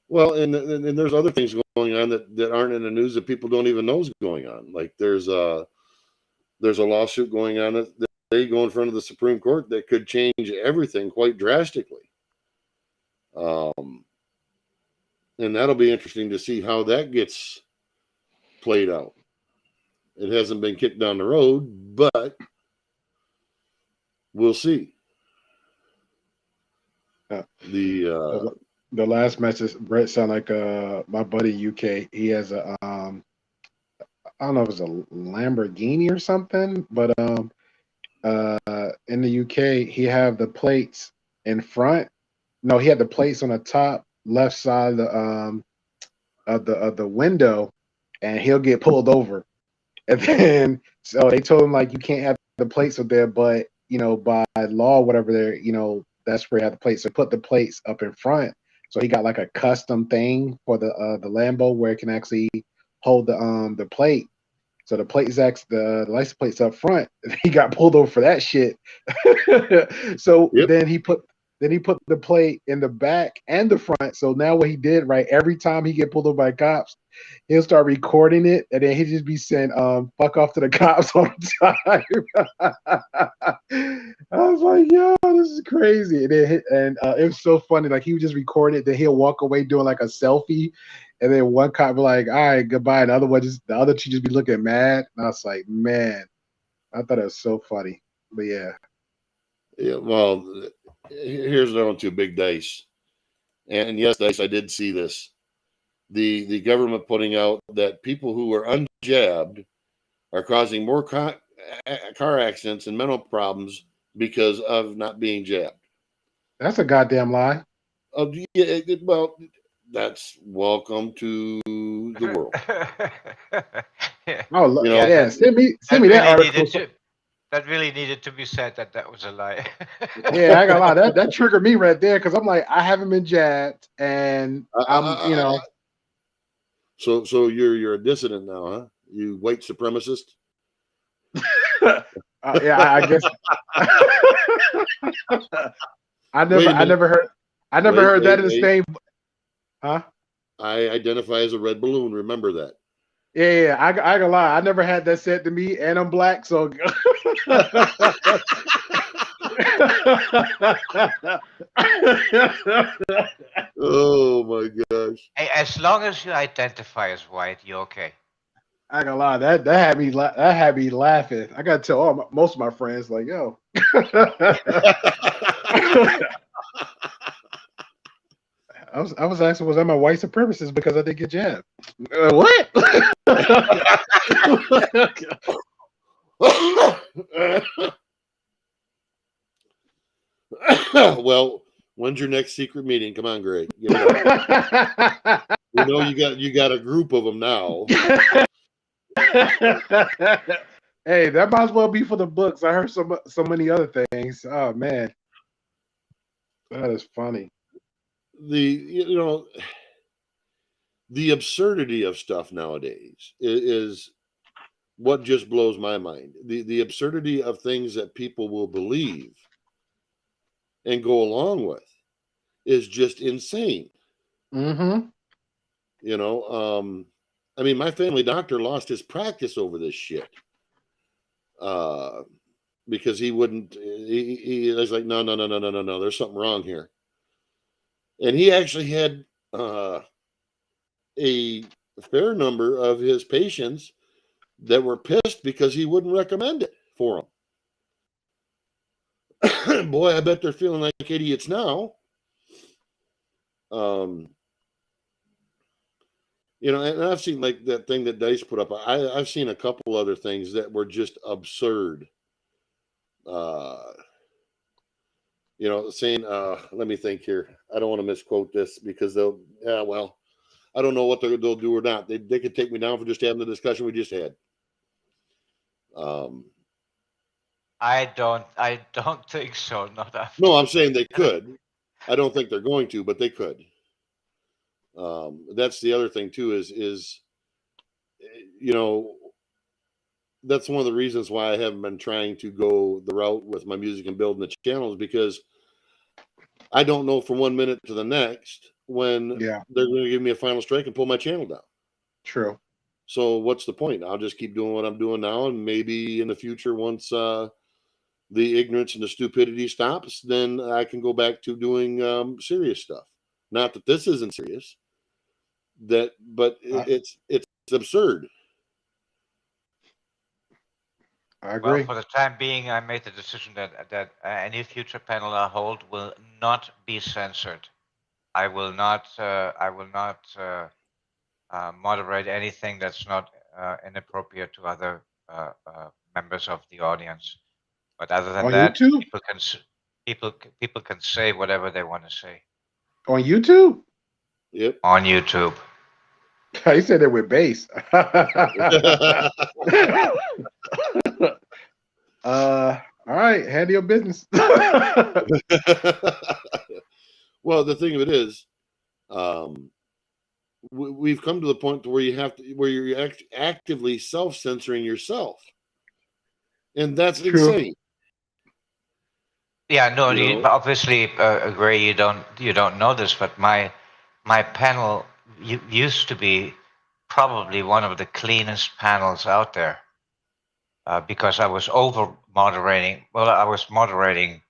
Well, and there's other things going on that aren't in the news that people don't even know is going on. Like there's a lawsuit going on that they go in front of the Supreme Court that could change everything quite drastically. And that'll be interesting to see how that gets played out. It hasn't been kicked down the road, but we'll see. The last message, Brett, sound like my buddy UK. He has a I don't know if it's a Lamborghini or something, but in the UK he have the plates in front. No, he had the plates on the top left side of the window, and he'll get pulled over. And then so they told him like you can't have the plates up there, but by law, whatever they're that's where you have the plates. So put the plates up in front. So he got like a custom thing for the Lambo where it can actually hold the plate. So the plate is actually the license plate's up front. He got pulled over for that shit. So Yep. then he put the plate in the back and the front. So now what he did, right, every time he get pulled over by cops, he'll start recording it, and then he'll just be saying fuck off to the cops all the time. I was like, yo, this is crazy. And it was so funny. Like he would just record it, then he'll walk away doing like a selfie, and then one cop be like, all right, goodbye. And the other two just be looking mad. And I was like, man, I thought it was so funny. But yeah. Yeah, well, here's another one too, Big Dice. And yes, Dice, I did see this. The government putting out that people who are unjabbed are causing more car accidents and mental problems because of not being jabbed. That's a goddamn lie. Yeah, well, that's welcome to the world. Oh, Yeah, yeah. Send me that article. That really needed to be said that was a lie. Yeah, I got a lot. That triggered me right there because I'm like, I haven't been jabbed, and I'm. So you're a dissident now, huh? You white supremacist. Yeah, I guess. I never heard that in the same. Huh? I identify as a red balloon. Remember that. Yeah, I gotta lie. I never had that said to me, and I'm black, so. Oh my gosh! Hey, as long as you identify as white, you're okay. I gotta lie. That had me laughing. I gotta tell most of my friends like, yo. I was asking, was I my white supremacist because I didn't get jabbed? What? Well, when's your next secret meeting? Come on, Greg. Give it up. We know you got a group of them now. Hey, that might as well be for the books. I heard so many other things. Oh man, that is funny. The absurdity of stuff nowadays is what just blows my mind. The absurdity of things that people will believe and go along with is just insane. Mm-hmm. I mean, my family doctor lost his practice over this shit. Because he wouldn't. He was like, no. There's something wrong here. And he actually had a fair number of his patients that were pissed because he wouldn't recommend it for them. Boy, I bet they're feeling like idiots now. And I've seen like that thing that Dice put up. I've seen a couple other things that were just absurd. Saying, let me think here. I don't want to misquote this because I don't know what they'll do or not. They could take me down for just having the discussion we just had. I don't think so. Not after. No, I'm saying they could. I don't think they're going to, but they could. That's the other thing too. Is that's one of the reasons why I haven't been trying to go the route with my music and building the channels, because I don't know from 1 minute to the next when they're going to give me a final strike and pull my channel down. True. So what's the point? I'll just keep doing what I'm doing now, and maybe in the future, once the ignorance and the stupidity stops, then I can go back to doing serious stuff. Not that this isn't serious, but it's absurd. I Well, agree. for the time being, I made the decision that any future panel I hold will not be censored. I will not moderate anything that's not inappropriate to other members of the audience. But other than On that, YouTube? people can say whatever they want to say On YouTube? Yep. on YouTube. He said it with bass. All right, handle your business. Well, the thing of it is, we've come to the point where you're actively self-censoring yourself, and that's True. insane. Yeah, no, You you know? obviously agree. You don't know this, but my panel used to be probably one of the cleanest panels out there because I was over moderating. Well, I was moderating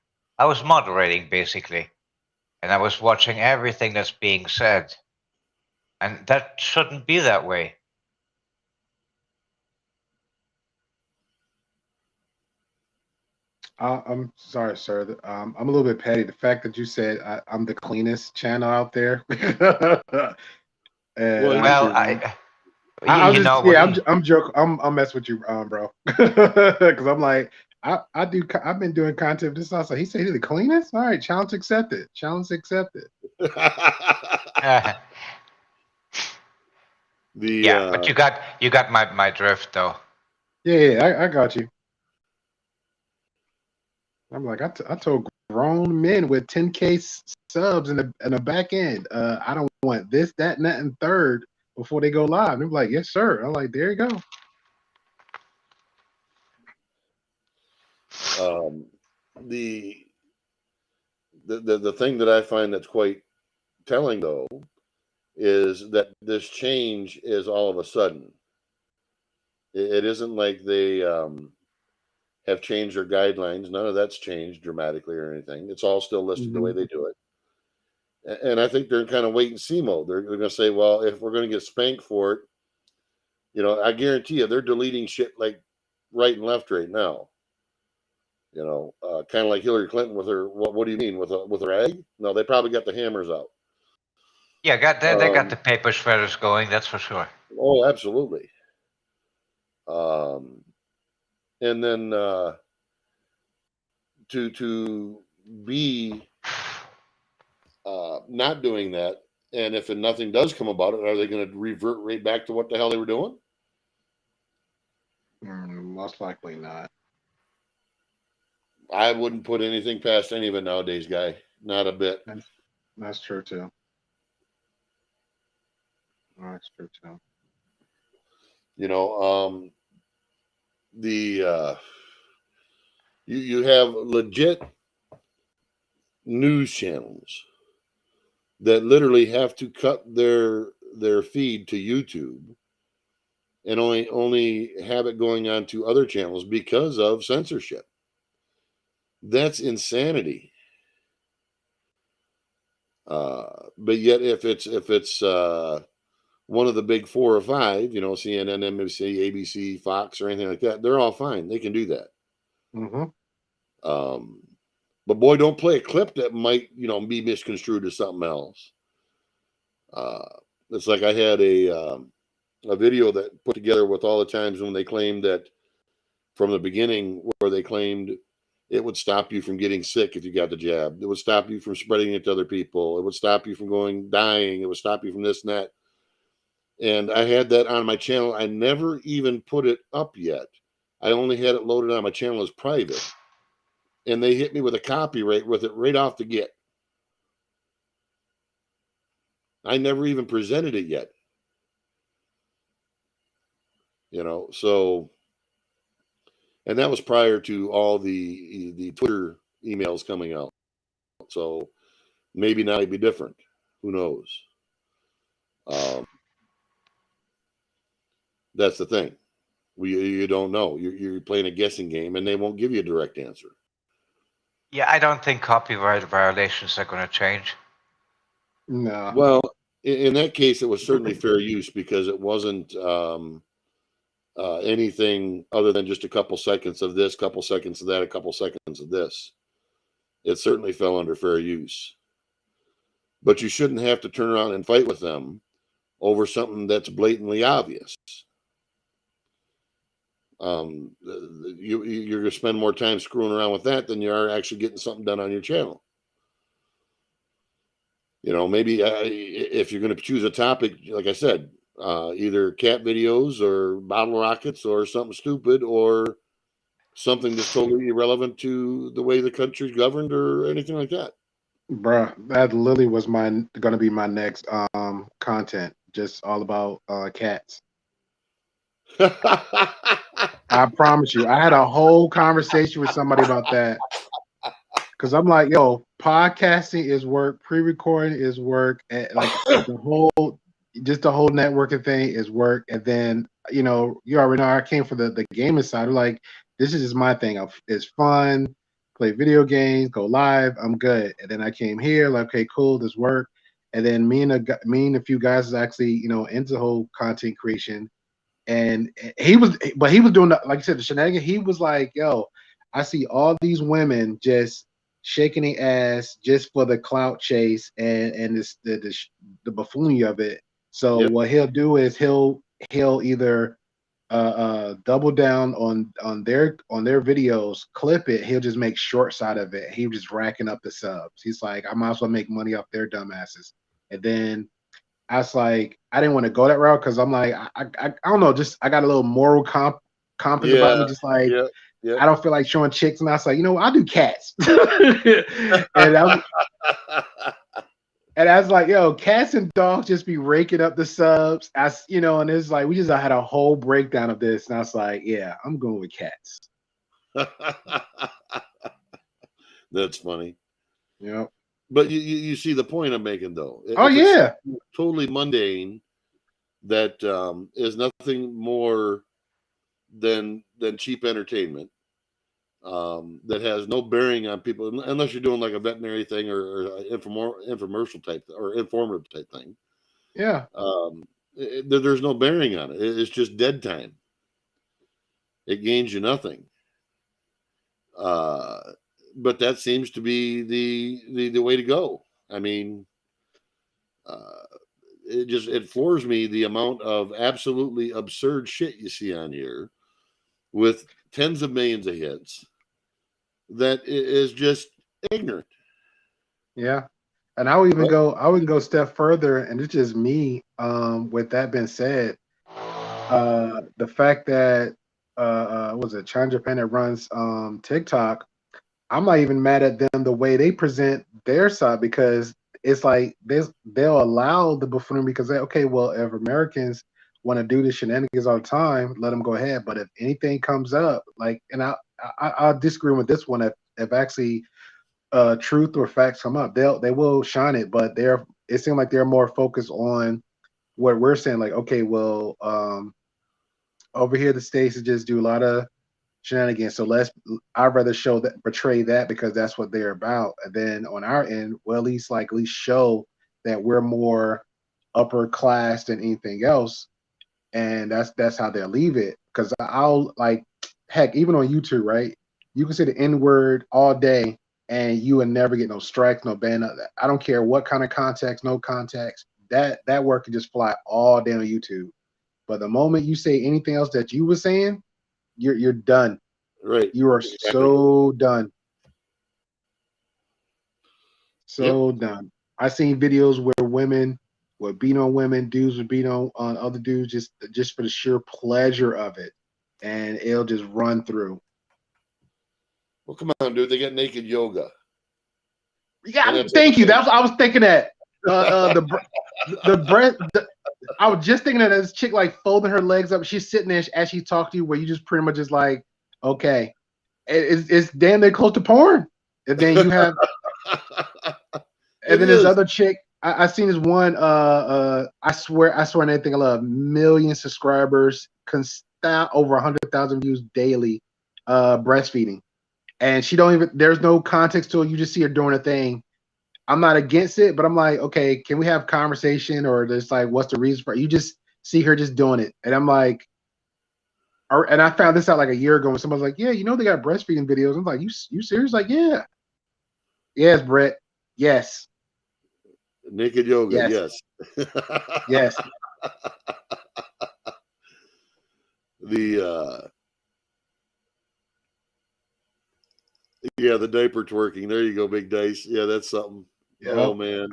basically, and I was watching everything that's being said, and that shouldn't be that way. I'm sorry, sir. I'm a little bit petty. The fact that you said I'm the cleanest channel out there, and Well, Well, I'm you just know, yeah, I'm joking. I'm messing with you, bro, because I'm like I've been doing content this also. He said he's the cleanest. All right, challenge accepted. Challenge accepted. yeah, but you got my drift though. Yeah, I got you. I'm like I told grown men with 10K subs in the back end, I don't want this, that, and that, and third before they go live. They're like, yes, sir. I'm like, there you go. The thing that I find that's quite telling though is that this change is all of a sudden. It isn't like they have changed their guidelines. None of that's changed dramatically or anything. It's all still listed the way they do it. And I think they're in kind of wait and see mode. They're going to say, well, if we're going to get spanked for it, I guarantee you they're deleting shit like right and left right now. Kind of like Hillary Clinton with her. What do you mean with her egg? No, they probably got the hammers out. Yeah, they got the paper shredders going. That's for sure. Oh, absolutely. And then to be not doing that, and if nothing does come about it, are they going to revert right back to what the hell they were doing? Most likely not. I wouldn't put anything past any of it nowadays, guy. Not a bit. That's true too. That's true too. You have legit news channels that literally have to cut their feed to YouTube and only have it going on to other channels because of censorship. That's insanity. But yet, if it's one of the big 4 or 5, CNN, NBC, ABC, Fox, or anything like that, they're all fine. They can do that. Mm-hmm. But boy, don't play a clip that might, be misconstrued as something else. It's like I had a video that put together with all the times when they claimed that from the beginning, where they claimed it would stop you from getting sick if you got the jab. It would stop you from spreading it to other people. It would stop you from dying. It would stop you from this and that. And I had that on my channel. I never even put it up yet. I only had it loaded on my channel as private. And they hit me with a copyright with it right off the get. I never even presented it yet. So, and that was prior to all the Twitter emails coming out. So maybe now it'd be different. Who knows? That's the thing. You don't know. You're playing a guessing game, and they won't give you a direct answer. Yeah, I don't think copyright violations are going to change. No. Well, in that case, it was certainly fair use because it wasn't anything other than just a couple seconds of this, couple seconds of that, a couple seconds of this. It certainly fell under fair use. But you shouldn't have to turn around and fight with them over something that's blatantly obvious. You're going to spend more time screwing around with that than you are actually getting something done on your channel. You know, maybe if you're going to choose a topic, like I said, either cat videos or bottle rockets or something stupid or something that's totally irrelevant to the way the country's governed or anything like that. Bruh, that literally was gonna be my next content, just all about cats. I promise you. I had a whole conversation with somebody about that. Cause I'm like, yo, podcasting is work, pre-recording is work, and like the whole networking thing is work. And then, you know, you already know I came from the gaming side. I'm like, this is just my thing. It's fun, play video games, go live, I'm good. And then I came here, like, okay, cool, this work. And then me and a few guys is actually, you know, into the whole content creation. And he was doing like you said, the shenanigans. He was like, yo, I see all these women just shaking their ass just for the clout chase and this the buffoonery of it. So Yep. what he'll do is he'll either double down on their videos, clip it. He'll just make shorts out of it. He was just racking up the subs. He's like, I might as well make money off their dumbasses. And then I was like, I didn't want to go that route because I'm like, I don't know, just I got a little moral compass about me, just like I don't feel like showing chicks. And I was like, you know, I'll do cats. and I was like, yo, cats and dogs just be raking up the subs. As you know, and it's like we just had a whole breakdown of this, and I was like, yeah, I'm going with cats. That's funny. Yeah. But you see the point I'm making, though. Oh yeah, totally mundane. That is nothing more than cheap entertainment. That has no bearing on people unless you're doing like a veterinary thing or infomercial type or informative type thing. Yeah. There's no bearing on it. It's just dead time. It gains you nothing. But that seems to be the way to go. I mean, it floors me the amount of absolutely absurd shit you see on here with tens of millions of hits that is just ignorant. Yeah. And I would even go a step further, and it's just me. With that being said, the fact that was it China Japan that runs TikTok, I'm not even mad at them the way they present their side, because it's like they'll allow the buffoonery because okay, well, if Americans want to do the shenanigans all the time, let them go ahead. But if anything comes up, like, and I disagree with this one. If actually truth or facts come up, they will shine it. But it seems like they're more focused on what we're saying. Like, okay, well, over here the States just do a lot of shenanigans. So I'd rather portray that because that's what they're about. And then on our end, well, at least show that we're more upper class than anything else. And that's how they'll leave it. Because I'll like, heck, even on YouTube, right? You can say the N-word all day and you will never get no strikes, no ban. I don't care what kind of context, no context. That word can just fly all day on YouTube. But the moment you say anything else that you were saying, you're done. Right. You are so done. So done. I've seen videos where women would beat on women, dudes would beat on other dudes just for the sheer pleasure of it. And it'll just run through. Well, come on, dude. They got naked yoga. Yeah, thank you. That's what I was thinking that. The breast. I was just thinking that this chick like folding her legs up. She's sitting there as she talks to you, where you just pretty much just like, okay, it's damn near close to porn. And then you have, and then this other chick. I seen this one. I swear on anything I love. Million subscribers, over 100,000 views daily. Breastfeeding, and she don't even. There's no context to it. You just see her doing a thing. I'm not against it, but I'm like, okay, can we have conversation or just like, what's the reason for it? You just see her just doing it. And I'm like, and I found this out like a year ago when someone was like, "Yeah, you know they got breastfeeding videos." I'm like, "You serious?" Like, "Yeah, yes, Brett, yes, Naked yoga, yes, yes. yes." The yeah, the diaper twerking. There you go, Big Dice. Yeah, that's something. Oh Yep. man.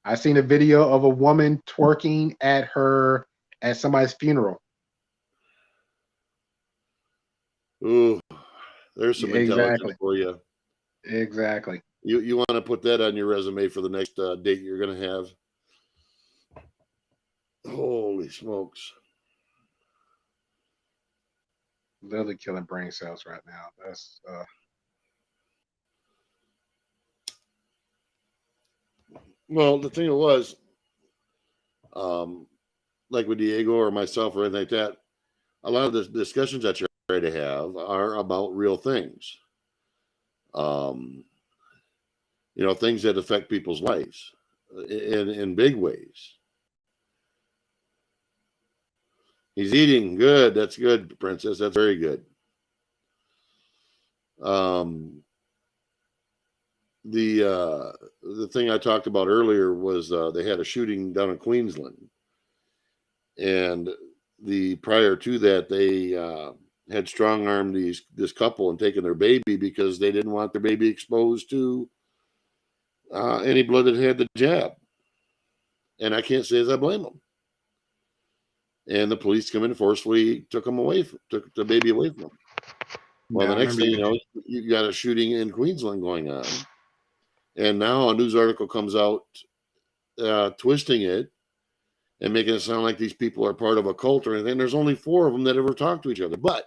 I seen a video of a woman twerking at somebody's funeral. Ooh, there's some intelligence Exactly. for you. Exactly. You want to put that on your resume for the next date you're going to have. Holy smokes. Literally killing brain cells right now. That's Well, the thing was, like with Diego or myself or anything like that, a lot of the discussions that you try to have are about real things. Things that affect people's lives in big ways. He's eating good. That's good, Princess. That's very good. The thing I talked about earlier was they had a shooting down in Queensland, and prior to that they had strong armed this couple and taken their baby because they didn't want their baby exposed to any blood that had the jab, and I can't say as I blame them. And the police come in and forcefully took the baby away from them. Well, yeah, the next thing you know, you got a shooting in Queensland going on. And now a news article comes out twisting it and making it sound like these people are part of a cult or anything. There's only 4 of them that ever talked to each other. But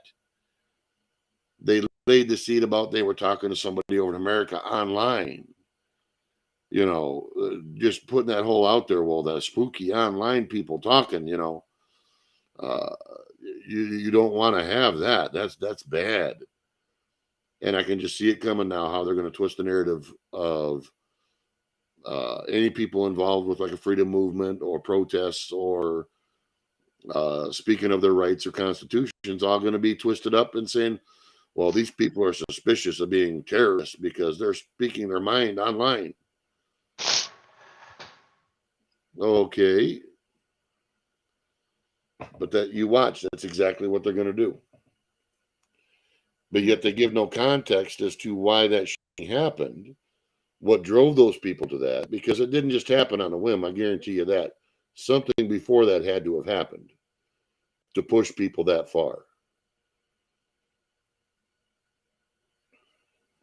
they laid the seed about they were talking to somebody over in America online. Just putting that whole out there. Well, the spooky online people talking, you don't want to have that. That's bad. And I can just see it coming now, how they're going to twist the narrative of any people involved with like a freedom movement or protests or speaking of their rights or constitutions, all going to be twisted up and saying, well, these people are suspicious of being terrorists because they're speaking their mind online. Okay. But that you watch, that's exactly what they're going to do. But yet they give no context as to why that happened, what drove those people to that, because it didn't just happen on a whim. I guarantee you that. Something before that had to have happened to push people that far.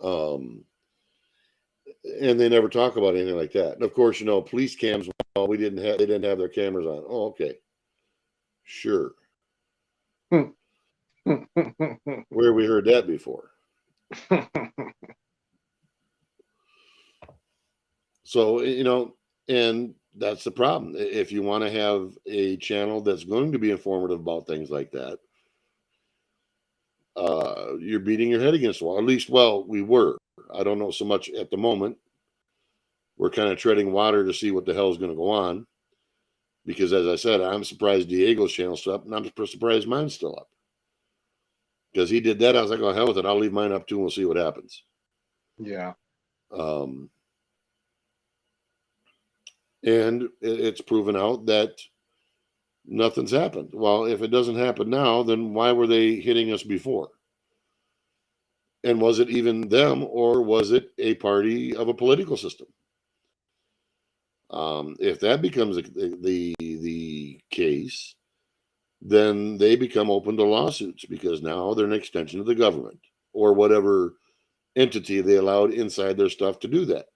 And they never talk about anything like that. And of course, police cams, well, they didn't have their cameras on. Oh, okay. Sure. Where we heard that before. So, and that's the problem. If you want to have a channel that's going to be informative about things like that, you're beating your head against the wall. At least, we were. I don't know so much at the moment. We're kind of treading water to see what the hell is going to go on. Because as I said, I'm surprised Diego's channel's still up, and I'm surprised mine's still up. Because he did that, I was like, oh, hell with it. I'll leave mine up too, and we'll see what happens. Yeah. And it's proven out that nothing's happened. Well, if it doesn't happen now, then why were they hitting us before? And was it even them, or was it a party of a political system? If that becomes the case, then they become open to lawsuits because now they're an extension of the government or whatever entity they allowed inside their stuff to do that.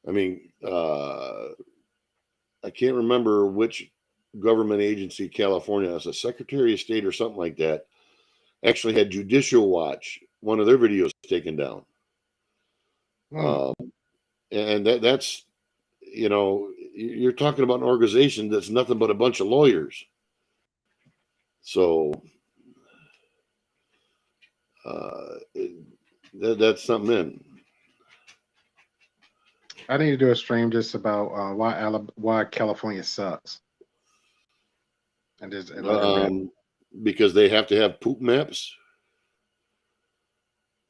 I mean, I can't remember which government agency, California, as a Secretary of State or something like that, actually had Judicial Watch, one of their videos taken down. And that's, you're talking about an organization that's nothing but a bunch of lawyers. So that's something in. I need to do a stream just about why California sucks, and just let it rip. Because they have to have poop maps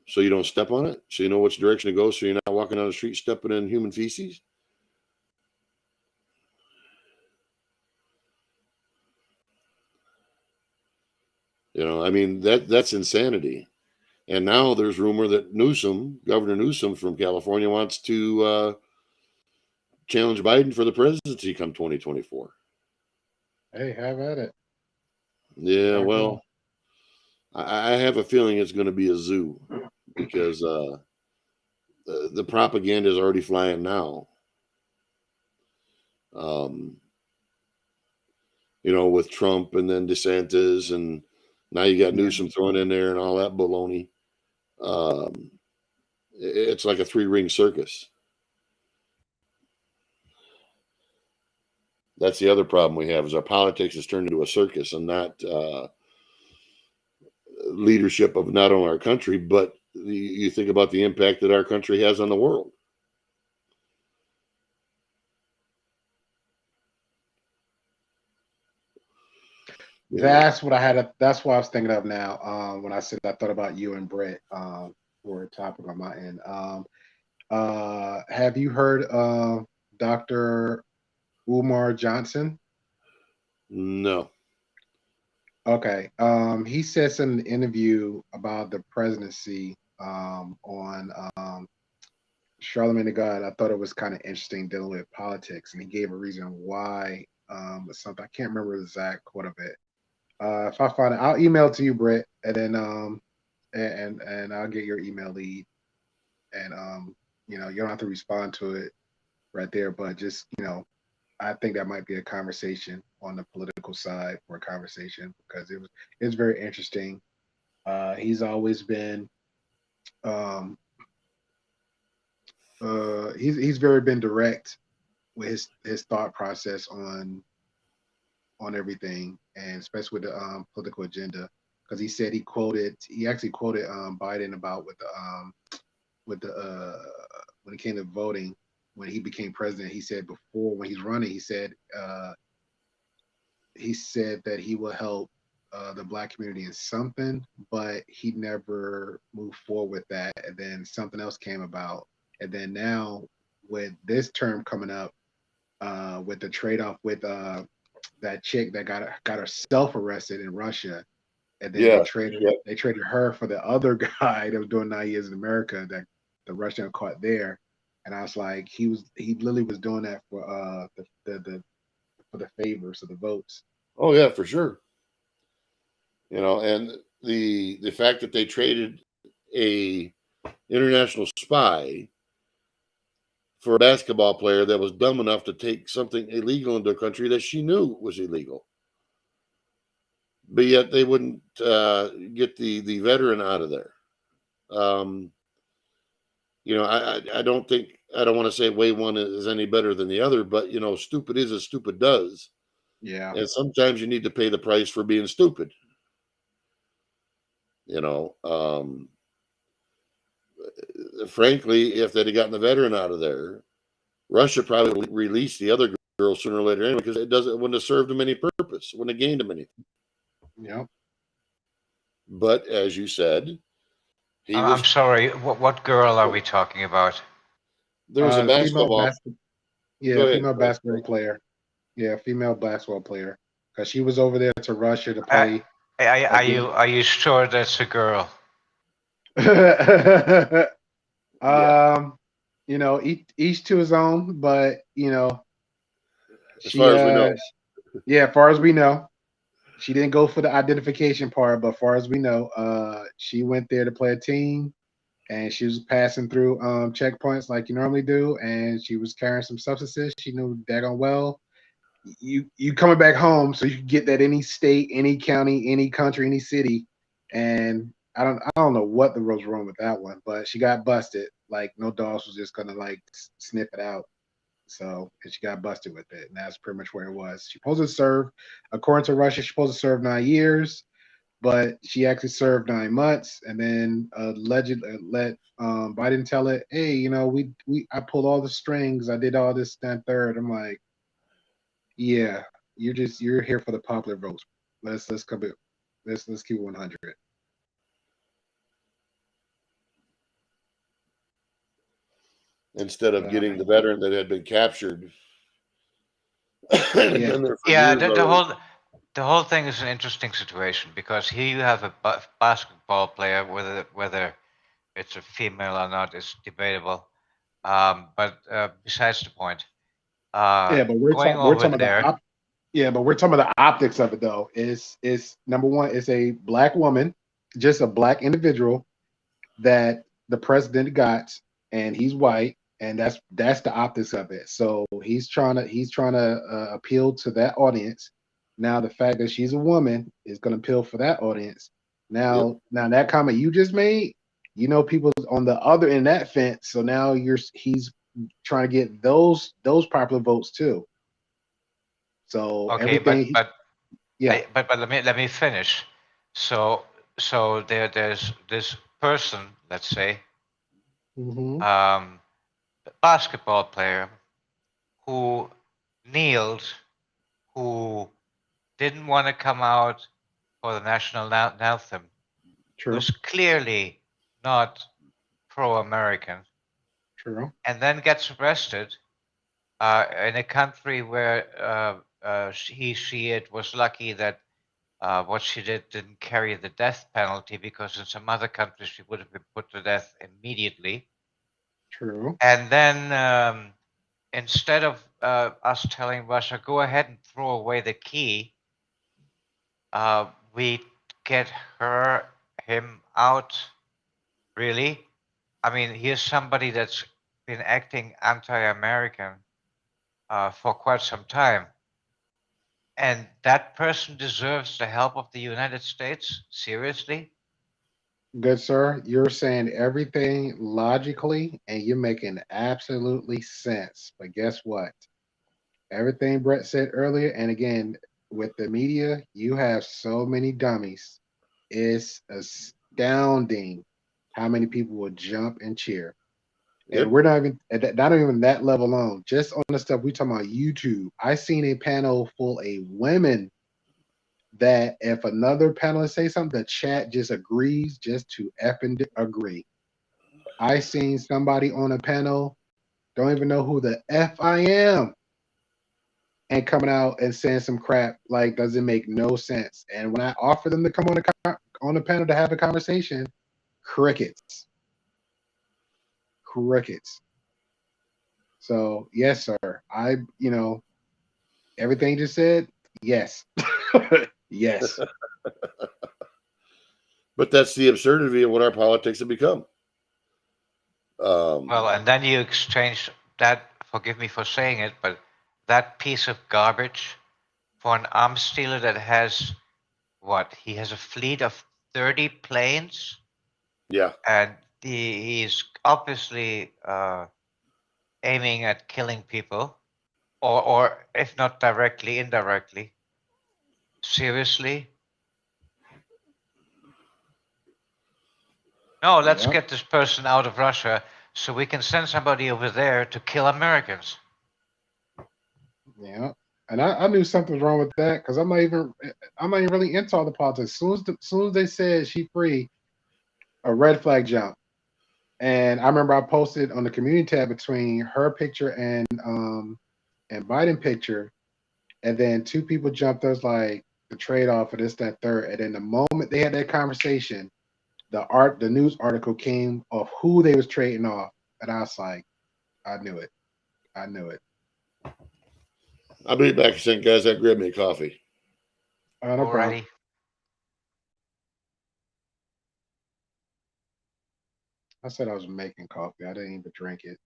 so you don't step on it, so you know which direction to go, so you're not walking down the street stepping in human feces. I mean, that's insanity. And now there's rumor that Governor Newsom from California, wants to challenge Biden for the presidency come 2024. Hey, have at it. Yeah, well, I have a feeling it's going to be a zoo because the propaganda is already flying now. With Trump and then DeSantis, and now you got Newsom thrown in there and all that baloney. It's like a 3-ring circus. That's the other problem we have, is our politics has turned into a circus and not leadership of not only our country, but you think about the impact that our country has on the world. That's what that's what I was thinking of now. When I said I thought about you and Brett for a topic on my end. Have you heard of Dr. Umar Johnson? No. Okay. He said in an interview about the presidency on Charlemagne the God. I thought it was kind of interesting dealing with politics, and he gave a reason why. Something I can't remember the exact quote of it. If I find it, I'll email it to you, Brett, and then and I'll get your email lead, and you don't have to respond to it right there, but just I think that might be a conversation on the political side for a conversation, because it's very interesting. He's always been he's very been direct with his thought process on everything, and especially with the political agenda, because he said he actually quoted Biden about with the when it came to voting, when he became president. He said before, when he's running, he said that he will help the Black community in something, but he never moved forward with that. And then something else came about, and then now with this term coming up, with the trade-off with that chick that got herself arrested in Russia, and then they traded her for the other guy that was doing 9 years in America, that the Russian caught there. And I was like, he literally was doing that for the favors of the votes. Oh yeah, for sure. And the fact that they traded a international spy for a basketball player that was dumb enough to take something illegal into a country that she knew was illegal, but yet they wouldn't get the veteran out of there. I don't think, I don't want to say way one is any better than the other, but stupid is as stupid does. Yeah. And sometimes you need to pay the price for being stupid. Frankly, if they'd have gotten the veteran out of there, Russia probably released the other girl sooner or later anyway, because it wouldn't have served them any purpose, wouldn't have gained them anything. Yeah. But as you said, I'm sorry. What girl are we talking about? There was a basketball. Female basketball player. Yeah, female basketball player, because she was over there to Russia to play. Are you sure that's a girl? Each to his own, but as far as we know. Yeah, as far as we know. She didn't go for the identification part, but as far as we know, she went there to play a team, and she was passing through checkpoints like you normally do, and she was carrying some substances. She knew daggone well you coming back home, so you can get that any state, any county, any country, any city. And I don't know what the was wrong with that one, but she got busted. Like no dogs was just gonna like sniff it out. So, and she got busted with it, and that's pretty much where it was. She supposed to serve, according to Russia, she's supposed to serve 9 years, but she actually served 9 months, and then allegedly let Biden tell it, hey, you know, I pulled all the strings, I did all this, that, and third. I'm like, yeah, you're here for the popular votes. Let's keep it 100. Instead of Uh, getting the veteran that had been captured and had Yeah. been there for Yeah, years already. the whole thing is an interesting situation because here you have a basketball player, whether it's a female or not is debatable. But besides the point, Yeah, but we're going talking we're over talking about there, yeah, but we're talking about the optics of it though. Is number one, it's a black woman, just a black individual that the president got, and he's white, and that's the optics of it. So he's trying to appeal to that audience. Now the fact that she's a woman is going to appeal for that audience. Yep. Now that comment you just made, you know, people's on the other end of that fence. So now he's trying to get those popular votes too. So okay, everything, yeah. but let me finish. So there's this person, let's say, Hmm. um, basketball player who kneeled, who didn't want to come out for the national anthem, True, who's clearly not pro-American, true, and then gets arrested in a country where it was lucky that what she didn't carry the death penalty, because in some other countries she would have been put to death immediately. true. And then instead of us telling Russia, go ahead and throw away the key, we get him out. Really? I mean, here's somebody that's been acting anti-American for quite some time. And that person deserves the help of the United States? Seriously? Good sir, you're saying everything logically and you're making absolutely sense. But guess what? Everything Brett said earlier, and again, with the media, you have so many dummies. It's astounding how many people will jump and cheer. And Yep. we're not even not even that level alone. Just on the stuff we talking about YouTube. I seen a panel full of women that if another panelist say something, the chat just agrees just to effing agree. I seen somebody on a panel, don't even know who the F I am, and coming out and saying some crap like doesn't make no sense. And when I offer them to come on the panel to have a conversation, crickets. Crickets. So yes, sir. Everything you just said, yes. Yes. But that's the absurdity of what our politics have become. Well, and then you exchange that, forgive me for saying it, but that piece of garbage for an arms dealer that has what? He has a fleet of 30 planes, yeah. and he's obviously aiming at killing people, or if not directly, indirectly. Seriously? No, let's Yeah. get this person out of Russia so we can send somebody over there to kill Americans. Yeah. And I knew something was wrong with that because I'm not even really into all the politics. Soon as they said she free, a red flag jumped. And I remember I posted on the community tab between her picture and Biden picture, and then two people jumped us like the trade off for this, that, third. And then the moment they had that conversation, the news article came of who they was trading off. And I was like, I knew it. I knew it. I'll be back in a second, guys. I grab me a coffee. No problem. Alrighty. I said I was making coffee. I didn't even drink it.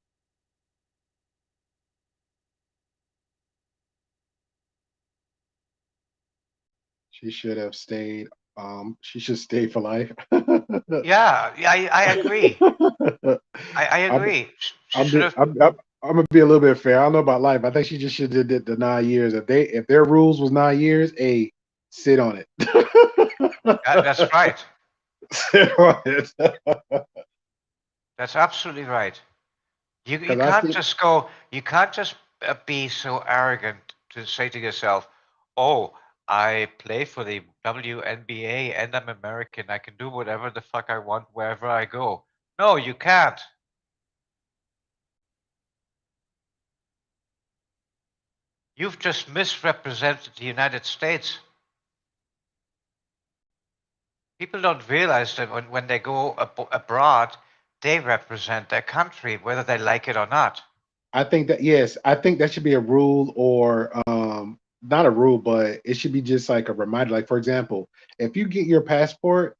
She should have stayed. She should stay for life. Yeah, I agree. I I'm, agree. She I'm, should be, have. I'm gonna be a little bit fair. I don't know about life. I think she just should have did the 9 years. If their rules was 9 years, hey, sit on it. That's right. Steroids. That's absolutely right. You 'Cause I can't see. just go. You can't just be so arrogant to say to yourself, "Oh, I play for the WNBA and I'm American. I can do whatever the fuck I want wherever I go." No, you can't. You've just misrepresented the United States. People don't realize that when they go abroad, they represent their country, whether they like it or not. I think that yes, I think that should be a rule or not a rule, but it should be just like a reminder. Like for example, if you get your passport,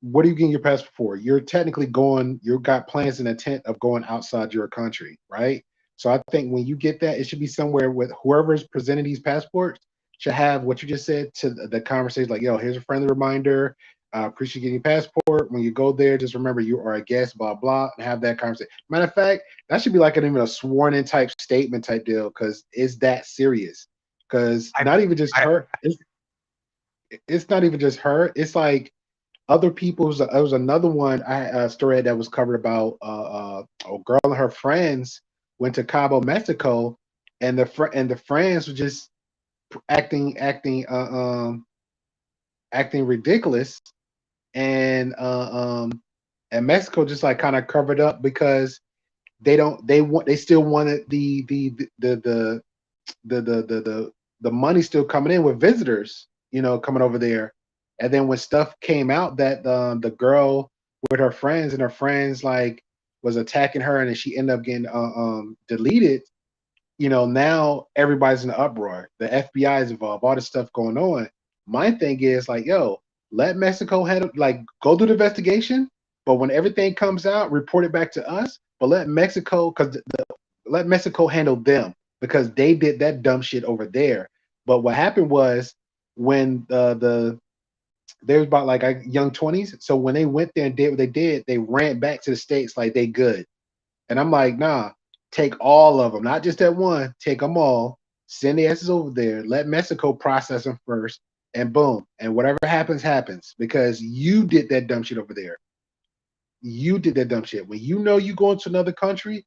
what are you getting your passport for? You're technically going, you've got plans and intent of going outside your country, right? So I think when you get that, it should be somewhere with whoever's presenting these passports should have what you just said to the conversation, like, yo, here's a friendly reminder. Appreciate getting your passport. When you go there, just remember you are a guest, blah, blah, and have that conversation. Matter of fact, that should be like even a sworn in type statement type deal because it's that serious. Because I, not even just I, her, it's not even just her. It's like other people's. There was another one story that was covered about a girl and her friends went to Cabo, Mexico, and the friends were just acting ridiculous, and and Mexico just like kind of covered up because they still wanted the money still coming in with visitors, coming over there. And then when stuff came out that the girl with her friends and her friends like was attacking her, and then she ended up getting deleted. Now everybody's in an uproar. The FBI is involved. All this stuff going on. My thing is like, yo, let Mexico handle, like, go do the investigation. But when everything comes out, report it back to us. But let Mexico, let Mexico handle them because they did that dumb shit over there. But what happened was when they was about like young 20s. So when they went there and did what they did, they ran back to the States like they good. And I'm like, nah, take all of them, not just that one. Take them all. Send the asses over there. Let Mexico process them first, and boom. And whatever happens, happens because you did that dumb shit over there. You did that dumb shit. When you know you going to another country,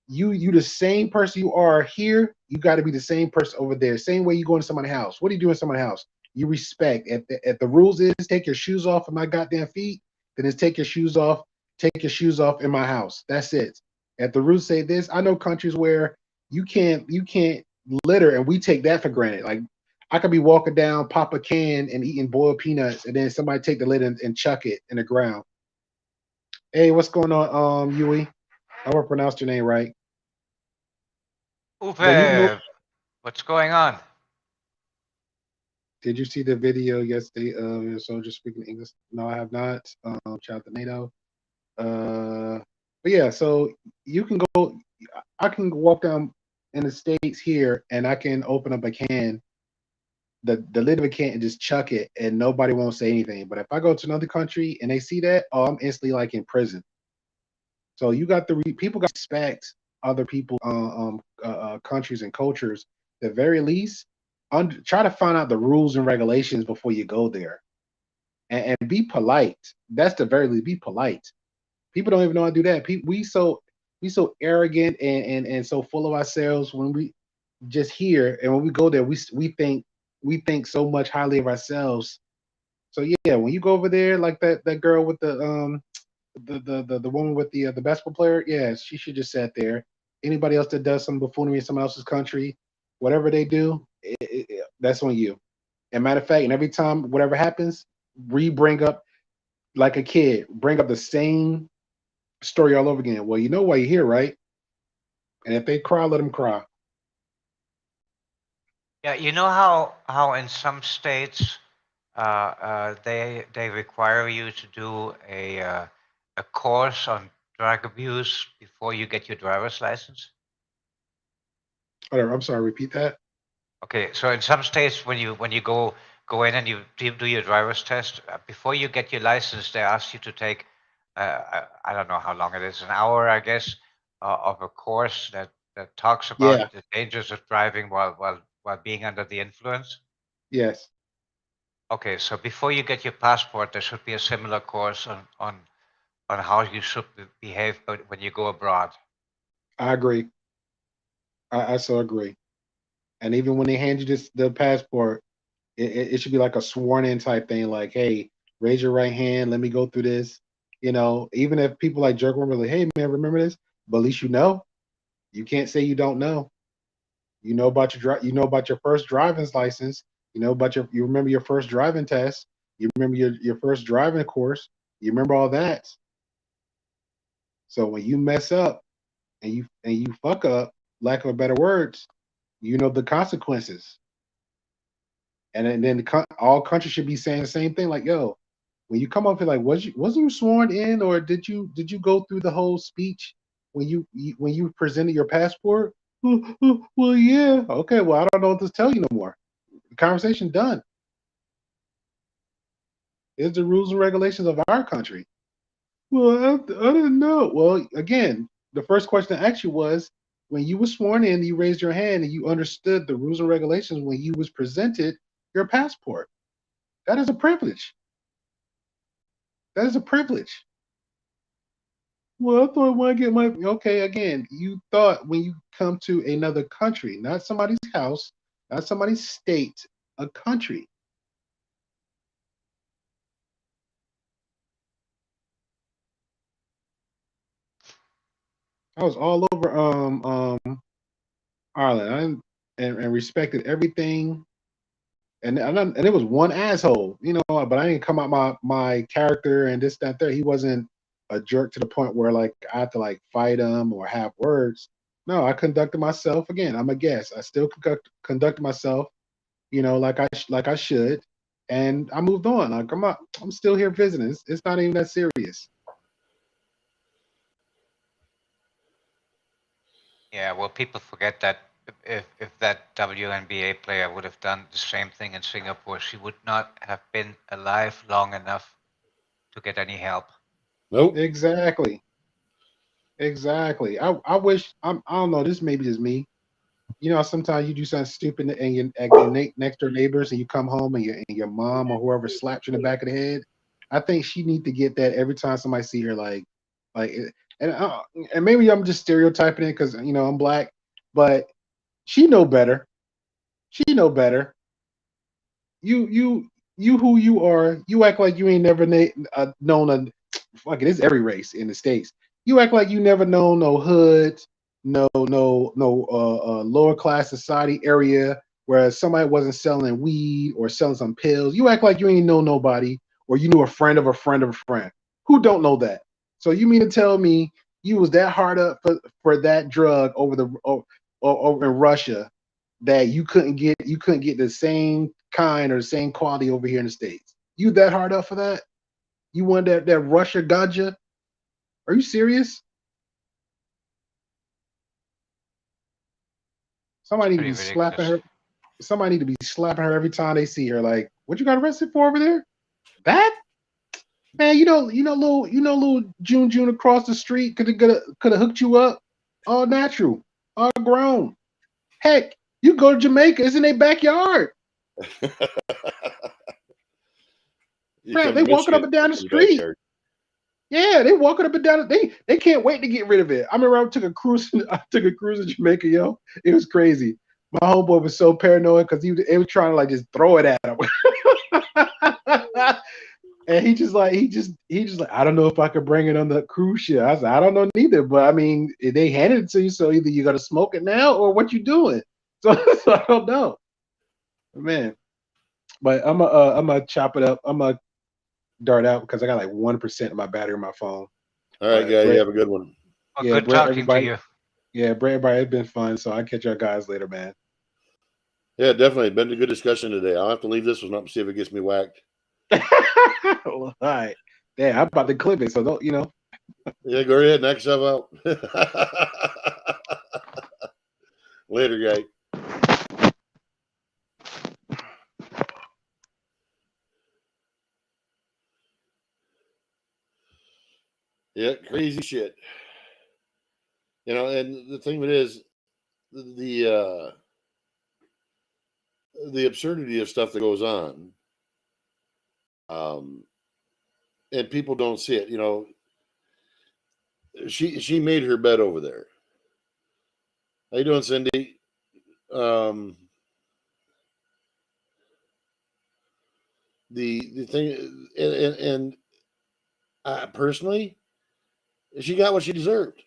you the same person you are here. You got to be the same person over there. Same way you go into somebody's house. What do you do in somebody's house? You respect. If the rules is take your shoes off of my goddamn feet, then it's take your shoes off. Take your shoes off in my house. That's it. If the rules say this, I know countries where you can't litter, and we take that for granted. Like I could be walking down, pop a can, and eating boiled peanuts, and then somebody take the lid and chuck it in the ground. Hey, what's going on, Yui? I hope I pronounced your name right. But you know, Uwe, what's going on? did you see the video yesterday of your soldier speaking English? No, I have not. Shout out to NATO. But yeah, so you can go. I can walk down in the States here, and I can open up a can, the lid of a can, and just chuck it, and nobody won't say anything. But if I go to another country and they see that, oh, I'm instantly like in prison. So you got people got to respect other people, countries and cultures. At the very least, try to find out the rules and regulations before you go there, and be polite. That's the very least. Be polite. People don't even know how to do that. We so arrogant and so full of ourselves when we just here, and when we go there, we think so much highly of ourselves. So yeah, when you go over there, like that girl with the woman with the basketball player, yeah, she should just sat there. Anybody else that does some buffoonery in someone else's country, whatever they do, that's on you. And matter of fact, and every time whatever happens, bring up like a kid, bring up the same story all over again. Well, you know why you're here, right? And if they cry, let them cry. Yeah, you know how in some states they require you to do a course on drug abuse before you get your driver's license. Whatever. I'm sorry. Repeat that. Okay, so in some states when you go in and you do your driver's test before you get your license, they ask you to take I don't know how long it is, an hour I guess, of a course that talks Yeah. about the dangers of driving while being under the influence. Yes. Okay, so before you get your passport, there should be a similar course on how you should behave when you go abroad. I agree. I so agree. And even when they hand you the passport, it should be like a sworn in type thing. Like, hey, raise your right hand. Let me go through this. You know, even if people like jerk over, like, hey man, remember this? But at least you know. You can't say you don't know. You know about you know about your first driving's license. You know about you remember your first driving test. You remember your first driving course. You remember all that. So when you mess up and you fuck up, lack of a better words, you know the consequences. And then all countries should be saying the same thing. Like, yo, when you come up here, like, wasn't you sworn in, or did you go through the whole speech when you presented your passport? Well, yeah. Okay. Well, I don't know what to tell you no more. The conversation done. It's the rules and regulations of our country. Well, I didn't know. Well, again, the first question I asked you was when you were sworn in, you raised your hand and you understood the rules and regulations when you was presented your passport. That is a privilege. That is a privilege. Well, I thought when I get my okay, again, you thought when you come to another country, not somebody's house, not somebody's state, a country. I was all over Ireland and respected everything. And it was one asshole, you know, but I didn't come out my character and this, that, there. He wasn't a jerk to the point where like I had to like fight him or have words. No, I conducted myself again. I'm a guest. I still conducted myself, you know, like I should, and I moved on. Like I'm still here visiting. It's not even that serious. Yeah, well, people forget that if that WNBA player would have done the same thing in Singapore, she would not have been alive long enough to get any help. Nope. Exactly, exactly. I wish I don't know. This maybe just me. You know, sometimes you do something stupid and your next door neighbors, and you come home and your mom or whoever slaps you in the back of the head. I think she need to get that every time somebody see her, like, and and maybe I'm just stereotyping it because you know I'm black, but she know better. She know better. You who you are. You act like you ain't never known a fuck it. It's every race in the states. You act like you never known no hood, no lower class society area where somebody wasn't selling weed or selling some pills. You act like you ain't know nobody or you knew a friend of a friend of a friend. Who don't know that? So you mean to tell me you was that hard up for that drug over in Russia that you couldn't get the same kind or the same quality over here in the States? You that hard up for that? You want that Russia ganja? Are you serious? Somebody need to Pretty be slapping ridiculous. her. Somebody need to be slapping her every time they see her. Like, what you got arrested for over there? That man, little June across the street could have hooked you up, all natural, all grown. Heck, you go to Jamaica, it's in their backyard. You Man, come they to walking up Michigan, and down the it's in your street. backyard. Yeah, they walking up and down. They can't wait to get rid of it. I remember I took a cruise. I took a cruise in Jamaica, yo. It was crazy. My homeboy was so paranoid because he was trying to like just throw it at him. And he just like, I don't know if I could bring it on the cruise ship. I said, I don't know neither, but I mean, they handed it to you, so either you got to smoke it now or what you doing. So, so I don't know, man. But I'm gonna chop it up. I'm gonna dart out because I got like 1% of my battery on my phone. All right, But guy, you Brett, have a good one. Well, yeah, good Brett, talking to everybody, you. yeah, Brett, everybody, it's been fun. So I'll catch y'all guys later, man. Yeah, definitely. Been a good discussion today. I'll have to leave this one up and see if it gets me whacked. All right. Yeah, I'm about to clip it, so don't, you know. Yeah, go ahead, knock yourself out. Later, guy. Yeah, crazy shit. You know, and the thing of it is, the absurdity of stuff that goes on and people don't see it. You know, she made her bed over there. How you doing, Cindy? The thing, and personally, she got what she deserved.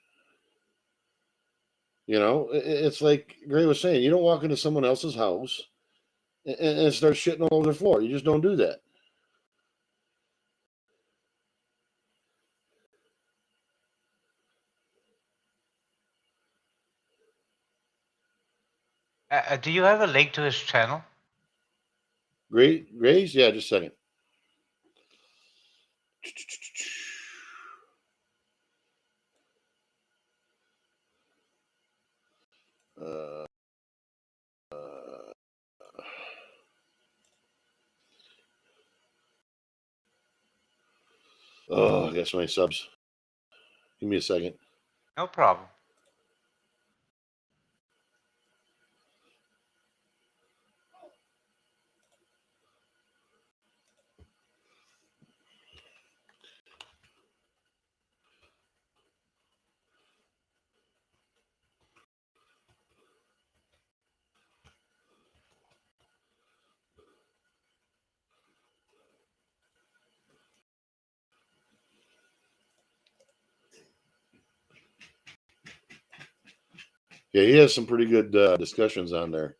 You know, it's like Gray was saying, you don't walk into someone else's house and start shitting all over the floor. You just don't do that. Do you have a link to his channel? Grace? Yeah, just a second. Oh, I got so many subs. Give me a second. No problem. Yeah, he has some pretty good discussions on there.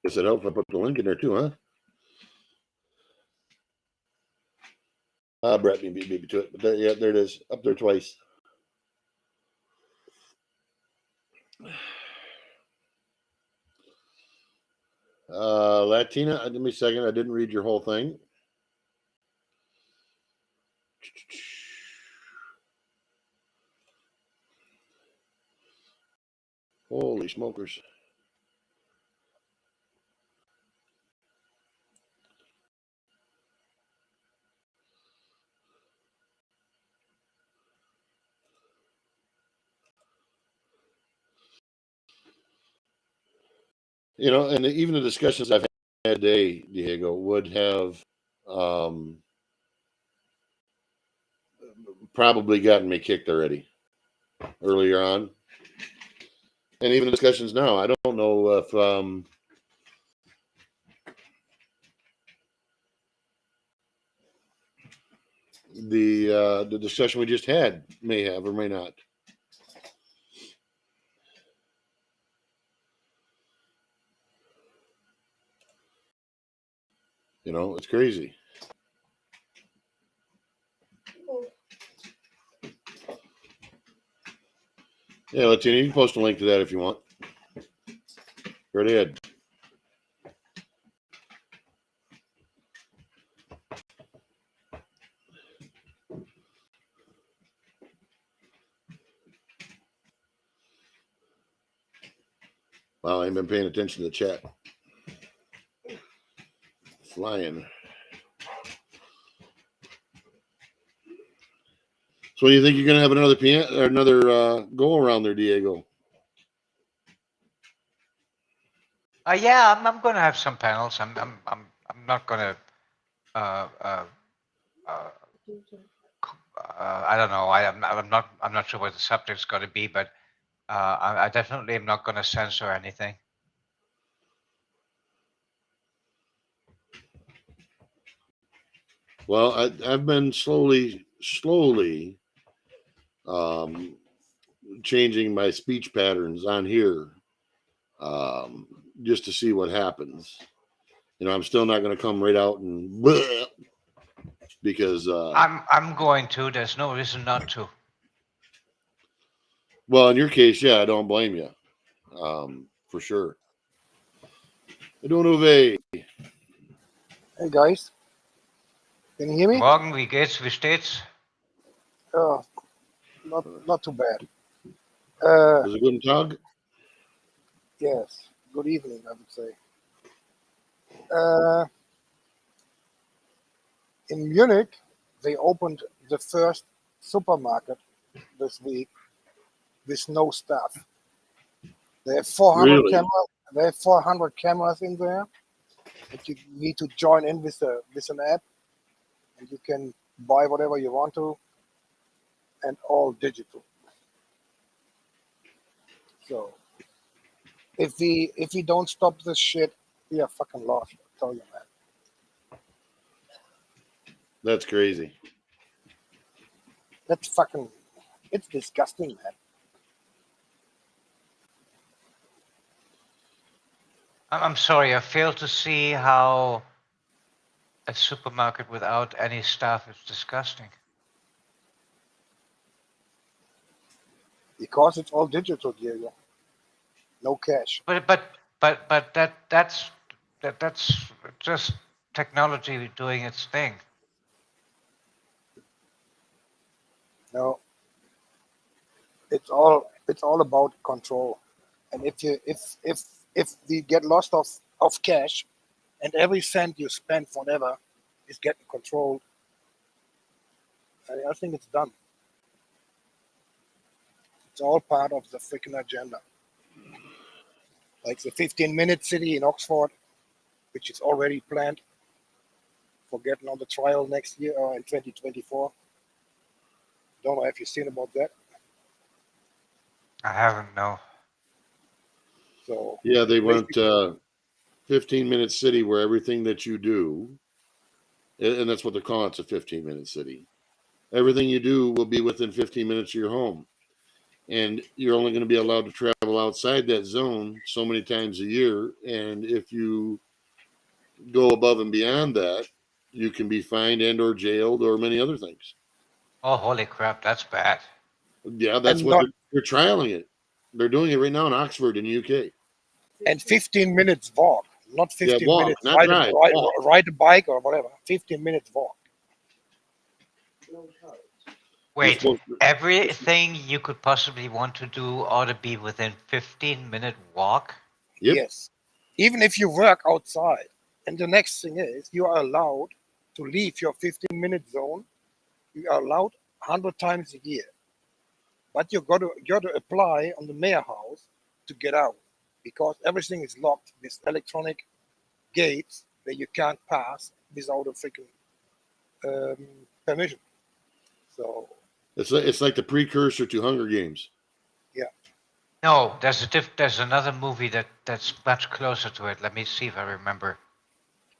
Guess it helps if I put the link in there too, huh? Brett beat me to it. But there, yeah, there it is. Up there twice. Latina, give me a second. I didn't read your whole thing. Holy smokers. You know, and even the discussions I've had today, Diego, would have probably gotten me kicked already earlier on. And even the discussions now, I don't know if the discussion we just had may have or may not. You know, it's crazy. Yeah, Latina, you can post a link to that if you want. Go ahead. Wow, I ain't been paying attention to the chat. Flying. So, you think you're going to have another piano or another go around there, Diego? Yeah, I'm going to have some panels. I'm not going to. I don't know. I'm not sure what the subject's going to be, but I definitely am not going to censor anything. Well, I've been slowly changing my speech patterns on here just to see what happens. You know, I'm still not going to come right out and bleh, because I'm going to. There's no reason not to. well, in your case, yeah, I don't blame you, for sure. I don't know, Hey guys, can you hear me? Morgen, wie geht's? Wie steht's? Oh, not too bad. Was it good talk? Yes, good evening, I would say. In Munich, they opened the first supermarket this week with no staff. They have 400 Really? cameras. They have 400 cameras in there, and you need to join in with an app, and you can buy whatever you want to, and all digital. So if we don't stop this shit, we are fucking lost. I tell you, man. That's crazy. That's fucking. It's disgusting, man. I'm sorry, I fail to see how a supermarket without any staff is disgusting. Because it's all digital, Diego. No cash. But that's just technology doing its thing. No. It's all about control. And if we get lost of cash, and every cent you spend forever is getting controlled, I think it's done. It's all part of the freaking agenda. Like the 15-minute city in Oxford, which is already planned for getting on the trial next year or in 2024. Don't know if you've seen about that. I haven't, no. So Yeah, they went 15-minute city where everything that you do, and that's what they're calling it, it's a 15-minute city. Everything you do will be within 15 minutes of your home. And you're only going to be allowed to travel outside that zone so many times a year. And if you go above and beyond that, you can be fined and or jailed or many other things. Oh, holy crap, that's bad. Yeah, that's And what they're trialing it. They're doing it right now in Oxford in the UK. and 15 minutes walk, not 15 walk, minutes not drive, walk. ride a bike or whatever. 15 minutes walk. Wait, supposed to- everything you could possibly want to do ought to be within 15-minute walk? Yep. Yes. Even if you work outside. And the next thing is you are allowed to leave your 15-minute zone. You are allowed 100 times a year. But you got to apply on the mayor house to get out, because everything is locked with electronic gates that you can't pass without a freaking permission. So It's like the precursor to Hunger Games. No, there's another movie that's much closer to it. Let me see if I remember.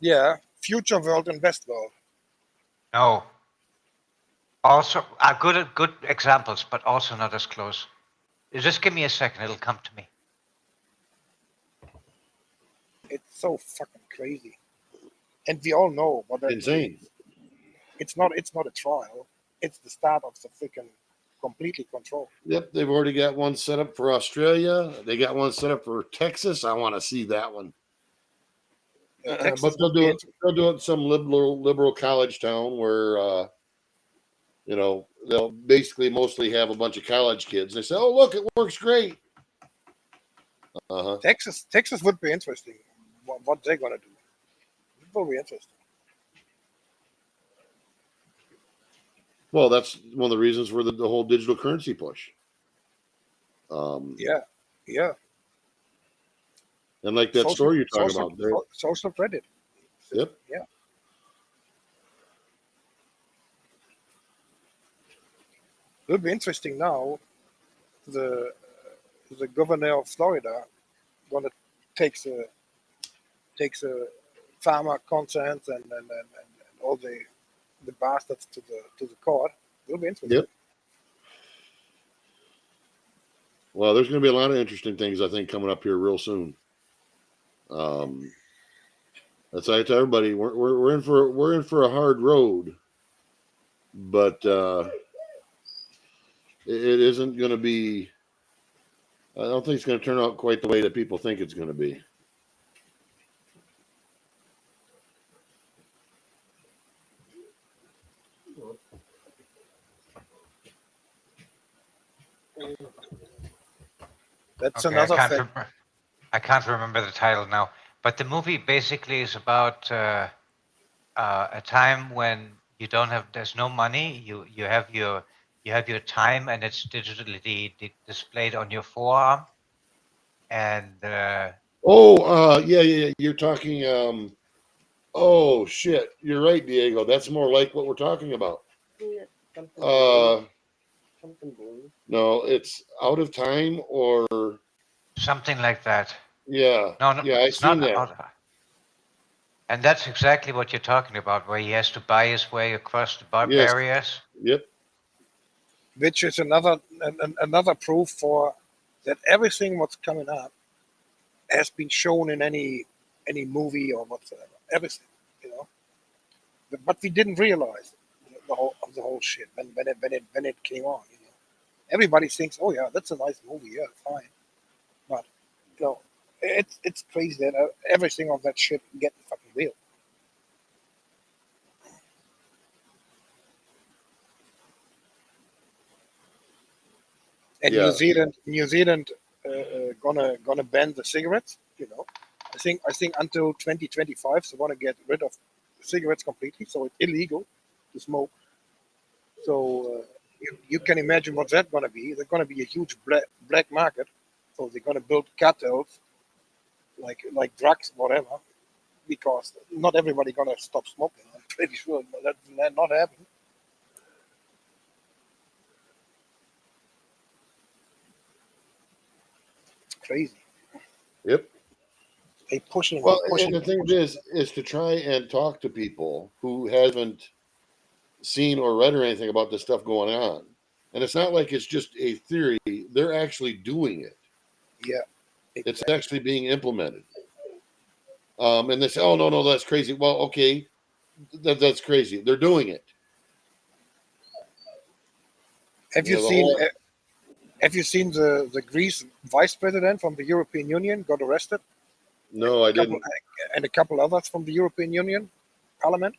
yeah, Future World and Westworld. No. Also, good examples, but also not as close. Just give me a second; it'll come to me. It's so fucking crazy, and we all know what that Insane. means. It's not a trial. It's the start of the freaking completely controlled. Yep, they've already got one set up for Australia. They got one set up for Texas. I want to see that one. Texas But they'll would be do it. interesting. They'll do it in some liberal college town where they'll basically mostly have a bunch of college kids. They say, "Oh, look, it works great." Texas would be interesting. What they're gonna do? It will be interesting. Well, that's one of the reasons for the whole digital currency push. Yeah. And like that story you're talking about there. Social credit. Yep. Yeah. It'll be interesting now. The governor of Florida gonna takes a farmer consent and all the bastards to the court. It'll be interesting. Yep. Well, there's going to be a lot of interesting things, I think, coming up here real soon. That's I tell everybody, we're in for a hard road, but it isn't going to be. I don't think it's going to turn out quite the way that people think it's going to be. That's Okay, another thing. I can't remember the title now, but the movie basically is about a time when You don't have. There's no money. You have your time, and it's digitally displayed on your forearm. And Yeah. You're talking. Oh shit, you're right, Diego. That's more like what we're talking about. No, it's Out of Time or something like that. yeah, No, yeah. I it's not seen that. out. And that's exactly what you're talking about, where he has to buy his way across the Yes. barriers. Yep. which is another proof for that everything what's coming up has been shown in any movie or whatsoever. Everything, you know. But we didn't realize the whole shit when it came on. You know, everybody thinks, oh yeah, that's a nice movie, yeah, fine. But you know, it's crazy that everything of that shit getting fucking real. And Yeah. New Zealand gonna ban the cigarettes. You know, I think until 2025 they want to get rid of cigarettes completely, so it's illegal to smoke. So you can imagine what that's gonna be. There's gonna be a huge black market. So they're gonna build cartels like drugs, whatever, because not everybody gonna stop smoking. I'm pretty sure that not happen. It's crazy. Yep. They pushing. Well, pushing. and the thing is to try and talk to people who haven't seen or read or anything about this stuff going on. And it's not like it's just a theory; they're actually doing it. Yeah, It's actually being implemented. And they say, "Oh no, that's crazy." Well, okay, that's crazy. They're doing it. Have You you know, the seen? whole- Have you seen the Greece vice president from the European Union got arrested? No, I didn't. And a couple others from the European Union Parliament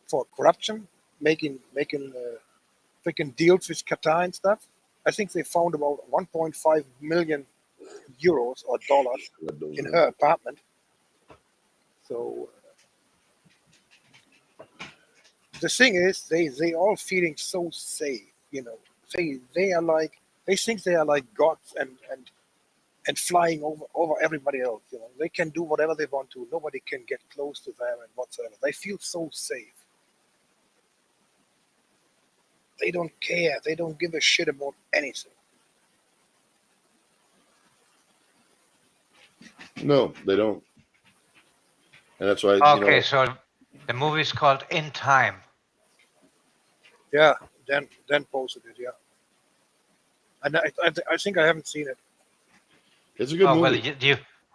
for corruption, making freaking deals with Qatar and stuff. I think they found about 1.5 million euros or dollars in her apartment. So the thing is, they all feeling so safe. You know, they are like they think they are like gods and flying over everybody else. You know, they can do whatever they want to. Nobody can get close to them and whatsoever. They feel so safe. They don't care. They don't give a shit about anything. No, they don't. And that's why Okay, so the movie's called In Time. Yeah, Dan posted it. Yeah, and I think I haven't seen it. it's a good Oh well, movie.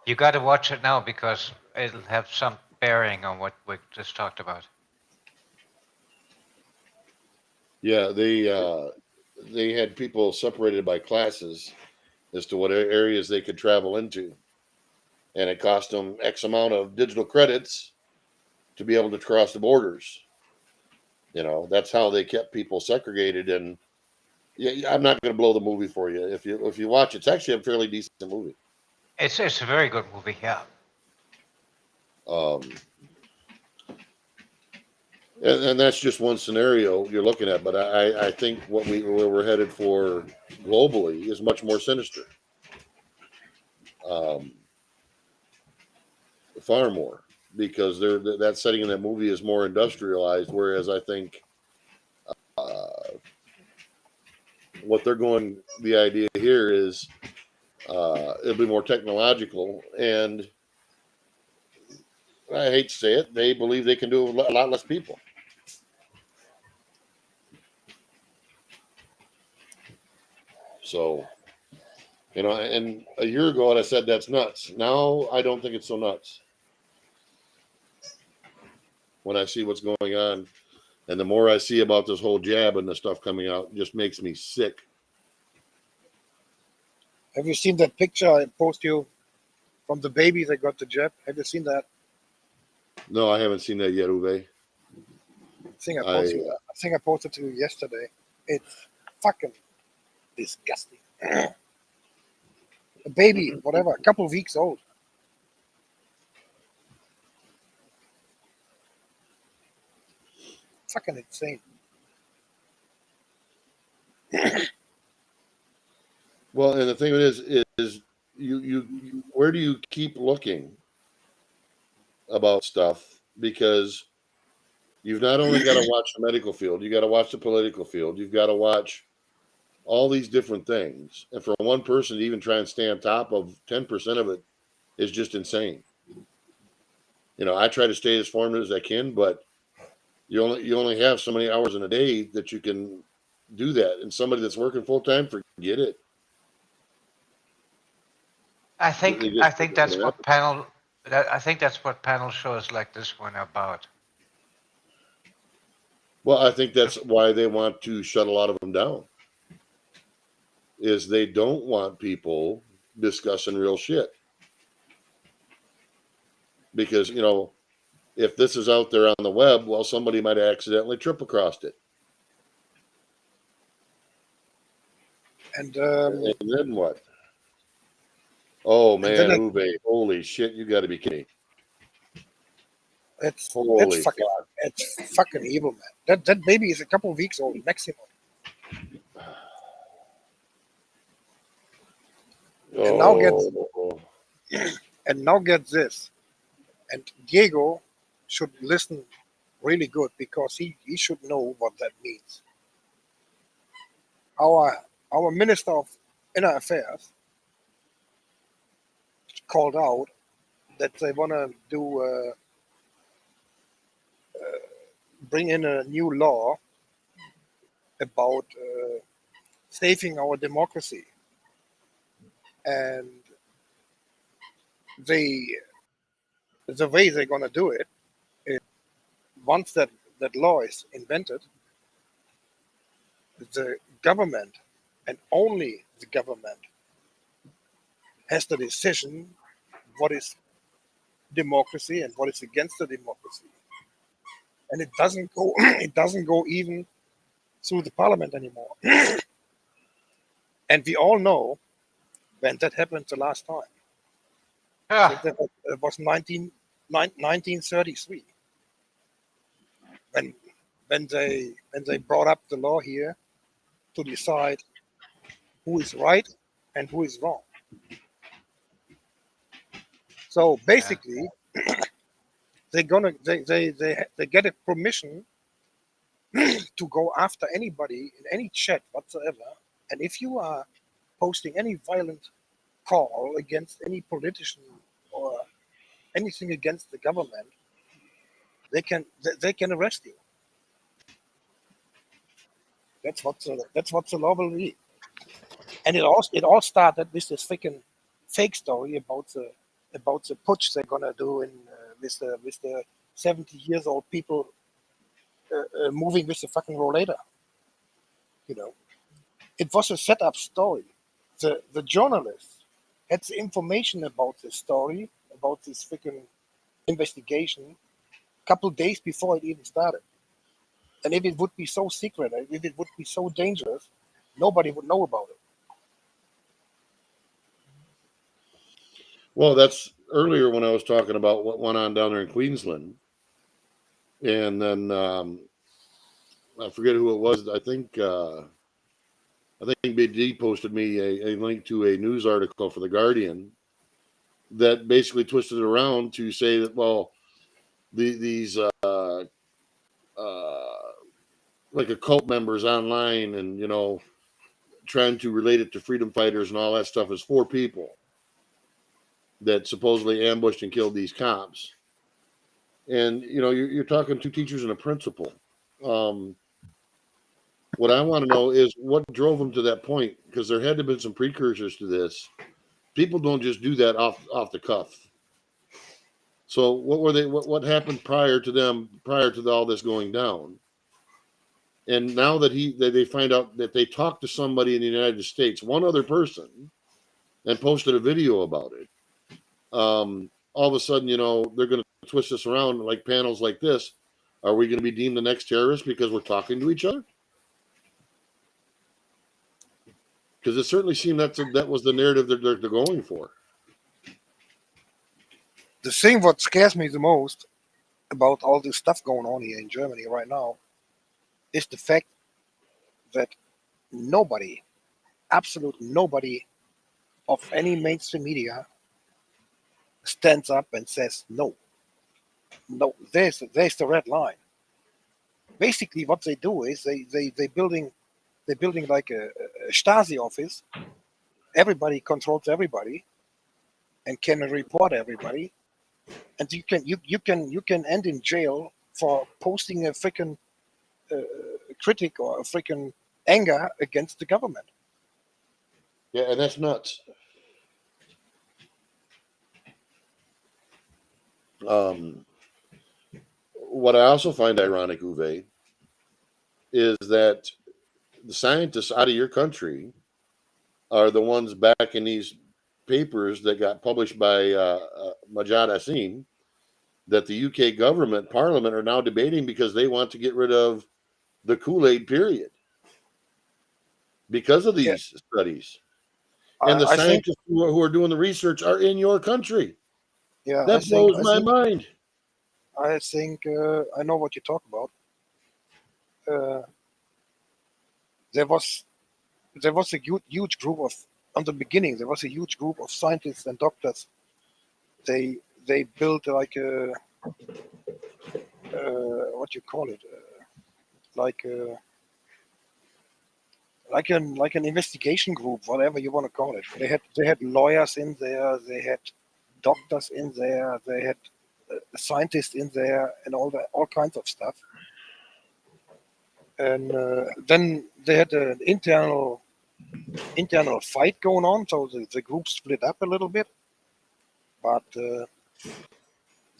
you got to watch it now because it'll have some bearing on what we just talked about. Yeah, they had people separated by classes as to what areas they could travel into, and it cost them X amount of digital credits to be able to cross the borders. You know, that's how they kept people segregated. And yeah, I'm not going to blow the movie for you. If you watch, it's actually a fairly decent movie. It's a very good movie, yeah. And that's just one scenario you're looking at. But I think where we're headed for globally is much more sinister. Far more, because that setting in that movie is more industrialized, whereas I think what they're going, the idea here is it'll be more technological, and I hate to say it, they believe they can do a lot less people. So, you know, and a year ago I said that's nuts. Now I don't think it's so nuts. When I see what's going on, and the more I see about this whole jab and the stuff coming out, it just makes me sick. Have you seen that picture I post you from the baby that got the jab? Have you seen that? No, I haven't seen that yet, Uwe. I think I posted to you yesterday. It's fucking disgusting. A baby, whatever, a couple of weeks old. fucking insane. Well, and the thing is you where do you keep looking about stuff? Because you've not only got to watch the medical field, you got to watch the political field, you've got to watch all these different things. And for one person to even try and stay on top of 10% of it is just insane. You know, I try to stay as informed as I can, but you only have so many hours in a day that you can do that. And somebody that's working full time, forget it. I They think just that's what I think that's what panel shows like this one are about. Well, I think that's why they want to shut a lot of them down. Is they don't want people discussing real shit. Because, you know, if this is out there on the web, well, somebody might accidentally trip across it. And And then what? Oh, man, then Uwe, holy shit, you got to be kidding. it's Holy it's fucking evil, man. That baby is a couple of weeks old maximum. And now get this. And Diego should listen really good because he should know what that means. Our Minister of Inner Affairs called out that they want to do bring in a new law about saving our democracy, and the way they're going to do it is once that law is invented, the government and only the government has the decision what is democracy and what is against the democracy, and it doesn't go even through the parliament anymore. And we all know when that happened the last time. I think that was 1933 when they brought up the law here to decide who is right and who is wrong. So basically, they get a permission to go after anybody in any chat whatsoever, and if you are posting any violent call against any politician or anything against the government, they can arrest you. That's what the law will be. And it all started with this freaking fake story about the putsch they're gonna do in with the 70 years old people moving with the fucking rollator. You know, it was a set up story. The journalists had the information about this story, about this freaking investigation, a couple of days before it even started. And if it would be so secret, if it would be so dangerous, nobody would know about it. Well, that's earlier when I was talking about what went on down there in Queensland. And then I forget who it was. I think Big D posted me a link to a news article for The Guardian that basically twisted it around to say that, well, these like occult members online and, you know, trying to relate it to freedom fighters and all that stuff is 4 people that supposedly ambushed and killed these cops. And, you know, you're talking 2 teachers and a principal. What I want to know is what drove them to that point, because there had to have been some precursors to this. People don't just do that off the cuff. So what were they? What happened prior to all this going down? And now that they find out that they talked to somebody in the United States, one other person, and posted a video about it. All of a sudden, you know, they're going to twist this around like panels like this. Are we going to be deemed the next terrorist because we're talking to each other? Because it certainly seemed that was the narrative that they're going for. The thing what scares me the most about all this stuff going on here in Germany right now is the fact that nobody, absolute nobody of any mainstream media stands up and says no. No, there's the red line. Basically, what they do is they're building like a Stasi office. Everybody controls everybody, and can report everybody, and you can end in jail for posting a freaking critic or a freaking anger against the government. Yeah, and that's nuts. What I also find ironic, Uwe, is that the scientists out of your country are the ones back in these papers that got published by Majid Asim that the UK government, Parliament are now debating because they want to get rid of the Kool-Aid period because of these studies. And the I think, scientists who are doing the research are in your country. yeah, That blows my mind. I think I know what you talk about. There was a huge group of, on the beginning, there was a huge group of scientists and doctors. They built like a what you call it, like an investigation group, whatever you want to call it. They had lawyers in there, they had doctors in there, they had scientists in there, and all kinds of stuff. And then they had an internal fight going on, so the group split up a little bit. But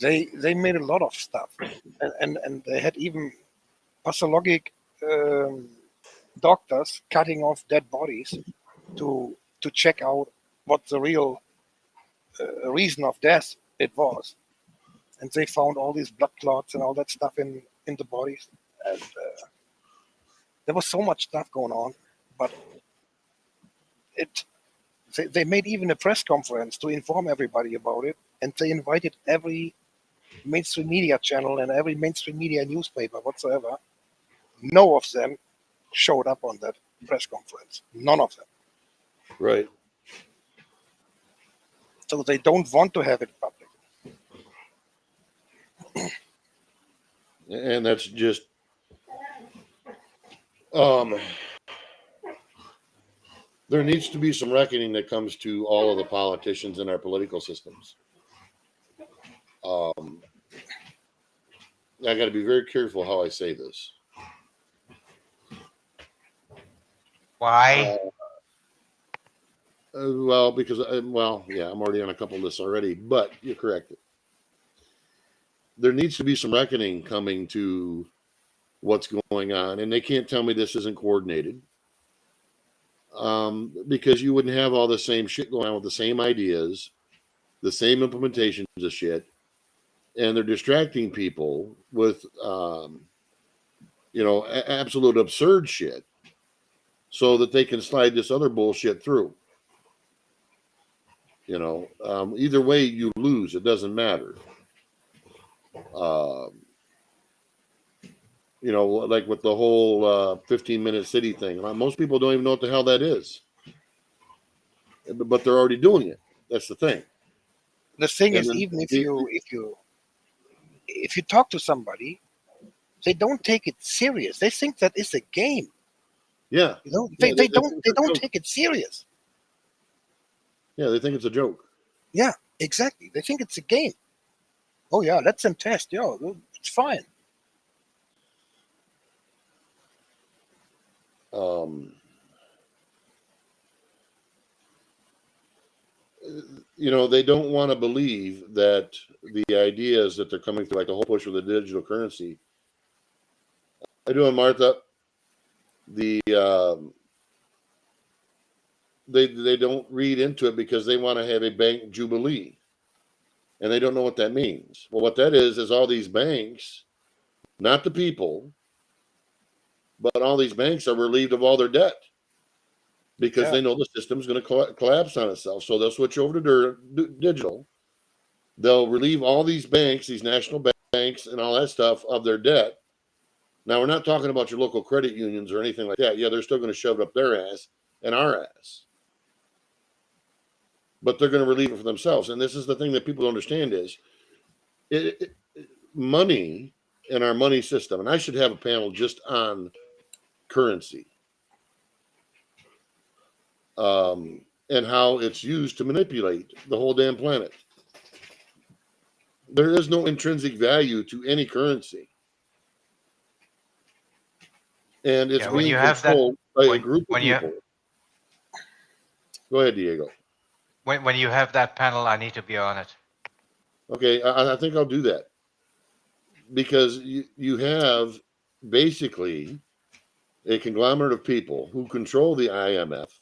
they made a lot of stuff, and they had even pathologic doctors cutting off dead bodies to check out what the real reason of death it was. And they found all these blood clots and all that stuff in the bodies, and there was so much stuff going on. But they made even a press conference to inform everybody about it, and they invited every mainstream media channel and every mainstream media newspaper whatsoever. None of them showed up on that press conference. None of them. Right. So they don't want to have it public. And that's just there needs to be some reckoning that comes to all of the politicians in our political systems. I got to be very careful how I say this. Why? Well, because I'm already on a couple lists already, but you're correct. There needs to be some reckoning coming to what's going on, and they can't tell me this isn't coordinated, because you wouldn't have all the same shit going on with the same ideas, the same implementations of shit, and they're distracting people with absolute absurd shit so that they can slide this other bullshit through. Either way you lose, it doesn't matter. Like with the whole 15-minute city thing. Most people don't even know what the hell that is. But they're already doing it. That's the thing. The thing And is, then even if you talk to somebody, they don't take it serious. They think that it's a game. Yeah. They Yeah, don't take it serious. Yeah, they think it's a joke. Yeah, exactly. They think it's a game. Oh yeah, let them test. Yeah, it's fine. They don't want to believe that the ideas that they're coming through, like the whole push with the digital currency. How you doing, Martha? They don't read into it because they want to have a bank jubilee, and they don't know what that means. Well, what that is all these banks, not the people, but all these banks are relieved of all their debt because they know the system's going to collapse on itself. So they'll switch over to digital. They'll relieve all these banks, these national banks and all that stuff of their debt. Now, we're not talking about your local credit unions or anything like that. Yeah, they're still going to shove it up their ass and our ass. But they're going to relieve it for themselves. And this is the thing that people don't understand is money in our money system, and I should have a panel just on currency and how it's used to manipulate the whole damn planet. There is no intrinsic value to any currency. And it's when being you have that- controlled by a when- group of when you- people. Go ahead, Diego. When you have that panel, I need to be on it. Okay, I think I'll do that. Because you have basically a conglomerate of people who control the IMF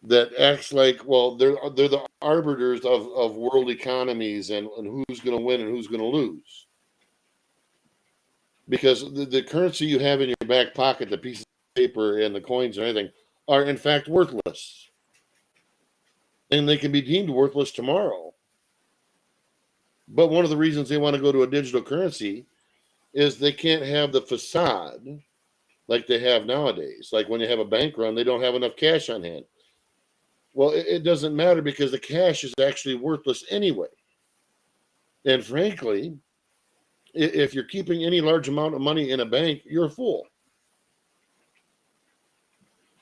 that acts like, well, they're the arbiters of world economies and who's going to win and who's going to lose. Because the currency you have in your back pocket, the pieces of paper and the coins and everything, are in fact worthless. And they can be deemed worthless tomorrow. But one of the reasons they want to go to a digital currency is they can't have the facade like they have nowadays. Like when you have a bank run, they don't have enough cash on hand. Well, it doesn't matter because the cash is actually worthless anyway. And frankly, if you're keeping any large amount of money in a bank, you're a fool.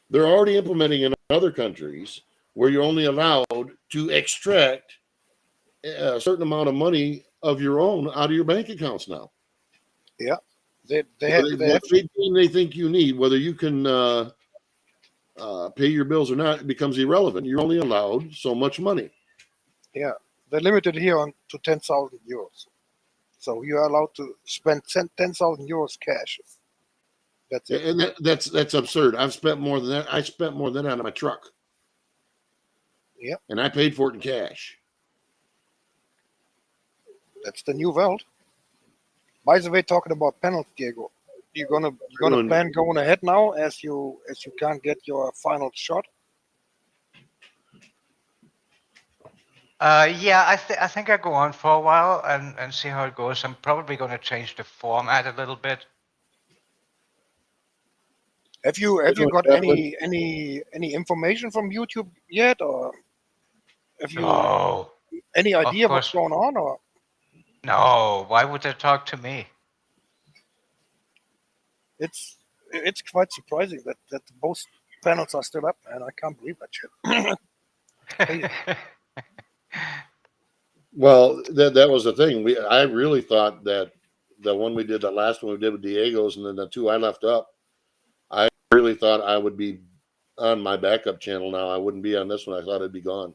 They're already implementing in other countries where you're only allowed to extract a certain amount of money of your own out of your bank accounts now. Yeah, they think you need, whether you can pay your bills or not, it becomes irrelevant. You're only allowed so much money. Yeah, they're limited here to 10,000 euros. So you are allowed to spend 10,000 euros cash. That's it. And that's absurd. I've spent more than that. I spent more than that on my truck. Yeah. And I paid for it in cash. That's the new world. By the way, talking about penalty, Diego, you're gonna plan going ahead now as you can't get your final shot. Yeah, I think I go on for a while and see how it goes. I'm probably going to change the format a little bit. Have you got any information from YouTube yet, or have you No, any idea what's course. going on? Or no. Why would they talk to me? it's quite surprising that both panels are still up, and I can't believe that shit. Well, that was the thing. I really thought that the one we did, the last one we did with Diego's, and then the two I left up, I really thought I would be on my backup channel now. I wouldn't be on this one. I thought it'd be gone.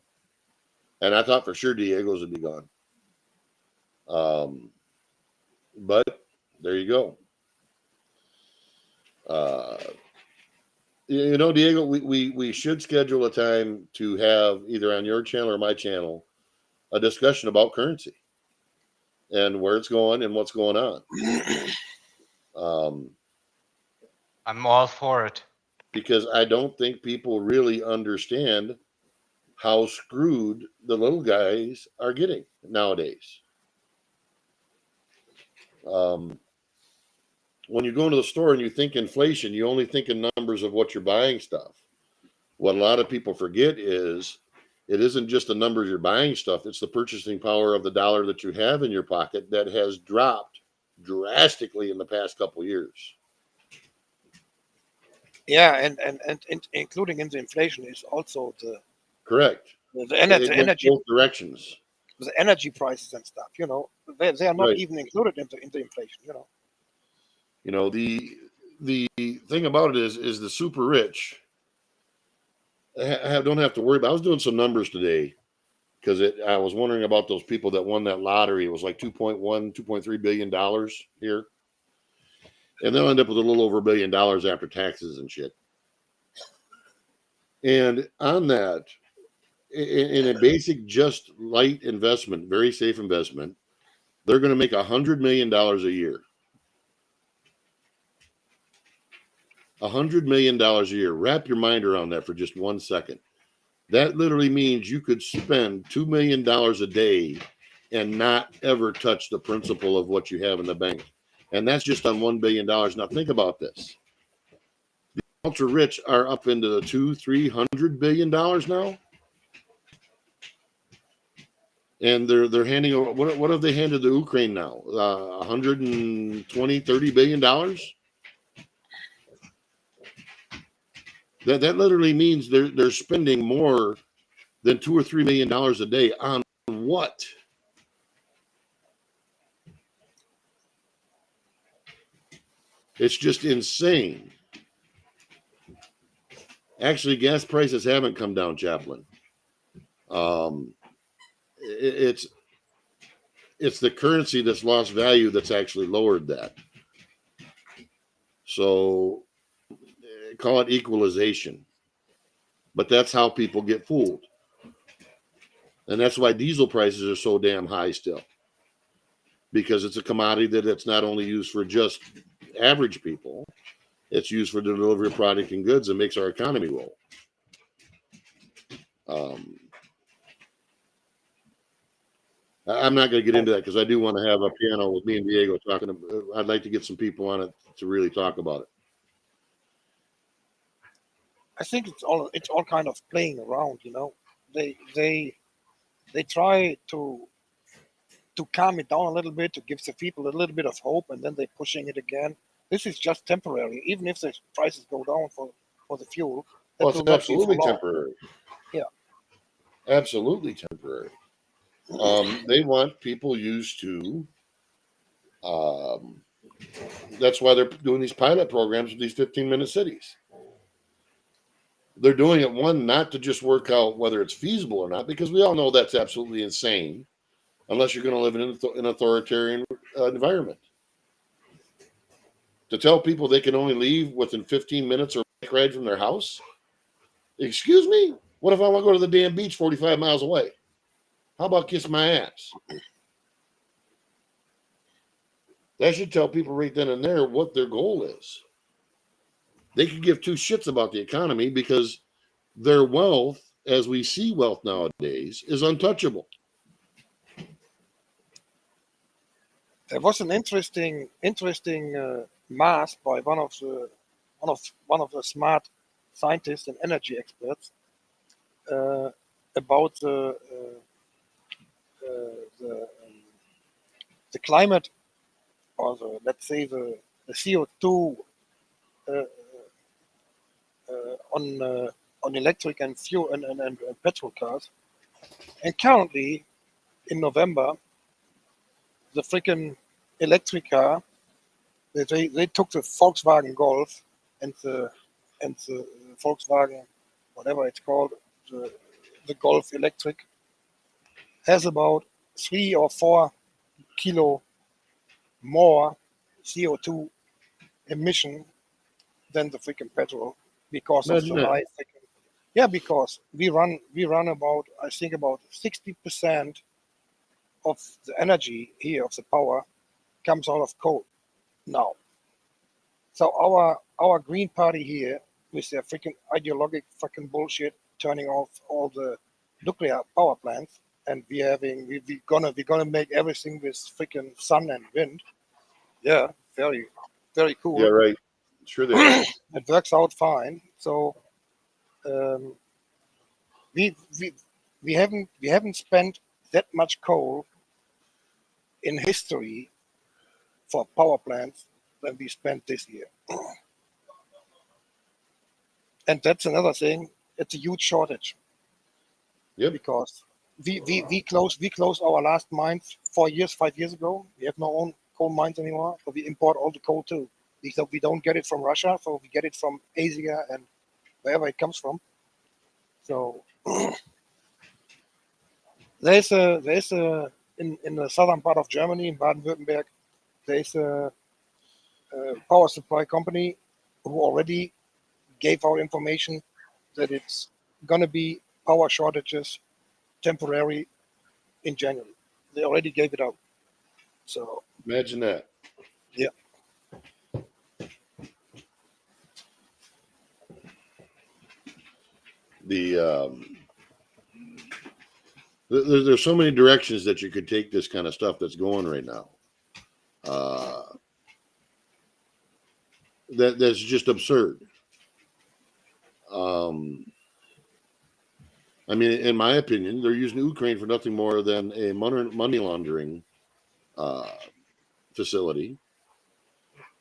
And I thought for sure Diego's would be gone. But there you go. Diego, we should schedule a time to have either on your channel or my channel a discussion about currency and where it's going and what's going on. I'm all for it. Because I don't think people really understand how screwed the little guys are getting nowadays. When you go into the store and you think inflation, you only think in numbers of what you're buying stuff. What a lot of people forget is it isn't just the numbers you're buying stuff, it's the purchasing power of the dollar that you have in your pocket that has dropped drastically in the past couple of years. Yeah, and including in the inflation is also Correct. the energy, both directions. the energy prices and stuff. They are not Right. even included in the inflation. The thing about it is the super rich don't have to worry about. I was doing some numbers today because I was wondering about those people that won that lottery. It was like $2.3 billion here. And they'll end up with a little over $1 billion after taxes and shit. And on that, in a basic, just light investment, very safe investment, they're going to make $100 million a year. $100 million a year. Wrap your mind around that for just 1 second. That literally means you could spend $2 million a day and not ever touch the principal of what you have in the bank. And that's just on $1 billion. Now think about this. The ultra rich are up into the $200-300 billion now. And they're handing over, what have they handed to Ukraine now? 120-30 billion dollars. That literally means they're spending more than $2 or $3 million a day on what? It's just insane. Actually, gas prices haven't come down, Chaplain. It's the currency that's lost value that's actually lowered that. So call it equalization. But that's how people get fooled. And that's why diesel prices are so damn high still. Because it's a commodity that's not only used for just average people, it's used for the delivery of product and goods and makes our economy roll. I'm not going to get into that because I do want to have a piano with me and Diego talking. I'd like to get some people on it to really talk about it. I think it's all kind of playing around, you know. They try to calm it down a little bit, to give the people a little bit of hope, and then they're pushing it again. This is just temporary. Even if the prices go down for the fuel, that Well, will it's not be for absolutely long. temporary. Yeah. Absolutely temporary. They want people used to. That's why they're doing these pilot programs with these 15-minute cities. They're doing it, one, not to just work out whether it's feasible or not, because we all know that's absolutely insane, unless you're going to live in an authoritarian environment. To tell people they can only leave within 15 minutes or bike ride from their house? Excuse me? What if I want to go to the damn beach 45 miles away? How about kiss my ass? That should tell people right then and there what their goal is. They could give two shits about the economy because their wealth, as we see wealth nowadays, is untouchable. There was an interesting math by one of the smart scientists and energy experts about the climate, or let's say the CO2 on electric and fuel and petrol cars. And currently, in November, the freaking electric car, they took the Volkswagen Golf and the Volkswagen, whatever it's called, the Golf electric, has about 3 or 4 kilo more CO2 emission than the freaking petrol, because of the high freaking, yeah, because we run about, I think, about 60% of the energy here, of the power, comes out of coal now. So our Green Party here, with their freaking ideological fucking bullshit, turning off all the nuclear power plants, and we're gonna make everything with freaking sun and wind. Yeah, very, very cool. Yeah, right. Sure they are. It works out fine. So we haven't spent that much coal in history for power plants than we spent this year. And that's another thing. It's a huge shortage. Yeah. Because we closed our last mines 5 years ago. We have no own coal mines anymore, so we import all the coal too. We don't get it from Russia, so we get it from Asia and wherever it comes from. So there's a in the southern part of Germany, in Baden-Württemberg, there's a power supply company who already gave out information that it's gonna be power shortages temporary in January. They already gave it out. So Imagine that. yeah. There's so many directions that you could take this kind of stuff that's going right now. that's just absurd. I mean, in my opinion, they're using Ukraine for nothing more than a money laundering facility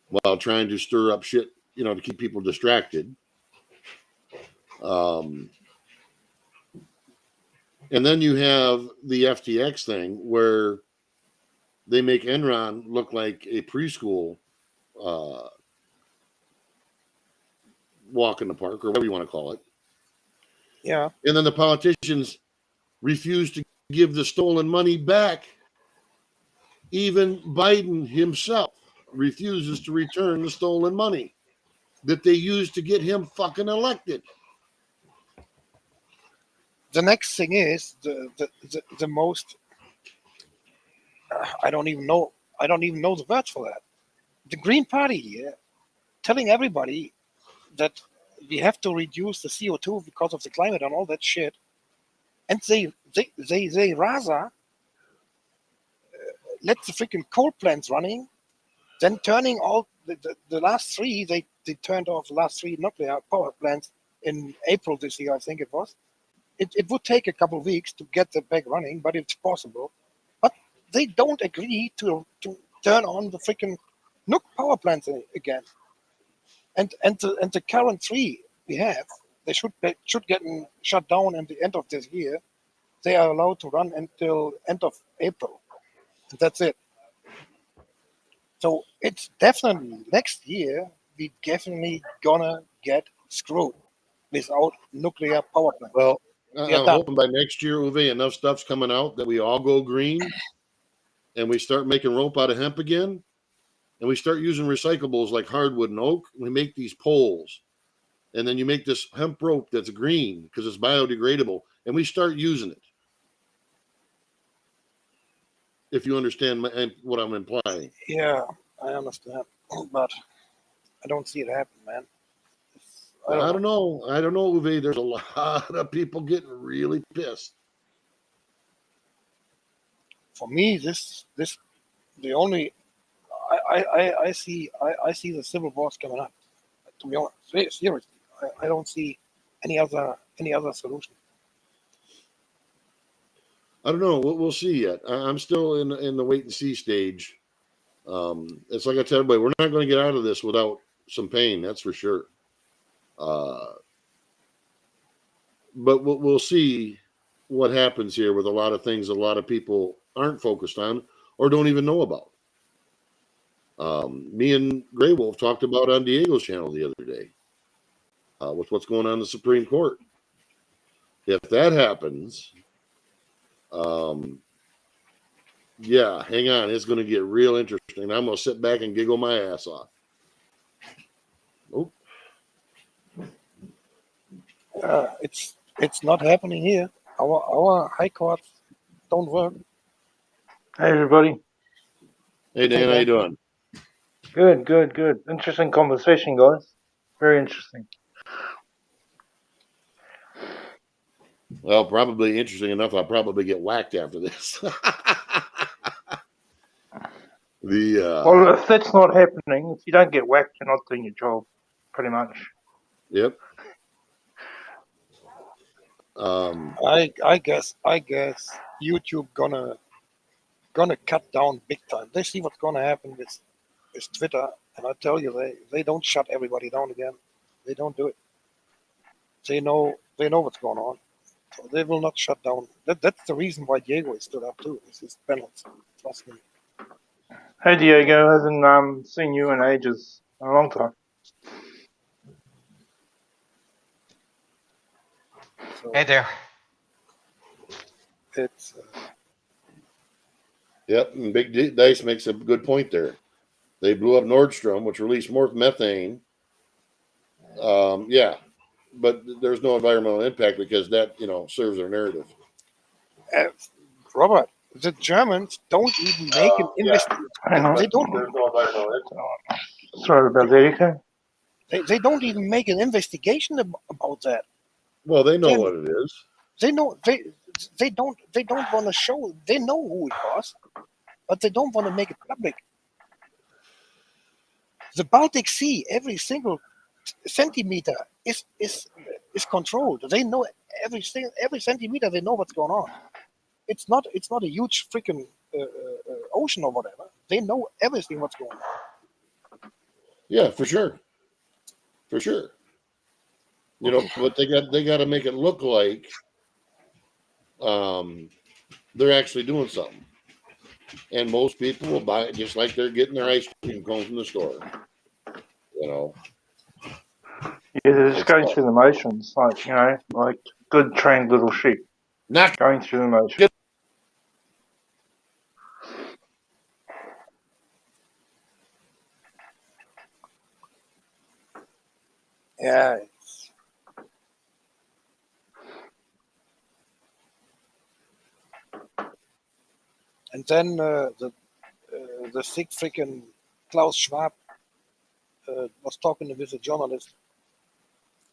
while trying to stir up shit, to keep people distracted. And then you have the FTX thing where they make Enron look like a preschool walk in the park, or whatever you want to call it. Yeah. And then the politicians refuse to give the stolen money back. Even Biden himself refuses to return the stolen money that they used to get him fucking elected. The next thing is the most. I don't even know the words for that. The Green Party here telling everybody that we have to reduce the CO2 because of the climate and all that shit, and they rather let the freaking coal plants running than turning all the last three. They turned off the last 3 nuclear power plants in April this year, I think it was. It would take a couple of weeks to get them back running, but it's possible. But they don't agree to turn on the freaking nuke power plants again. And the current 3 we have, they should get shut down at the end of this year. They are allowed to run until end of April. And that's it. So it's definitely next year we definitely gonna get screwed without nuclear power plants. Well, Yeah, I'm done. hoping by next year, Uwe, enough stuff's coming out that we all go green and we start making rope out of hemp again. And we start using recyclables like hardwood and oak. We make these poles. And then you make this hemp rope that's green because it's biodegradable. And we start using it. If you understand what I'm implying. Yeah, I understand, but I don't see it happen, man. I don't know, Uwe. There's a lot of people getting really pissed. For me, the only I see the civil wars coming up. To be honest, seriously, I don't see any other solution. I don't know. We'll see yet. I'm still in the wait and see stage. It's like I tell everybody, we're not going to get out of this without some pain. That's for sure. But we'll see what happens here with a lot of things a lot of people aren't focused on or don't even know about. Me and Grey Wolf talked about on Diego's channel the other day with what's going on in the Supreme Court. If that happens, yeah, hang on. It's going to get real interesting. I'm going to sit back and giggle my ass off. Oh. It's not happening here. Our high courts don't work. Hey, everybody. Hey, Dan, how you doing? Good. Interesting conversation, guys. Very interesting. Well, probably interesting enough. I'll probably get whacked after this. Well, if that's not happening, if you don't get whacked, you're not doing your job, pretty much. Yep. I guess YouTube gonna cut down big time. They see what's gonna happen with Twitter, and I tell you, they don't shut everybody down again. They don't do it. They know what's going on, so they will not shut down. That's the reason why Diego is stood up too. It's his penalty. Trust me. Hey, Diego. Haven't seen you in ages. A long time. So Hey there. it's Yep. And Big Dice makes a good point there. They blew up Nordstrom, which released more methane. Yeah, but there's no environmental impact because that serves their narrative. Robert. The Germans don't even make an investigation. Hang on. They don't. Sorry about that, okay? They don't even make an investigation about that. Well, they know Then- what it is. They know they don't want to show. They know who it was, but they don't want to make it public. The Baltic Sea, every single centimeter is controlled. They know every centimeter. They know what's going on. It's not a huge freaking ocean or whatever. They know everything what's going on. Yeah, for sure. For sure. You know, but they got to make it look like they're actually doing something. And most people will buy it just like they're getting their ice cream cone from the store. You know. Yeah, they're just going through the motions, like, you know, like good trained little sheep. Not going through the motions. Yeah. And then the sick freaking Klaus Schwab was talking with a journalist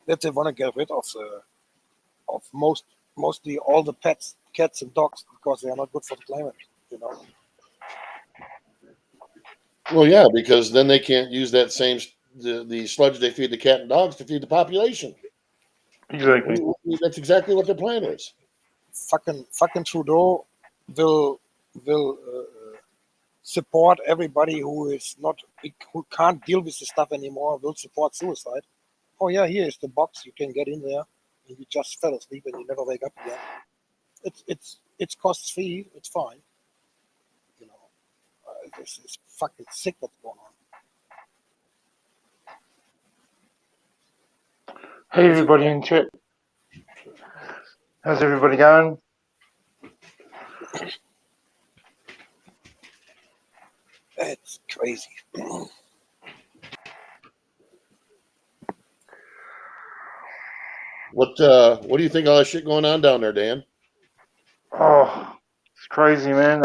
that they want to get rid of mostly all the cats and dogs, because they are not good for the climate, you know. Well, yeah, because then they can't use that same the sludge they feed the cat and dogs to feed the population. Exactly. That's exactly what their plan is. Fucking Trudeau will support everybody who can't deal with the stuff anymore. Will support suicide. Oh yeah, here is the box. You can get in there, and you just fell asleep and you never wake up again. It's cost free. It's fine. You know, this is fucking sick what's going on. Hey everybody in chat. How's everybody going? It's crazy. What do you think of all that shit going on down there, Dan? Oh, it's crazy, man.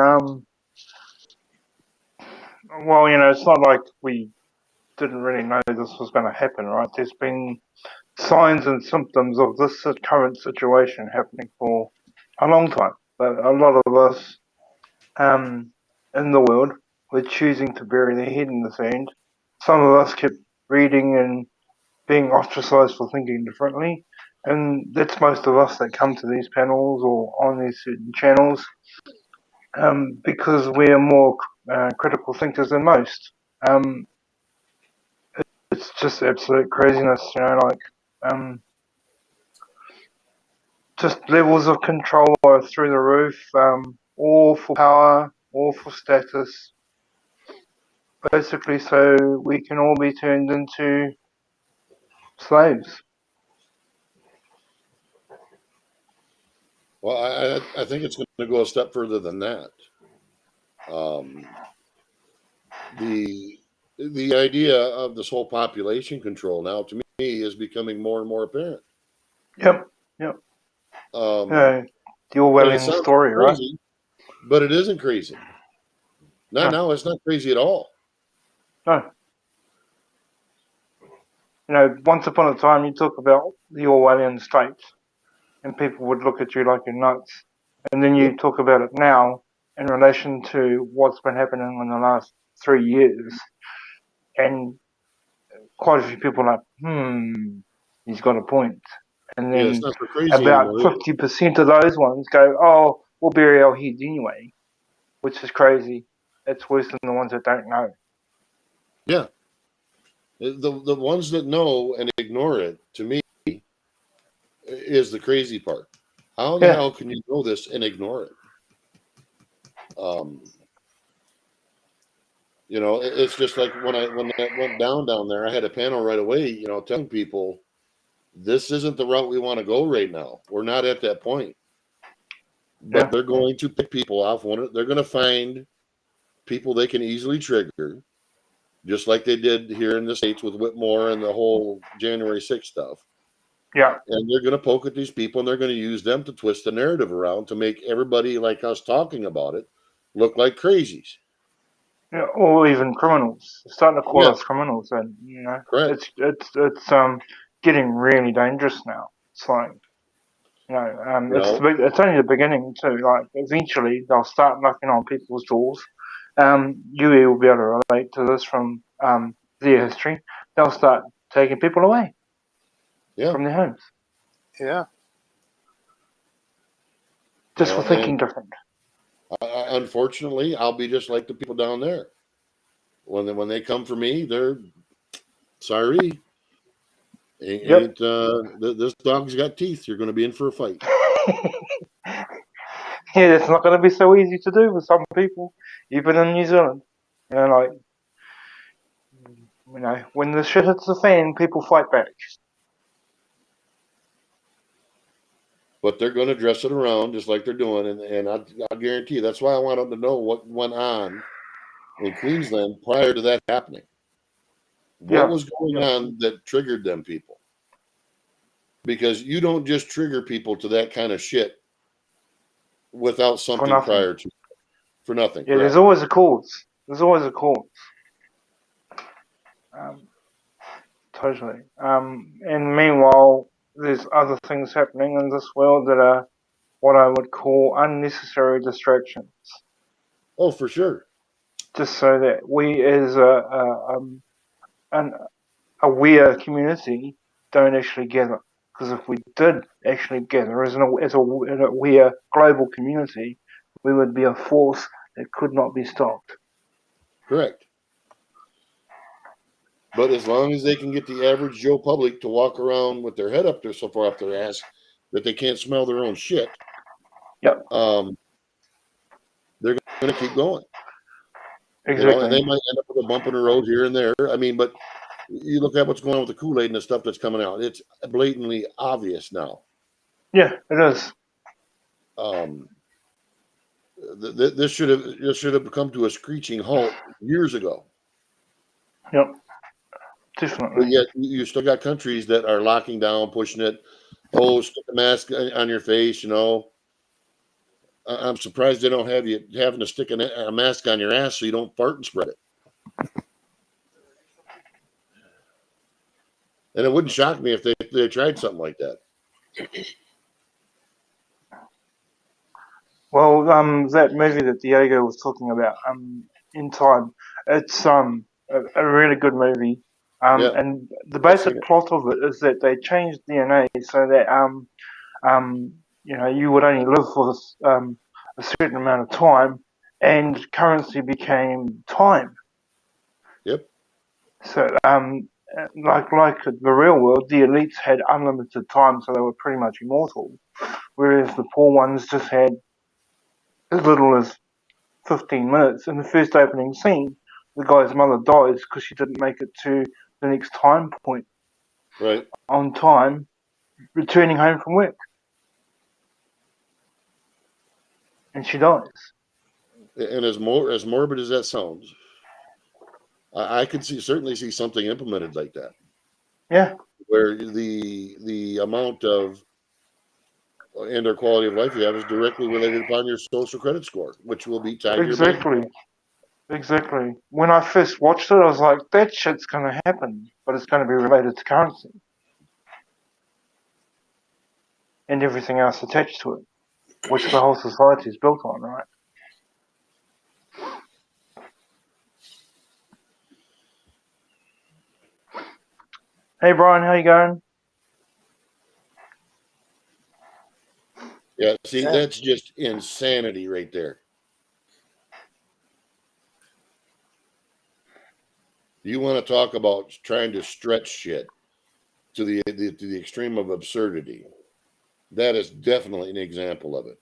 Well, you know, it's not like we didn't really know this was going to happen, right? There's been signs and symptoms of this current situation happening for a long time. But a lot of us in the world were choosing to bury their head in the sand. Some of us kept reading and being ostracized for thinking differently. And that's most of us that come to these panels or on these certain channels, because we're more critical thinkers than most. It's just absolute craziness, you know, like just levels of control are through the roof, all for power, all for status, basically so we can all be turned into slaves. Well, I think it's going to go a step further than that. The idea of this whole population control now, to me, is becoming more and more apparent. Yep. Yeah, the Orwellian story, crazy, right? But it isn't crazy. No, it's not crazy at all. No. You know, once upon a time, you talk about the Orwellian state, and people would look at you like you're nuts. And then you talk about it now in relation to what's been happening in the last 3 years, and quite a few people are like, he's got a point. And then it's not so crazy about anymore, 50% of those ones go, oh, we'll bury our heads anyway, which is crazy. It's worse than the ones that don't know. Yeah. The ones that know and ignore it, to me, is the crazy part. How the hell can you know this and ignore it? You know, it's just like when that went down there, I had a panel right away, you know, telling people this isn't the route we want to go right now. We're not at that point. But they're going to pick people off. They're going to find people they can easily trigger, just like they did here in the States with Whitmore and the whole January 6th stuff. Yeah. And they're going to poke at these people, and they're going to use them to twist the narrative around to make everybody like us talking about it look like crazies. Yeah, or even criminals. They're starting to call us criminals, and you know, correct. It's getting really dangerous now. It's like, you know, it's only the beginning too. Like eventually they'll start knocking on people's doors. You will be able to relate to this from their history, they'll start taking people away Yeah. from their homes Yeah. just Well, for thinking different. Unfortunately, I'll be just like the people down there. When they come for me, they're sorry. Yep. This dog's got teeth. You're going to be in for a fight. Yeah, it's not going to be so easy to do with some people, even in New Zealand. You know, like, you know, when the shit hits the fan, people fight back. But they're going to dress it around just like they're doing, and I'll guarantee you that's why I wanted to know what went on in Queensland prior to that happening. What Yeah. was going on that triggered them people? Because you don't just trigger people to that kind of shit without something nothing. prior to for nothing. Yeah, correct? there's always a cause. There's always a cause. Totally. And meanwhile, there's other things happening in this world that are what I would call unnecessary distractions. Oh, for sure. Just so that we, as an aware community, don't actually gather. Because if we did actually gather as an aware global community, we would be a force that could not be stopped. Correct. But as long as they can get the average Joe public to walk around with their head up there so far up their ass that they can't smell their own shit, Yep. They're going to keep going. Exactly. You know, and they might end up with a bump in the road here and there. I mean, but you look at what's going on with the Kool-Aid and the stuff that's coming out. It's blatantly obvious now. Yeah, it is. This should have come to a screeching halt years ago. Yep. Definitely. But yet you still got countries that are locking down, pushing it. Oh, stick a mask on your face, you know. I'm surprised they don't have you having to stick a mask on your ass so you don't fart and spread it. And it wouldn't shock me if they tried something like that. Well, that movie that Diego was talking about, In Time, it's a really good movie. Yeah. And the I've basic seen it. plot of it is that they changed DNA so that you know, you would only live for this, a certain amount of time, and currency became time. Yep. So like the real world, the elites had unlimited time, so they were pretty much immortal, whereas the poor ones just had as little as 15 minutes. In the first opening scene, the guy's mother dies because she didn't make it to the next time point Right. on time, returning home from work. And she dies. And as morbid as that sounds, I could certainly see something implemented like that. Yeah. Where the amount of and or quality of life you have is directly related upon your social credit score, which will be tied to your bank. Exactly. When I first watched it, I was like, that shit's going to happen, but it's going to be related to currency and everything else attached to it, which the whole society is built on, right? Hey, Brian, how you going? Yeah, see, that's just insanity right there. You want to talk about trying to stretch shit to the extreme of absurdity. That is definitely an example of it.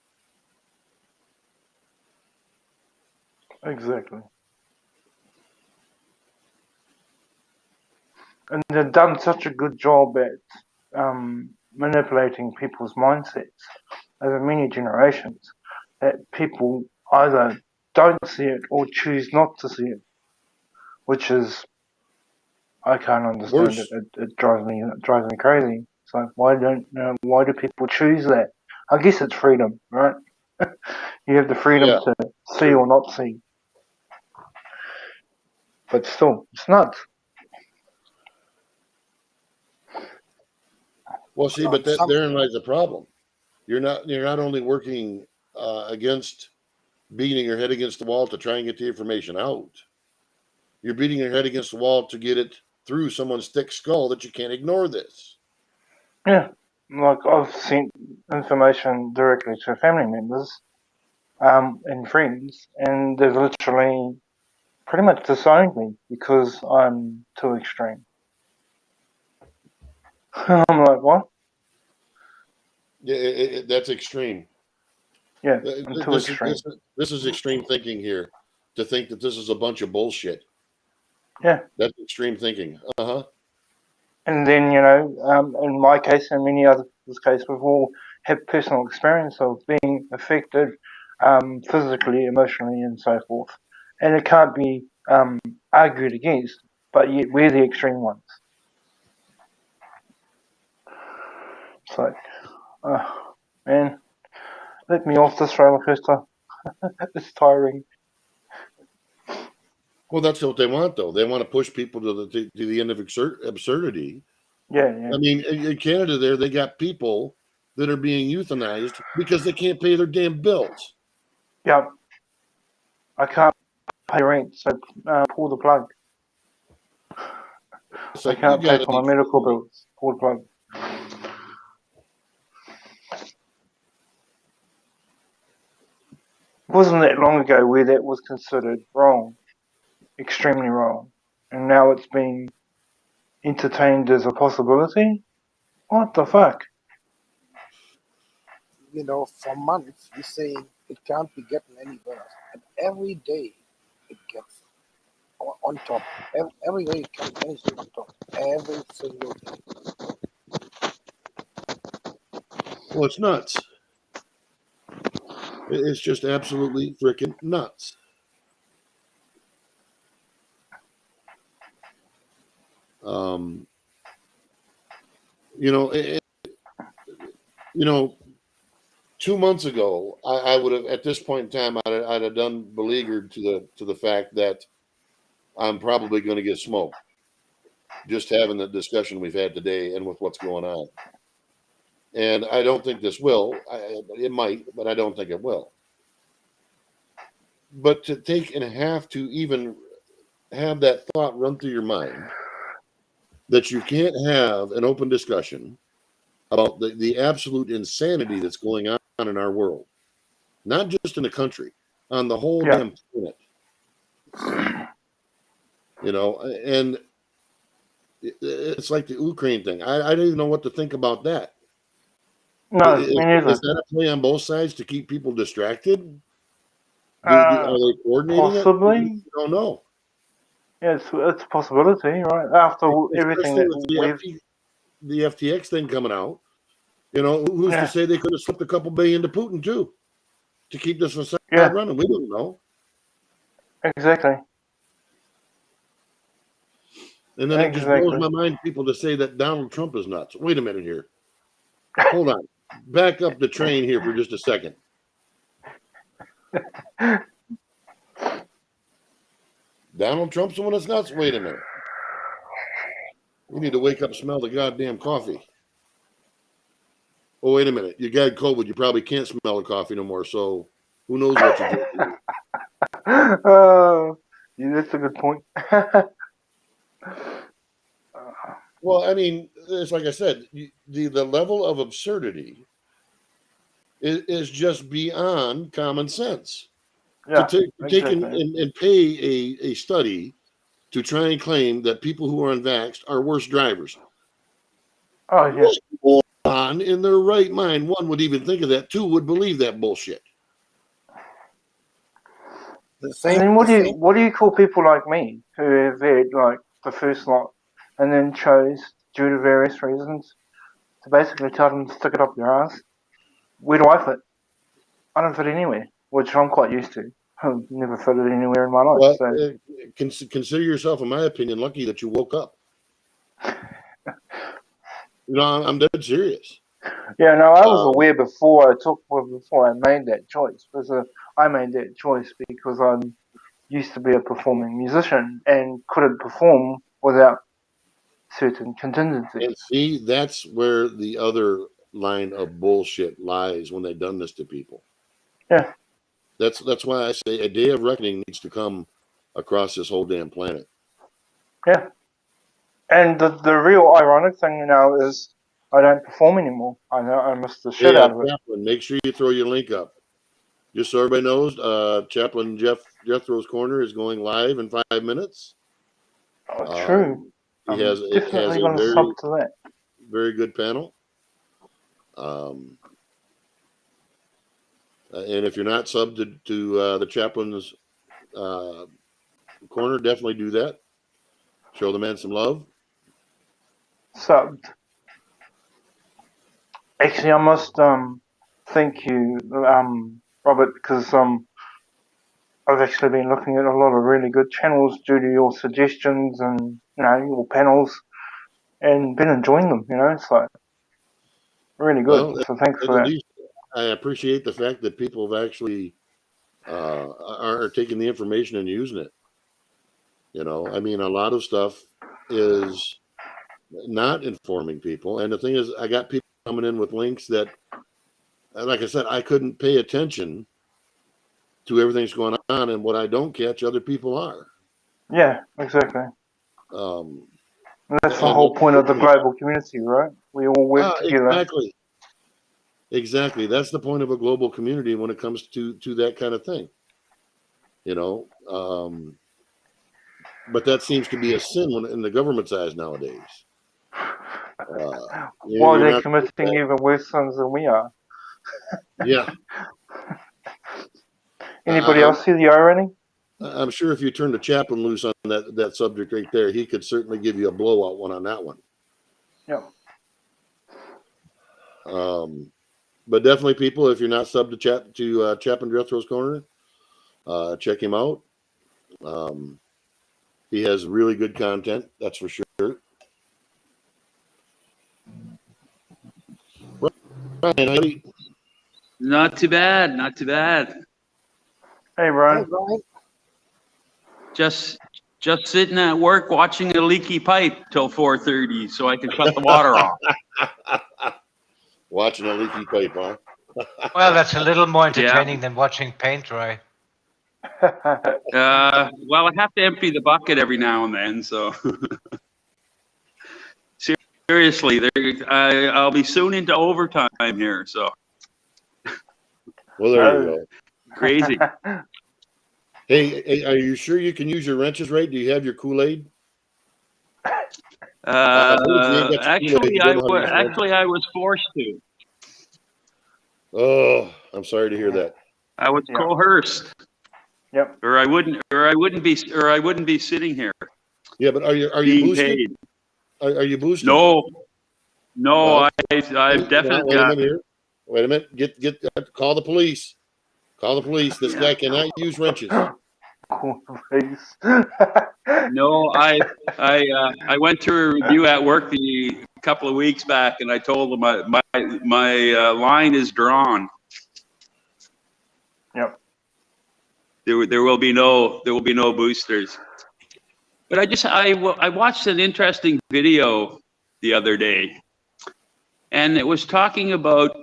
Exactly. And they've done such a good job at manipulating people's mindsets over many generations that people either don't see it or choose not to see it, which is, I can't understand Worse. it. It drives me crazy. It's like, why do people choose that? I guess it's freedom, right? You have the freedom to see or not see, but still, it's nuts. Well, see, but therein lies the problem. You're not only working against beating your head against the wall to try and get the information out. You're beating your head against the wall to get it through someone's thick skull that you can't ignore this. Yeah, like I've sent information directly to family members and friends, and they've literally pretty much disowned me because I'm too extreme. I'm like, what? Yeah, that's extreme. Yeah, I'm too extreme. This is extreme thinking here. To think that this is a bunch of bullshit. Yeah. That's extreme thinking. And then, in my case and many others' case, we've all had personal experience of being affected physically, emotionally, and so forth. And it can't be argued against, but yet we're the extreme ones. It's like, man, let me off this roller coaster. It's tiring. Well, that's what they want, though. They want to push people to the end of absurdity. Yeah. I mean, in Canada, they got people that are being euthanized because they can't pay their damn bills. Yeah. I can't pay rent, so pull the plug. It's I like, can't pay for my medical bills. Pull the plug. It wasn't that long ago where that was considered wrong, extremely wrong, and now it's being entertained as a possibility. What the fuck? You know, for months you're saying it can't be getting any worse, and every day it gets on top. Every day it comes anything on top. Every single day. Well, it's nuts. It's just absolutely freaking nuts. You know, 2 months ago, I would have, at this point in time, I'd have done beleaguered to the fact that I'm probably going to get smoked. Just having the discussion we've had today and with what's going on. And I don't think this will. It might, but I don't think it will. But to take and have to even have that thought run through your mind that you can't have an open discussion about the absolute insanity that's going on in our world, not just in the country, on the whole damn planet. And it's like the Ukraine thing. I don't even know what to think about that. No, me neither. Is that a play on both sides to keep people distracted? Are they coordinating possibly? it? I don't know. Yeah, it's a possibility, right? After everything that the FTX thing coming out, who's to say they could have slipped a couple billion to Putin too, to keep this facade running? We don't know. Exactly. And then it just blows my mind, people to say that Donald Trump is nuts. Wait a minute here. Hold on. Back up the train here for just a second. Donald Trump's the one that's nuts? Wait a minute. We need to wake up and smell the goddamn coffee. Oh, wait a minute. You got COVID. You probably can't smell the coffee no more. So who knows what you're doing? Yeah, that's a good point. Well, I mean, it's like I said, the level of absurdity is just beyond common sense. Yeah, to take and pay a study to try and claim that people who are unvaxxed are worse drivers. Oh, yeah. What moron in their right mind, one, would even think of that, two, would believe that bullshit. And what do you call people like me who have had like the first lot and then chose, due to various reasons, to basically tell them to stick it up your ass? Where do I fit? I don't fit anywhere, which I'm quite used to. I've never fitted anywhere in my life. Well, consider yourself, in my opinion, lucky that you woke up. I'm dead serious. Yeah, no, I was aware before I made that choice. I made that choice because I used to be a performing musician and couldn't perform without certain contingencies. And see, that's where the other line of bullshit lies when they've done this to people. Yeah. That's why I say a day of reckoning needs to come across this whole damn planet. Yeah. And the real ironic thing now is I don't perform anymore. I missed the shit Hey, out of it. Chaplain, make sure you throw your link up. Just so everybody knows, Chaplain Jethro's Corner is going live in 5 minutes. Oh, true. He I'm has definitely a going to sub to that. very good panel. And if you're not subbed to the Chaplain's Corner, definitely do that. Show the man some love. Subbed. Actually, I must thank you, Robert, because I've actually been looking at a lot of really good channels due to your suggestions and your panels, and been enjoying them. It's like really good. Well, So thanks at for that. least I appreciate the fact that people have actually are taking the information and using it. I mean, a lot of stuff is not informing people. And the thing is, I got people coming in with links that, like I said, I couldn't pay attention to everything that's going on, and what I don't catch, other people are. Yeah, exactly. That's the and whole point of the global community, right? We all work together. Exactly. That's the point of a global community when it comes to that kind of thing. But that seems to be a sin in the government's eyes nowadays. While they're committing even worse sins than we are. Yeah. Anybody else see the irony? I'm sure if you turn the Chaplain loose on that subject right there, he could certainly give you a blowout one on that one. Yeah. But definitely, people, if you're not subbed to Chaplain Jethro's Corner, check him out. He has really good content, that's for sure. Brian, not too bad. Not too bad. Hey, Brian. Hey, Brian. Just sitting at work watching a leaky pipe till 4:30 so I can shut the water off. Watching a leaky pipe, huh? Well, that's a little more entertaining than watching paint dry. Well, I have to empty the bucket every now and then, so seriously, I'll be soon into overtime here, so. Well, there you go. Crazy. Hey, are you sure you can use your wrenches right? Do you have your Kool-Aid? Actually, I was forced to. Oh, I'm sorry to hear that. I was coerced. Yep. Or I wouldn't be sitting here. Yeah, but are you boosted? Paid. Are you boosted? No, Well, I've definitely got. Wait a minute. Get call the police. Call the police. This guy cannot use wrenches. No, I went to a review at work a couple of weeks back, and I told them my line is drawn. Yep. There will be no boosters. But I watched an interesting video the other day, and it was talking about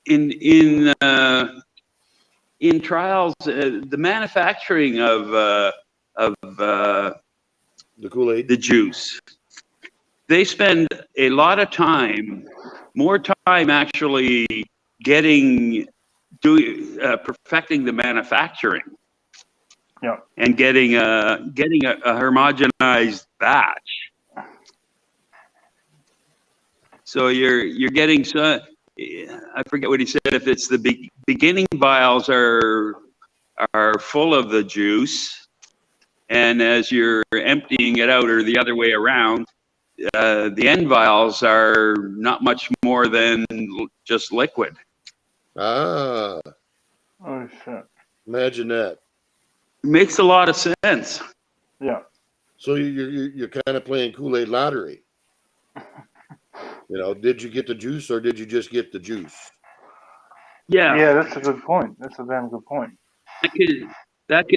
in trials the manufacturing of the Kool-Aid, the juice. They spend a lot of time, more time actually perfecting the manufacturing. Yeah. And getting a homogenized batch. So you're getting some. I forget what he said. If it's the beginning vials are full of the juice, and as you're emptying it out, or the other way around, the end vials are not much more than just liquid. Ah. Oh shit. Imagine that. Makes a lot of sense. Yeah. So you're kind of playing Kool-Aid lottery. Did you get the juice or did you just get the juice? Yeah. Yeah, that's a good point. That's a damn good point. That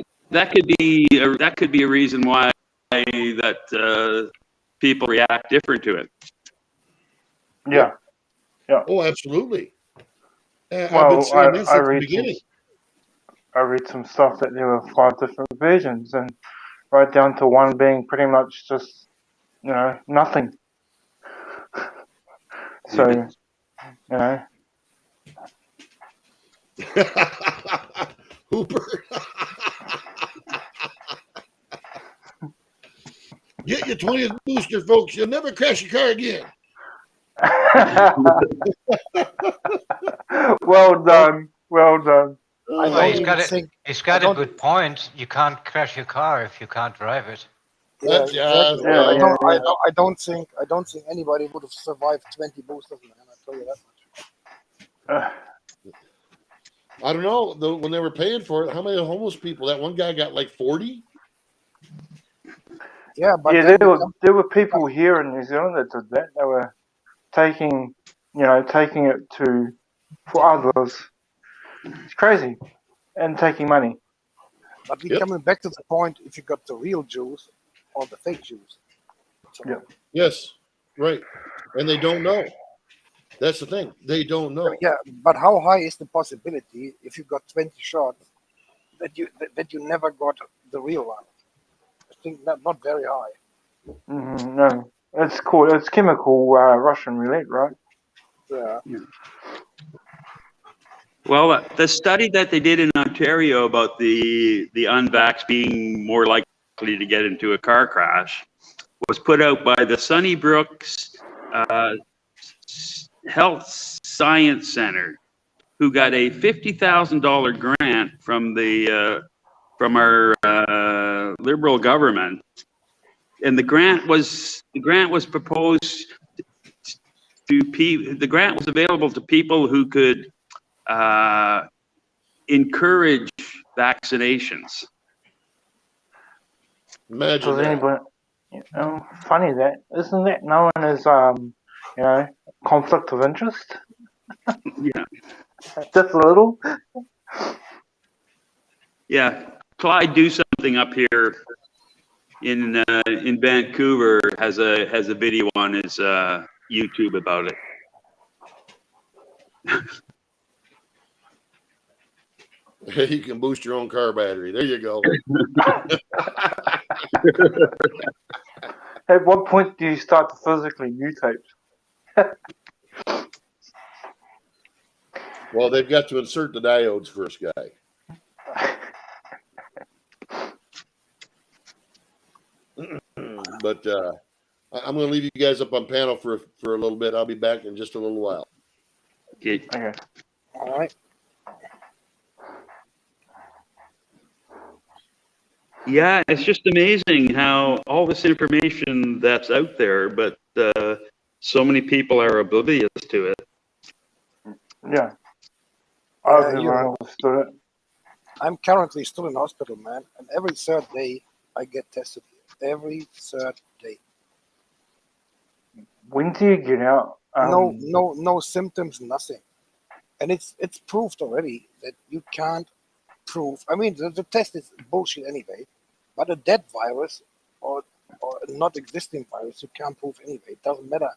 could be a reason why that people react different to it. Yeah. Yeah. Oh, absolutely. Well, I've been saying this at the beginning. I read some stuff that there were 5 different versions, and right down to one being pretty much just, nothing. So, Hooper. Get your 20th booster, folks. You'll never crash your car again. well done. Well done. I Well, don't he's even got think. he's got I a don't- good point. You can't crash your car if you can't drive it. Yeah, That's- exactly. yeah, I don't. yeah. I don't think anybody would have survived 20 boosters, man. I tell you that much. I don't know. Though, when they were paying for it, how many homeless people? That one guy got like 40. Yeah, but Yeah, then there were people here in New Zealand that did that. They were taking it for others. It's crazy, and taking money. But we're Yep. coming back to the point: if you got the real Jews or the fake Jews. So, Yeah. Yes, right. And they don't know. That's the thing. They don't know. Yeah, but how high is the possibility if you got 20 shots that you never got the real one? I think not very high. No, it's called chemical Russian roulette, right? Yeah. Well, the study that they did in Ontario about the unvaxxed being more likely to get into a car crash was put out by the Sunnybrook's Health Science Center, who got a $50,000 grant from our Liberal government, and the grant was proposed to the grant was available to people who could encourage vaccinations. Imagine Does that. anybody? Funny that isn't that known as conflict of interest? Yeah, Just a little. yeah. Clyde Do Something up here in Vancouver has a video on his YouTube about it. You can boost your own car battery. There you go. At what point do you start to physically mutate? Well, they've got to insert the diodes first, guy. But I'm going to leave you guys up on panel for a little bit. I'll be back in just a little while. Okay. Okay. All right. Yeah, it's just amazing how all this information that's out there, but so many people are oblivious to it. Yeah. I've you never know, understood it. I'm currently still in hospital, man, and every third day I get tested here. Every third day. When do you get out? No symptoms, nothing. And it's proved already that you can't prove. I mean, the test is bullshit anyway. But a dead virus or a not existing virus, you can't prove anyway. It doesn't matter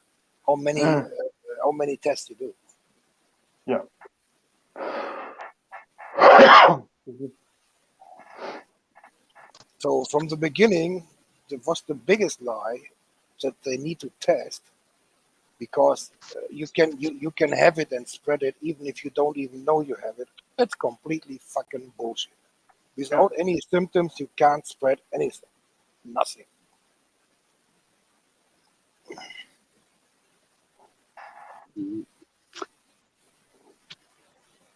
how many tests you do. Yeah. So from the beginning, it was the biggest lie that they need to test, because you can have it and spread it even if you don't even know you have it. That's completely fucking bullshit. Without any symptoms, you can't spread anything. Nothing.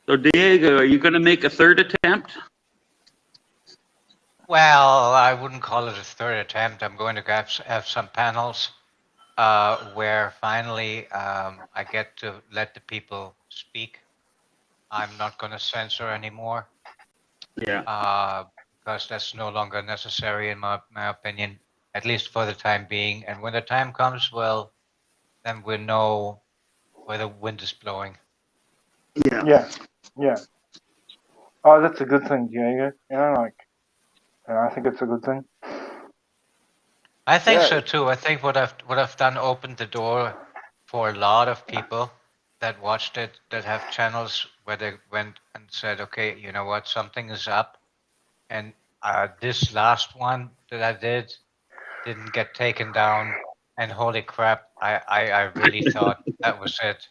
So, Diego, are you going to make a third attempt? Well, I wouldn't call it a third attempt. I'm going to have some panels where finally I get to let the people speak. I'm not going to censor anymore. Yeah. Because that's no longer necessary in my opinion, at least for the time being. And when the time comes, well, then we'll know where the wind is blowing. Yeah. Yeah. Oh, that's a good thing, Diego. I think it's a good thing. I think Yeah. so too. I think what I've done opened the door for a lot of people that watched it, that have channels where they went and said, okay, you know what, something is up, and this last one that I didn't get taken down, and holy crap, I really thought that was it.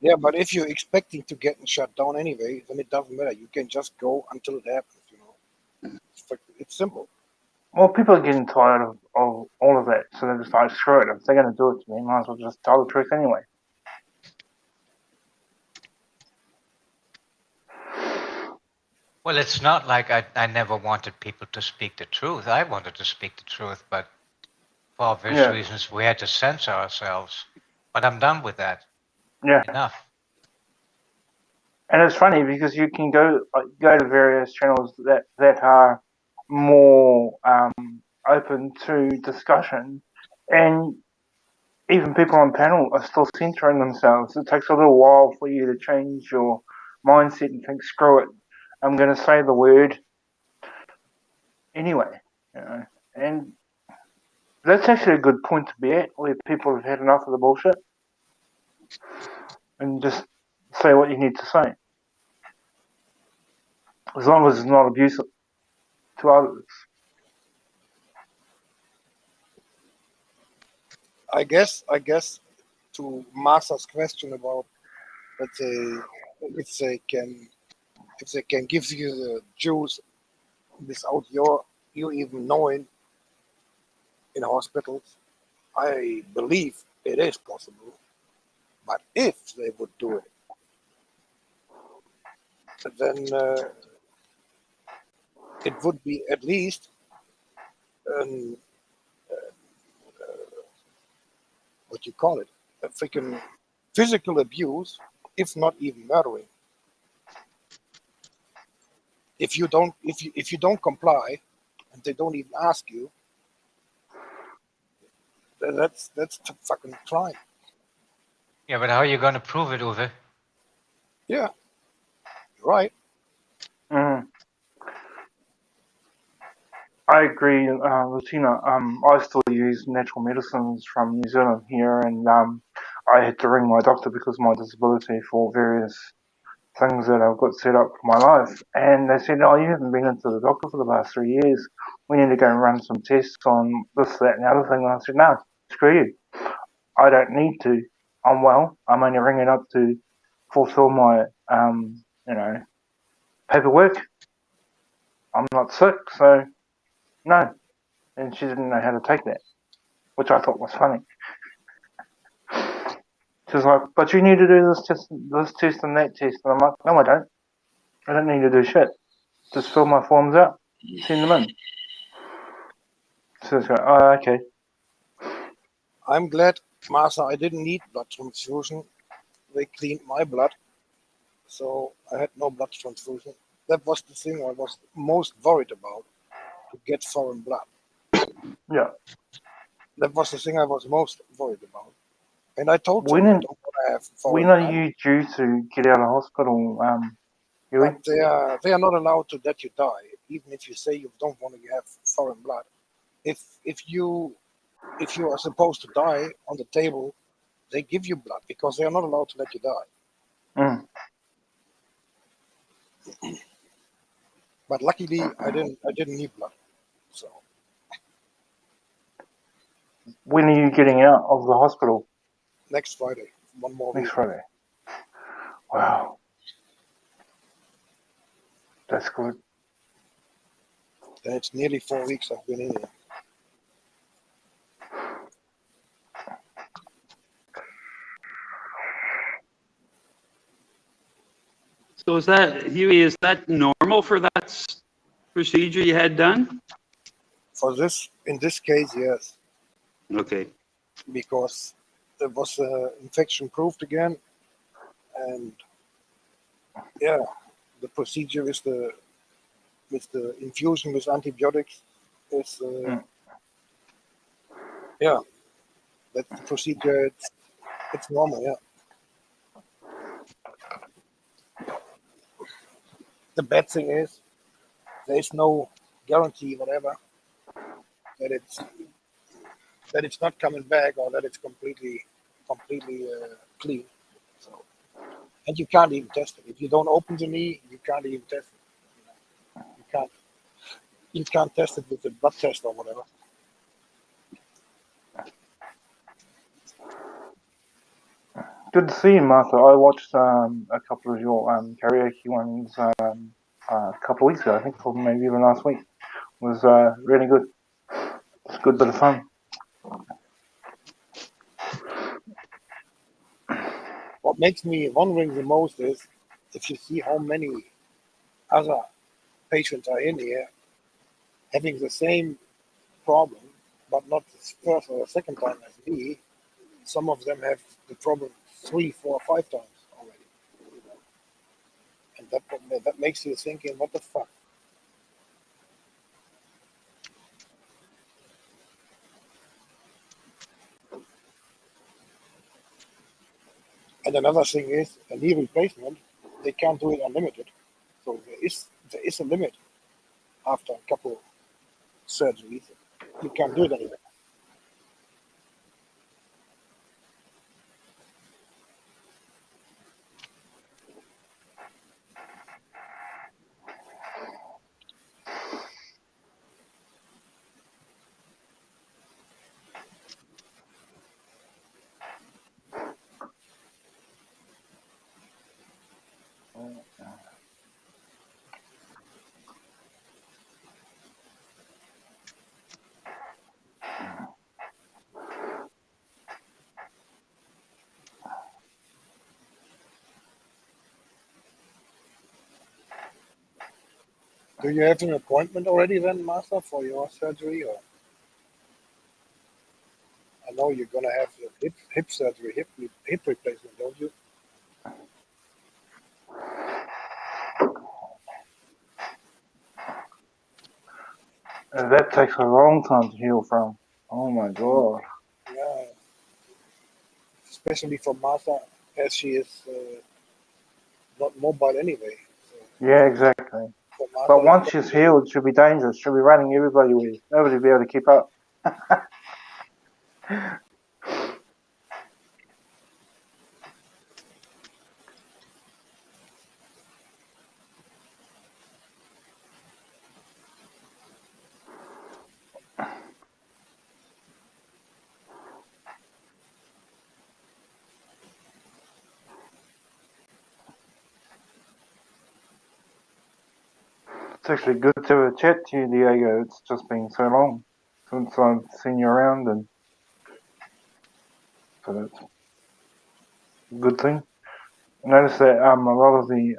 Yeah, but if you're expecting to get shut down anyway, then it doesn't matter. You can just go until it happens. It's simple. Well, people are getting tired of all of that, so they're just like, screw it. If they're going to do it to me, might as well just tell the truth anyway. Well, it's not like I never wanted people to speak the truth. I wanted to speak the truth, but for obvious Yeah. reasons, we had to censor ourselves. But I'm done with that. Yeah. Enough. And it's funny because you can go to various channels that are more open to discussion, and even people on panel are still censoring themselves. It takes a little while for you to change your mindset and think, screw it, I'm going to say the word anyway. And that's actually a good point to be at, where people have had enough of the bullshit and just say what you need to say, as long as it's not abusive to others. I guess to Masa's question about, let's say, if they can give you the juice without you even knowing in hospitals, I believe it is possible. But if they would do it, then it would be at least what you call it, a freaking physical abuse, if not even murdering. If you don't comply, and they don't even ask you, then that's a fucking crime. Yeah, but how are you going to prove it, Uwe? Yeah, you're right. I agree, Latina. I still use natural medicines from New Zealand here, and I had to ring my doctor because of my disability for various things that I've got set up for my life. And they said, "Oh, you haven't been into the doctor for the last 3 years. We need to go and run some tests on this, that, and the other thing." And I said, "No, screw you. I don't need to. I'm well. I'm only ringing up to fulfill my, paperwork. I'm not sick, so no." And she didn't know how to take that, which I thought was funny. She was like, "But you need to do this test and that test." And I'm like, "No, I don't. I don't need to do shit. Just fill my forms out, send them in." So it's like, "Oh, okay." I'm glad, Masa, I didn't need blood transfusion. They cleaned my blood, so I had no blood transfusion. That was the thing I was most worried about, to get foreign blood. Yeah. That was the thing I was most worried about. And I told them When I are, don't want to have foreign when are blood. you due to get out of hospital, Huey? But they are not allowed to let you die, even if you say you don't want to have foreign blood. If you are supposed to die on the table, they give you blood because they are not allowed to let you die. Mm. But luckily, I didn't need blood. So When are you getting out of the hospital? next Friday, one more Next week. Friday. Wow. That's good. And it's nearly 4 weeks I've been in here. So is that, Huey, is that normal for that procedure you had done? In this case, yes, Okay. because there was infection proved again, and yeah, the procedure with the infusion with antibiotics is yeah, that's the procedure. It's normal, yeah. The bad thing is there is no guarantee, whatever, that it's not coming back or that it's completely clean. So, and you can't even test it if you don't open the knee. You can't even test it. You You can't test it with the blood test or whatever. Good to see you, Martha. I watched a couple of your karaoke ones a couple of weeks ago, I think, or maybe even last week. It was really good. It's a good bit of fun. What makes me wondering the most is if you see how many other patients are in here having the same problem, but not the first or second time as me. Some of them have the problem 3, 4, 5 times already. And that makes you thinking, what the fuck? And another thing is a knee replacement, they can't do it unlimited. So there is a limit after a couple surgeries. You can't do it anymore. Do you have an appointment already then, Master, for your surgery? Or I know you're gonna have the hip surgery, hip replacement, don't you? And that takes a long time to heal from. Oh my god. Yeah. Especially for Martha, as she is not mobile anyway. So Yeah, exactly. for Martha, But once she's healed, she'll be dangerous. She'll be running everybody with. Nobody will be able to keep up. It's actually good to chat to you, Diego. It's just been so long since I've seen you around, and so that's a good thing. I noticed that a lot of the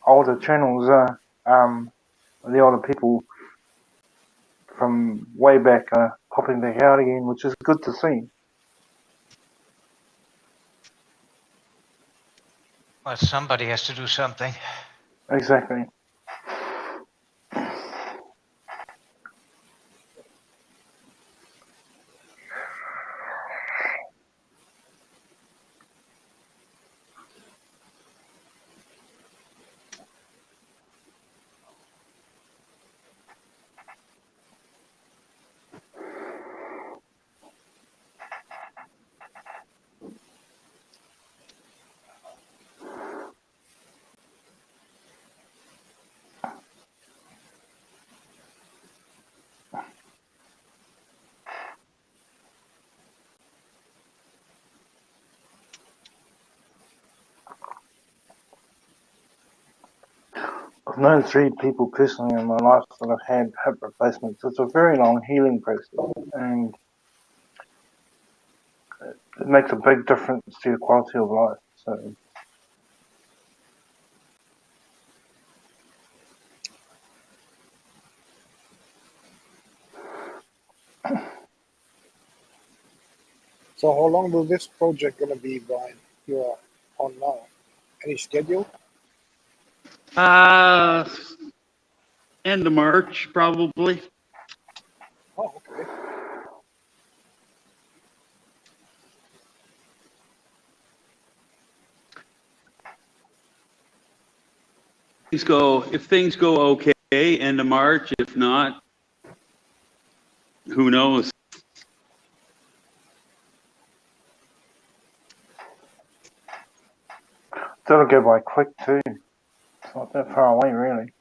older channels, the older people from way back are popping back out again, which is good to see. Well, somebody has to do something. Exactly. I've known 3 people personally in my life that have had hip replacements. It's a very long healing process, and it makes a big difference to your quality of life. So, so how long will this project gonna be, Brian? You are on now. Any schedule? End of March, probably. Oh, okay. If things go okay, end of March. If not, who knows? that'll go by quick too. It's not that far away, really.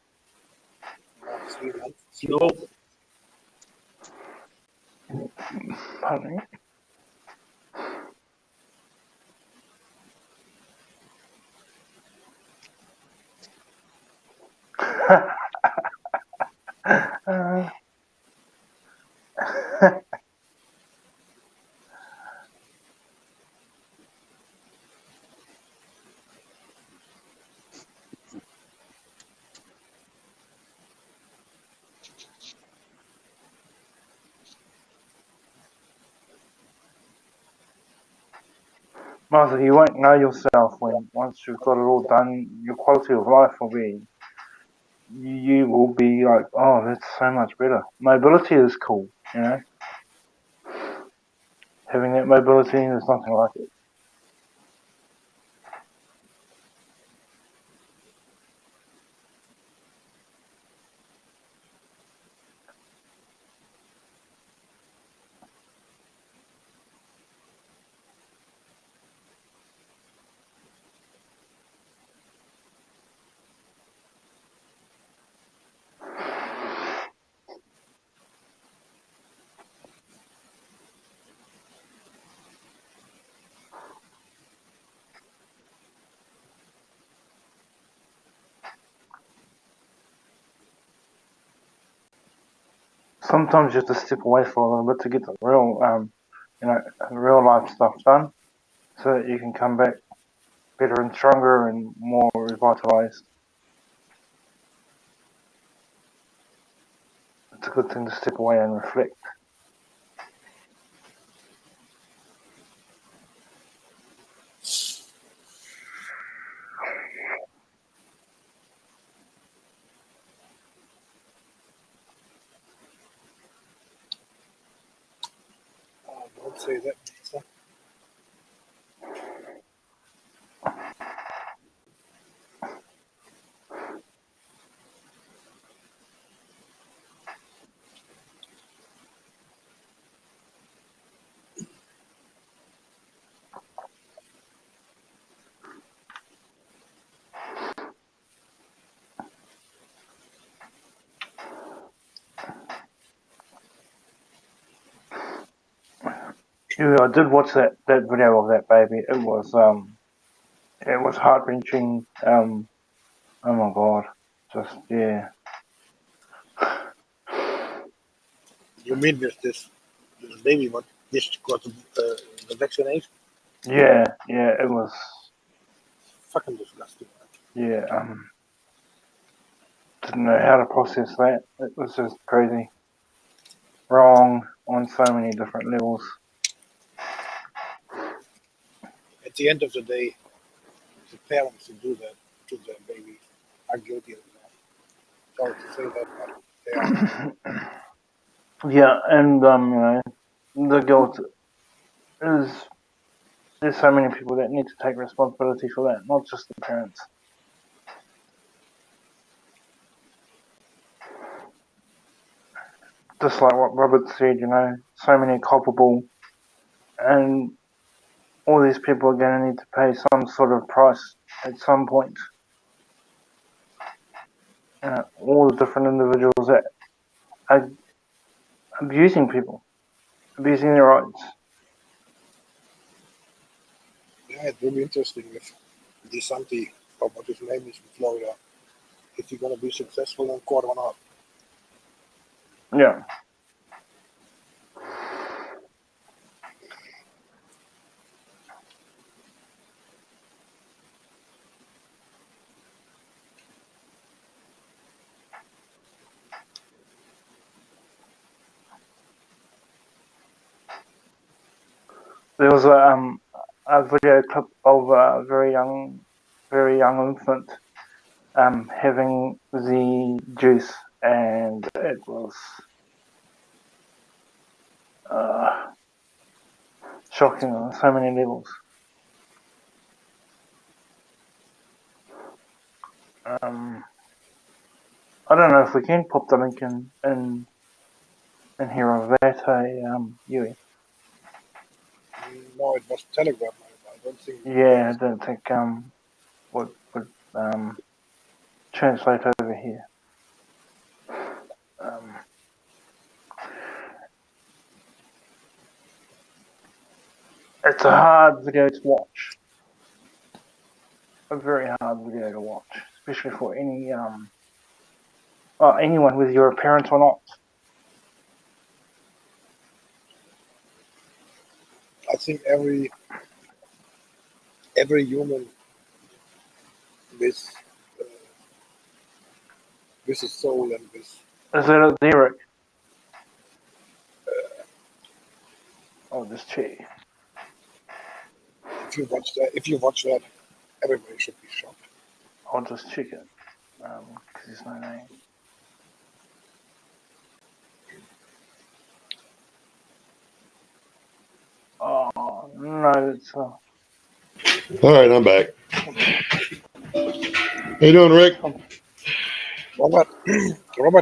3 months. No. Pardon me. Uh, Martha, you won't know yourself when once you've got it all done. Your quality of life will be. You will be like, oh, that's so much better. Mobility is cool, you know. Having that mobility, there's nothing like it. Sometimes you have to step away for a little bit to get the real, real life stuff done, so that you can come back better and stronger and more revitalized. It's a good thing to step away and reflect. Don't say that. Lisa. Yeah, I did watch that video of that baby. It was heart wrenching. Oh my god, just yeah. You mean this baby what just got the vaccination? Yeah, it was fucking disgusting. Yeah, didn't know how to process that. It was just crazy. Wrong on so many different levels. At the end of the day, the parents who do that to their babies are guilty of that. Sorry to say that, but they are. Yeah, and the guilt is there's so many people that need to take responsibility for that, not just the parents. Just like what Robert said, so many culpable, and all these people are going to need to pay some sort of price at some point. All the different individuals that are abusing people, abusing their rights. Yeah, it will be interesting if DeSantis, or what his name is in Florida, if he's going to be successful in court or not. Yeah. There was a video clip of a very young infant having the juice, and it was shocking on so many levels. I don't know if we can pop the link in here of that, Yui. No, it was Telegram. I don't think. Yeah, I don't think would translate over here. It's a hard video to watch. A very hard video to watch, especially for anyone, whether you're a parent or not. I think every human with a soul and with Is it a lyric? Oh, this check. if you watch that, everybody should be shocked. I'll just check it because there's no name. Oh no, it's All right, I'm back. How you doing, Rick? Robert,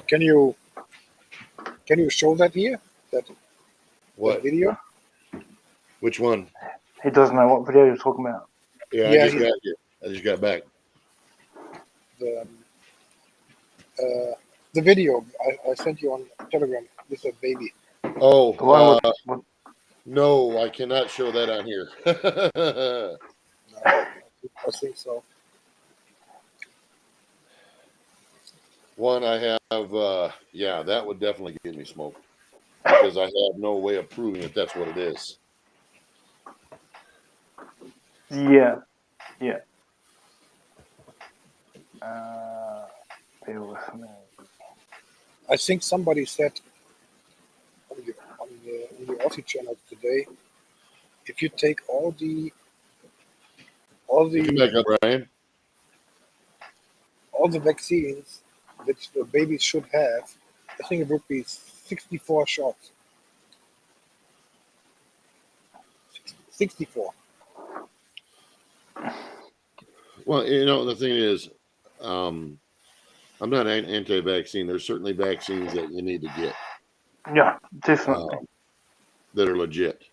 can you show that here? That What? video? Which one? he doesn't know what video you're talking about. Yeah, Yeah, I just got here. I just got back. The video I sent you on Telegram with a baby. Oh, The one with no, I cannot show that on here. No, I think so. One I have, yeah, that would definitely get me smoked because I have no way of proving that that's what it is. yeah. Bear with me. I think somebody said on the Aussie channel today, if you take all the Come back up, Brian. all the vaccines that the babies should have, I think it would be 64 shots. 64. Well, you know, the thing is, I'm not anti-vaccine. There's certainly vaccines that you need to get Yeah, definitely. that are legit.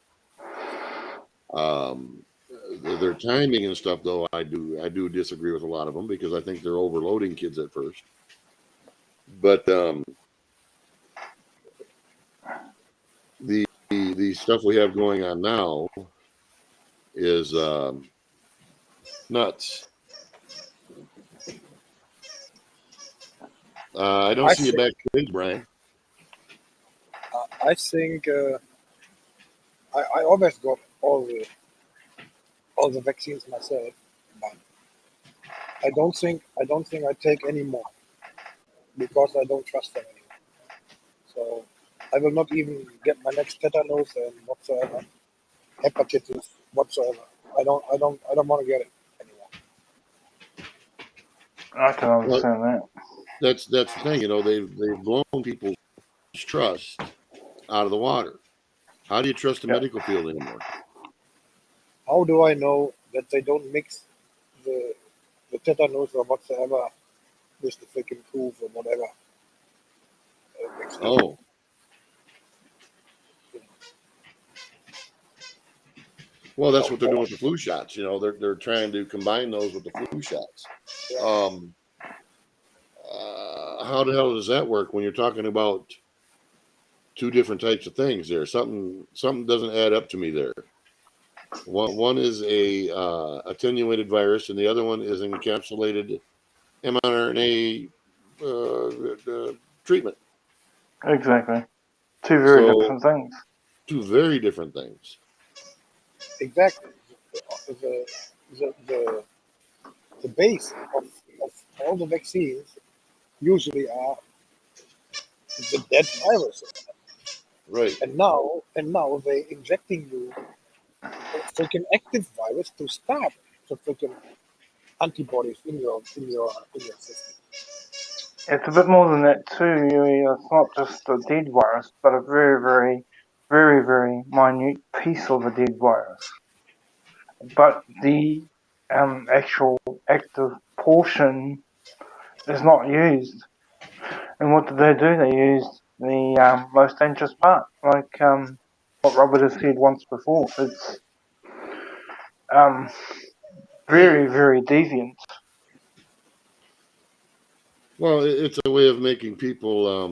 Their timing and stuff, though, I do disagree with a lot of them because I think they're overloading kids at first. But the stuff we have going on now is nuts. I don't see you back page, Brian. I think I always got all the vaccines myself, but I don't think I take any more because I don't trust them anymore. So I will not even get my next tetanus and whatsoever, hepatitis whatsoever. I don't want to get it anymore. I can understand that. That's the thing, you know. They've blown people's trust out of the water. How do you trust the medical field anymore? How do I know that they don't mix the tetanus or whatsoever with the freaking proof or whatever? Oh. Well, that's what they're doing with the flu shots. You know, they're trying to combine those with the flu shots. How the hell does that work when you're talking about two different types of things there? Something doesn't add up to me there. One is a attenuated virus, and the other one is an encapsulated mRNA treatment. Exactly. Two very different things. Two very different things. Exactly. The base of all the vaccines usually are the dead viruses. Right. And now they're injecting you a freaking active virus to start the freaking antibodies in your system. It's a bit more than that too. It's not just a dead virus, but a very, very, very, very minute piece of a dead virus. But the actual active portion is not used. And what do? They use the most dangerous part, like what Robert has said once before. It's very, very deviant. Well, it's a way of making people.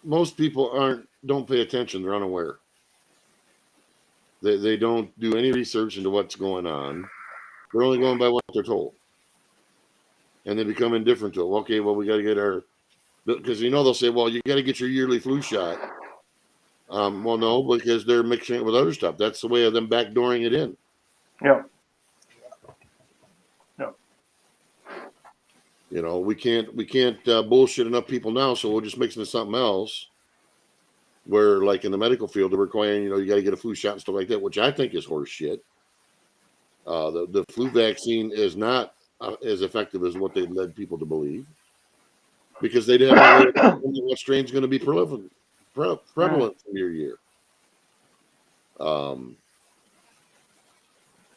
Most people don't pay attention; they're unaware. They don't do any research into what's going on. They're only going by what they're told. And they become indifferent to it. Okay, well, we got to get our, because they'll say, well, you got to get your yearly flu shot. Well, no, because they're mixing it with other stuff. That's the way of them backdooring it in. Yeah. We can't bullshit enough people now, so we'll just mix it into something else. Where, like in the medical field, they're requiring, you got to get a flu shot and stuff like that, which I think is horse shit. The flu vaccine is not as effective as what they led people to believe, because they didn't know what strain's going to be prevalent from year to year.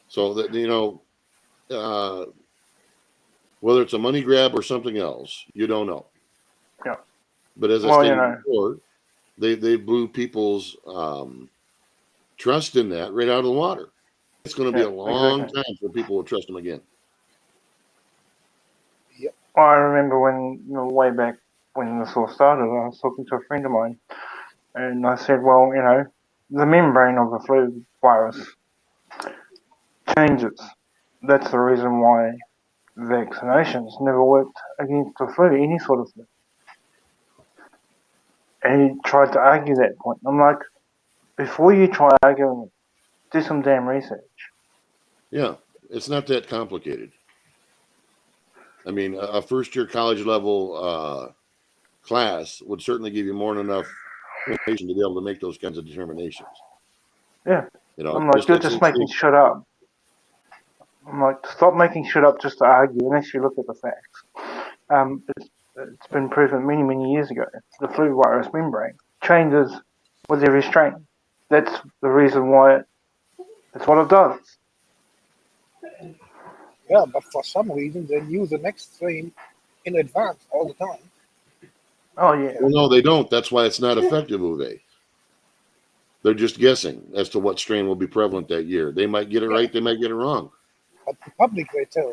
So that whether it's a money grab or something else, you don't know. Yeah. But as I stated before, they blew people's trust in that right out of the water. It's going to be a long time for people to trust them again. Well, I remember when, way back when this all started, I was talking to a friend of mine, and I said, well, the membrane of the flu virus changes. That's the reason why vaccinations never worked against the flu, any sort of flu. And he tried to argue that point. I'm like, before you try arguing it, do some damn research. Yeah, it's not that complicated. I mean, a first-year college level class would certainly give you more than enough information to be able to make those kinds of determinations. Yeah. I'm like, you're just making shit up. I'm like, stop making shit up just to argue and actually look at the facts. It's been proven many, many years ago. The flu virus membrane changes with every strain. That's the reason why that's what it does. Yeah, but for some reason they use the next strain in advance all the time. Oh yeah. Well, no, they don't. That's why it's not effective, Uwe. They're just guessing as to what strain will be prevalent that year. They might get it right, they might get it wrong. But the public, they tell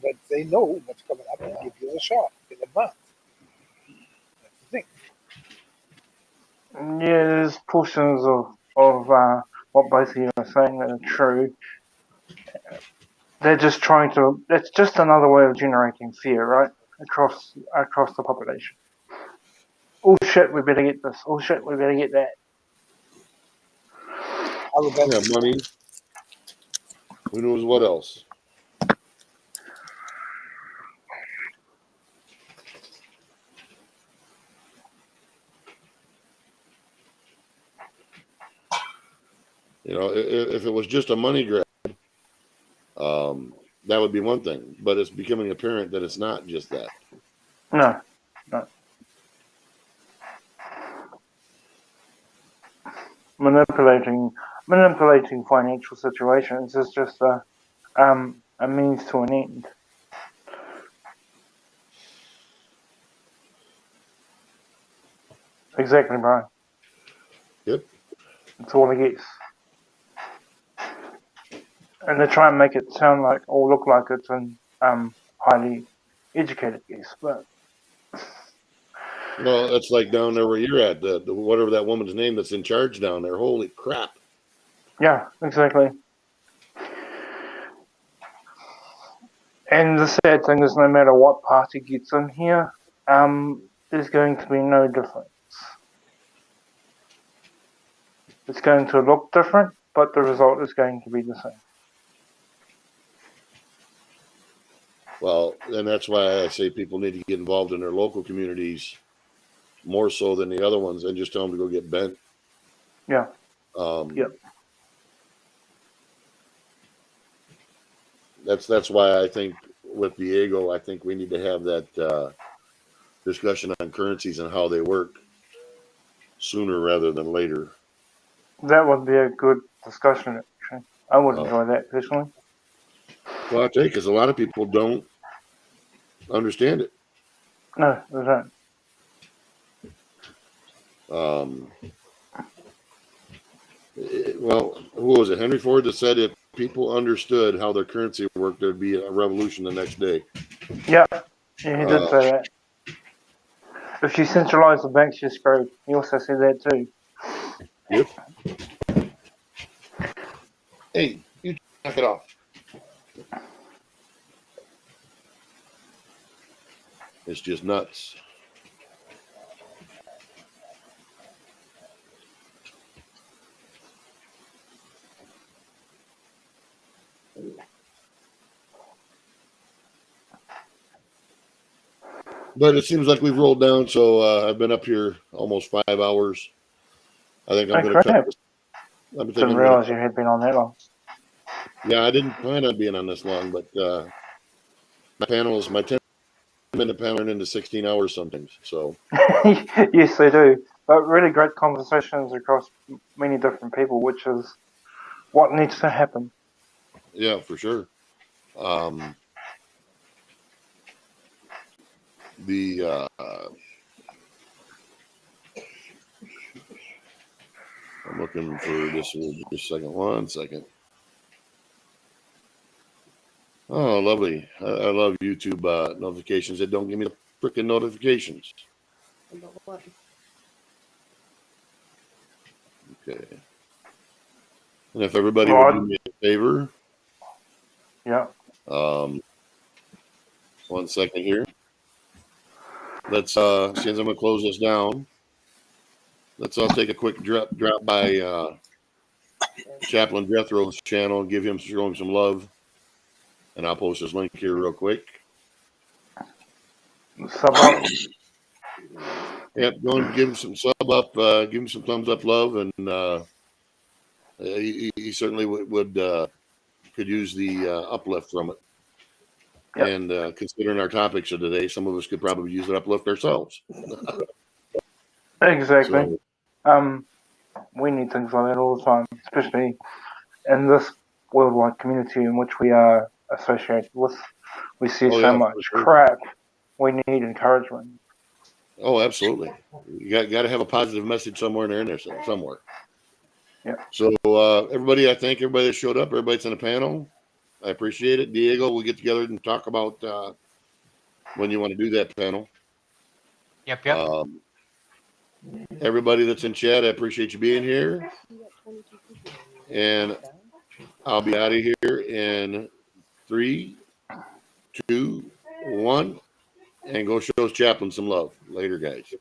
that they know what's coming up and give you a shot in advance. That's the thing. Yeah, there's portions of what both of you are saying that are true. They're just trying to. That's just another way of generating fear, right? Across the population. Oh shit, we better get this. Oh shit, we better get that. Yeah, money. Who knows what else? If it was just a money grab, that would be one thing. But it's becoming apparent that it's not just that. No. Manipulating financial situations is just a means to an end. Exactly, Brian. Yep. That's all it gets. And they try and make it sound like or look like it's an highly educated guess, but well, it's like down there where you're at, the whatever that woman's name that's in charge down there. Holy crap! Yeah, exactly. And the sad thing is, no matter what party gets in here, there's going to be no difference. It's going to look different, but the result is going to be the same. Well, and that's why I say people need to get involved in their local communities more so than the other ones, and just tell them to go get bent. Yeah. Yep. That's why I think with Diego, I think we need to have that discussion on currencies and how they work sooner rather than later. That would be a good discussion, actually. I would enjoy that personally. Well, I tell you, because a lot of people don't understand it. No, they don't. Well, who was it? Henry Ford that said if people understood how their currency worked, there'd be a revolution the next day. Yeah, he did say that. If you centralize the banks, you're screwed. He also said that too. Yep. Hey, you knock it off. It's just nuts. But it seems like we've rolled down, so I've been up here almost 5 hours. I think I'm going to cut this. I'm thinking Didn't I'm gonna realise you had been on that long. Yeah, I didn't plan on being on this long, but my 10-minute panel turned into 16 hours sometimes. So Yes, they do. But really great conversations across many different people, which is what needs to happen. yeah, for sure. I'm looking for this just a second. 1 second. Oh, lovely. I love YouTube notifications. They don't give me the freaking notifications. Okay. And if everybody would do me a favor, Yeah. 1 second here. Let's since I'm gonna close this down, let's all take a quick drop by Chaplain Jethro's channel and show him some love. And I'll post his link here real quick. Sub up. Yep, go and give him some sub up, give him some thumbs up love, and he certainly would could use the uplift from it. Yep. And considering our topics of today, some of us could probably use an uplift ourselves. Exactly. So, We need things like that all the time, especially in this worldwide community in which we are associated with. We see so much crap. We need encouragement. Oh, absolutely. You got to have a positive message somewhere in there somewhere. Yeah. So everybody, I thank everybody that showed up. Everybody that's on the panel. I appreciate it. Diego, we'll get together and talk about when you want to do that panel. Yep. Everybody that's in chat, I appreciate you being here. And I'll be out of here in 3, 2, 1. And go show Chaplain some love. Later, guys.